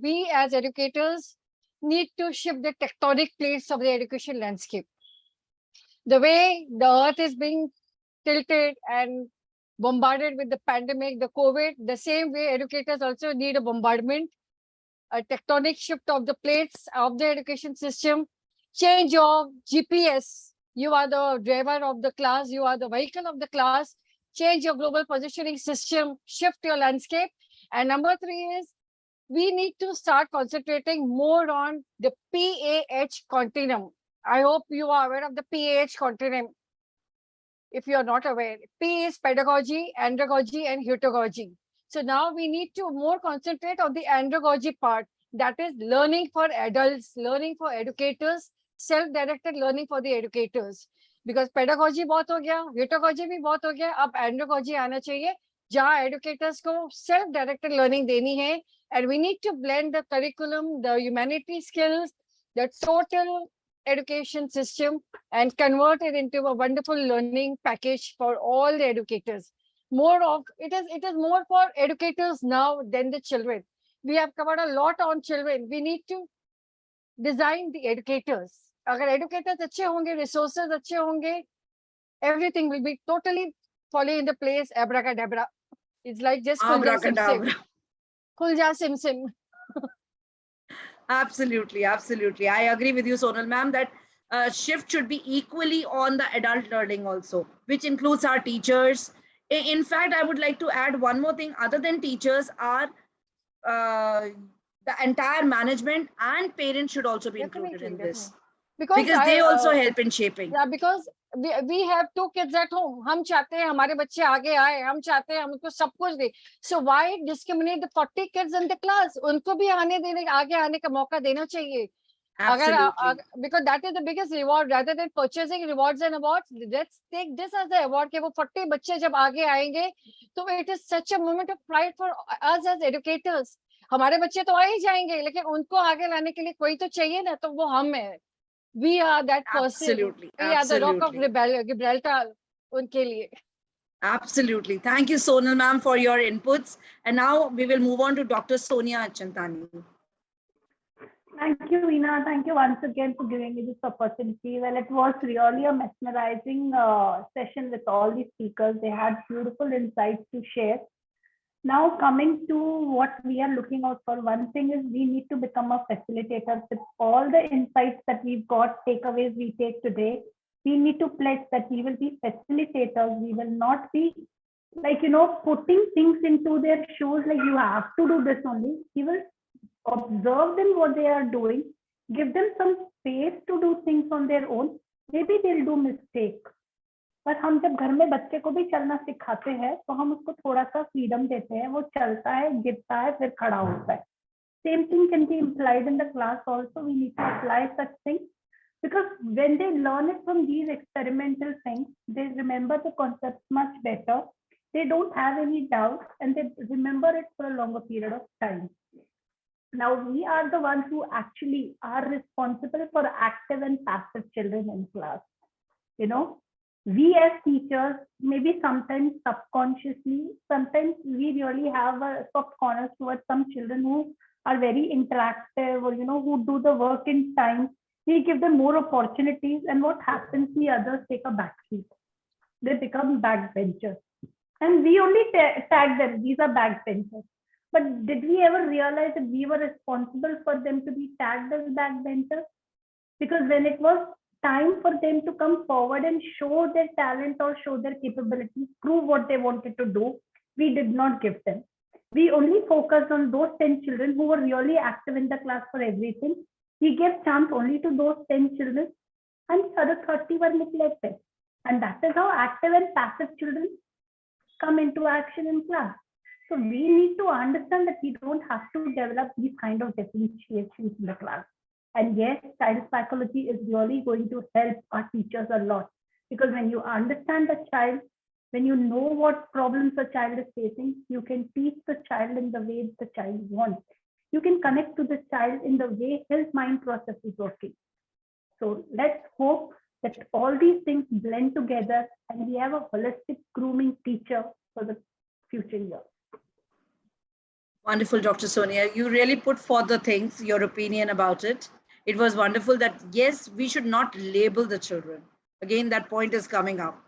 We as educators need to shift the tectonic plates of the education landscape. The way the earth is being tilted and bombarded with the pandemic, the COVID, the same way educators also need a bombardment, a tectonic shift of the plates of the education system, change of GPS. You are the driver of the class, you are the vehicle of the class, change your global positioning system, shift your landscape. And number 3 is we need to start concentrating more on the PAH continuum. I hope you are aware of the PAH continuum. If you are not aware, P is pedagogy, andragogy, and heutagogy. So now we need to more concentrate on the andragogy part, that is learning for adults, learning for educators, self-directed learning for the educators. Because pedagogy बहुत हो गया, heterogogy भी बहुत हो गया, अब andragogy आना चाहिए, जहाँ educators को self-directed learning देनी है, and we need to blend the curriculum, the humanity skills, the total education system, and convert it into a wonderful learning package for all the educators. It is more for educators now than the children. We have covered a lot on children. We need to design the educators. अगर educators अच्छे होंगे, resources अच्छे होंगे, everything will be totally falling into place. Abracadabra. It's like just Abracadabra. Khulja sim sim. Absolutely, absolutely. I agree with you, Sonal ma'am, that shift should be equally on the adult learning also, which includes our teachers. In fact, I would like to add one more thing. Other than teachers, are the entire management and parents should also be included in this, because they also help in shaping. Yeah, because we have 2 kids at home. हम चाहते हैं हमारे बच्चे आगे आए, हम चाहते हैं हम उनको सब कुछ दें. So why discriminate the 40 kids in the class? उनको भी आगे आने का मौका देना चाहिए. Absolutely. Because that is the biggest reward. Rather than purchasing rewards and awards, let's take this as the award कि वो 40 बच्चे जब आगे आएंगे, तो it is such a moment of pride for us as educators. हमारे बच्चे तो आ ही जाएंगे, लेकिन उनको आगे लाने के लिए कोई तो चाहिए ना, तो वो हम है. We are that person. Absolutely. We are the rock of Gibraltar unke liye. Absolutely. Thank you, Sonal ma'am, for your inputs. And now we will move on to Dr. Sonia Chandani. Thank you, Veena. Thank you once again for giving me this opportunity. Well, it was really a mesmerizing session with all the speakers. They had beautiful insights to share. Now, coming to what we are looking out for, one thing is we need to become a facilitator. With all the insights that we've got, takeaways we take today, we need to pledge that we will be facilitators. We will not be like, putting things into their shoes, like you have to do this only. We will observe them what they are doing, give them some space to do things on their own. Maybe they'll do mistake. पर हम जब घर में बच्चे को भी चलना सिखाते हैं तो हम उसको थोड़ा सा फ्रीडम देते हैं, वो चलता है, गिरता है, फिर खड़ा होता है. Same thing can be implied in the class also. We need to apply such things, because when they learn it from these experimental things, they remember the concepts much better. They don't have any doubt and they remember it for a longer period of time. Now we are the ones who actually are responsible for active and passive children in class. We as teachers, maybe sometimes subconsciously, sometimes we really have a soft corners towards some children who are very interactive or, who do the work in time. We give them more opportunities, and what happens, the others take a backseat. They become backbenchers. And we only tag them, these are backbenchers. But did we ever realize that we were responsible for them to be tagged as backbenchers? Because when it was time for them to come forward and show their talent or show their capabilities, prove what they wanted to do, we did not give them. We only focused on those 10 children who were really active in the class for everything. We gave chance only to those 10 children, and the other 30 were neglected. And that is how active and passive children come into action in class. So we need to understand that we don't have to develop these kind of differentiations in the class. And yes, child psychology is really going to help our teachers a lot, because when you understand the child, when you know what problems the child is facing, you can teach the child in the way the child wants. You can connect to the child in the way his mind process is working. So let's hope that all these things blend together and we have a holistic grooming teacher for the future years. Wonderful, Dr. Sonia. You really put forth the things, your opinion about it. It was wonderful that, yes, we should not label the children. Again, that point is coming up.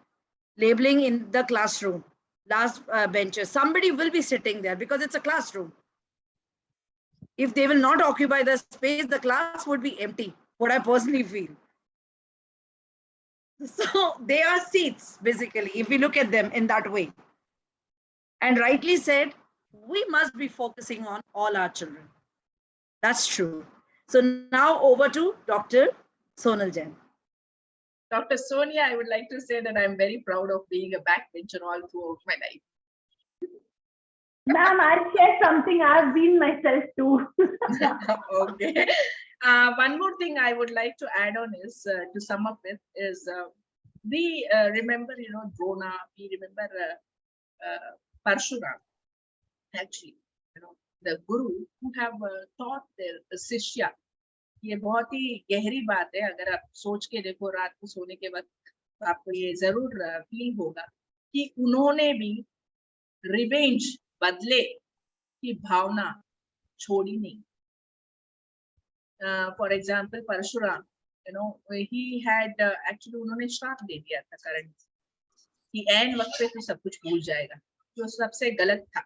Labeling in the classroom, last benches, somebody will be sitting there because it's a classroom. If they will not occupy the space, the class would be empty, what I personally feel. So they are seats, basically, if we look at them in that way. And rightly said, we must be focusing on all our children. That's true. So now over to Dr. Sonal Jain. Dr. Sonia, I would like to say that I'm very proud of being a backbencher all throughout my life. Ma'am, I'll share something. I've been myself too. Okay. One more thing I would like to add on is to sum up with is we remember, Drona, we remember Parshuram, actually, the guru who have taught their Sishya. ये बहुत ही गहरी बात है, अगर आप सोच के देखो रात को सोने के वक्त तो आपको ये जरूर फील होगा कि उन्होंने भी रिवेंज, बदले की भावना छोड़ी नहीं. For example, Parshuram, he had actually उन्होंने श्राप दे दिया था करंट कि एंड वक्त पे तो सब कुछ भूल जाएगा, जो सबसे गलत था.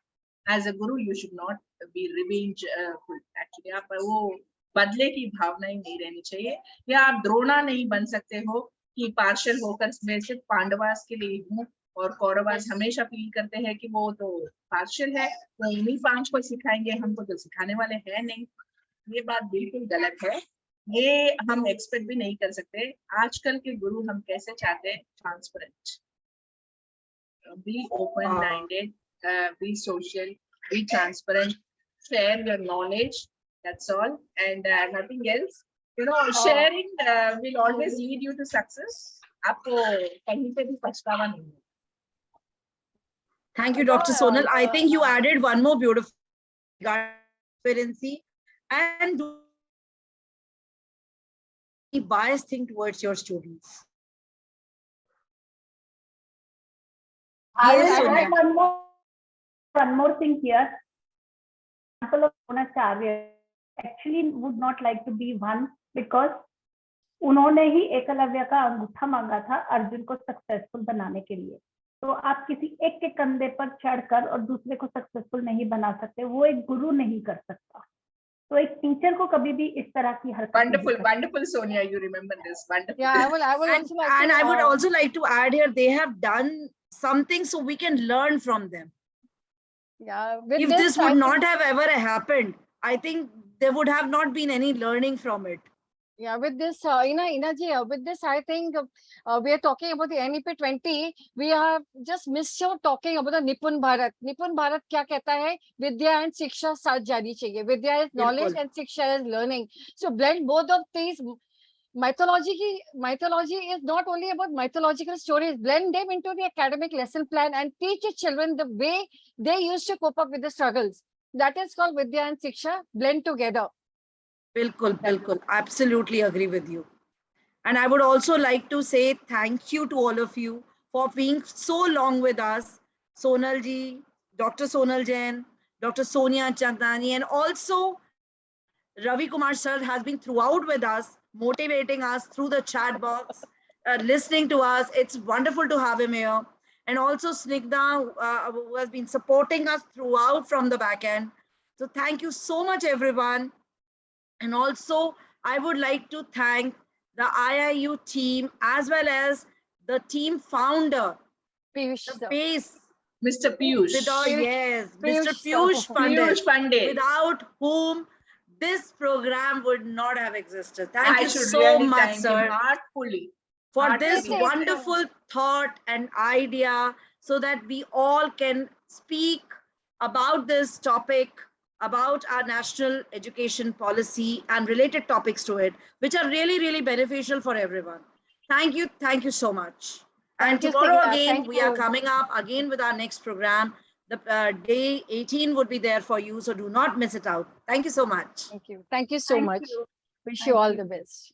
As a guru, you should not be revengeful. Actually, आप वो बदले की भावना ही नहीं रहनी चाहिए. या आप द्रोणा नहीं बन सकते हो कि पार्शल होकर मैं सिर्फ पांडवास के लिए हूँ और कौरवास हमेशा फील करते हैं कि वो तो पार्शल है, वो उन्हीं 5 को सिखाएंगे, हमको तो सिखाने वाले हैं नहीं. ये बात बिल्कुल गलत है. ये हम एक्सपेक्ट भी नहीं कर सकते. आजकल के गुरु हम कैसे चाहते हैं? Transparent, be open minded, be social, be transparent, share your knowledge. That's all, and nothing else. Sharing will always lead you to success. आपको कहीं पे भी पछतावा नहीं है. Thank you, Dr. Sonal. I think you added one more beautiful transparency and biased thing towards your students. I Yes, will Sonia. add one more thing here. Example of Dronacharya actually would not like to be one because उन्होंने ही एकलव्य का अंगूठा मांगा था अर्जुन को successful बनाने के लिए. तो आप किसी एक के कंधे पर चढ़कर और दूसरे को सक्सेसफुल नहीं बना सकते, वो एक गुरु नहीं कर सकता. तो एक टीचर को कभी भी इस तरह की हरकत Wonderful, Sonia. You remember this. Wonderful. Yeah, I will also like And to, I would also like to add here, they have done something so we can learn from them. yeah, with If this would not have ever happened, I think there would have not been any learning from it. Yeah, with this, Ina ji, with this, I think we are talking about the NEP 20. We have just missed out talking about the Nipun Bharat. Nipun Bharat क्या कहता है? Vidya and Shiksha साथ जानी चाहिए. Vidya is knowledge and Shiksha is learning. So blend both of these. Mythology is not only about mythological stories. Blend them into the academic lesson plan and teach the children the way they used to cope up with the struggles. That is called Vidya and Shiksha blend together. Bilkul. Absolutely agree with you. And I would also like to say thank you to all of you for being so long with us. Sonal ji, Dr. Sonal Jain, Dr. Sonia Chandani, and also Ravi Kumar sir has been throughout with us, motivating us through the chat box, listening to us. It's wonderful to have him here. And also Snigdha, who has been supporting us throughout from the back end. So thank you so much, everyone. And also, I would like to thank the IIU team as well as the team founder, Piyush, the base, Mr. Piyush. Yes, Piyush Mr. Piyush Piyush Pandit. without whom this program would not have existed. Thank I you should so really much, thank sir, him heartfully. for this Heartfully. wonderful thought and idea so that we all can speak about this topic, about our national education policy and related topics to it, which are really, really beneficial for everyone. Thank you so much. Thank And you, tomorrow Snigdha. again, Thank we are you. coming up again with our next program. The day 18 would be there for you, so do not miss it out. Thank you so much. Thank you so Thank much. you. Wish Thank you all you. the best.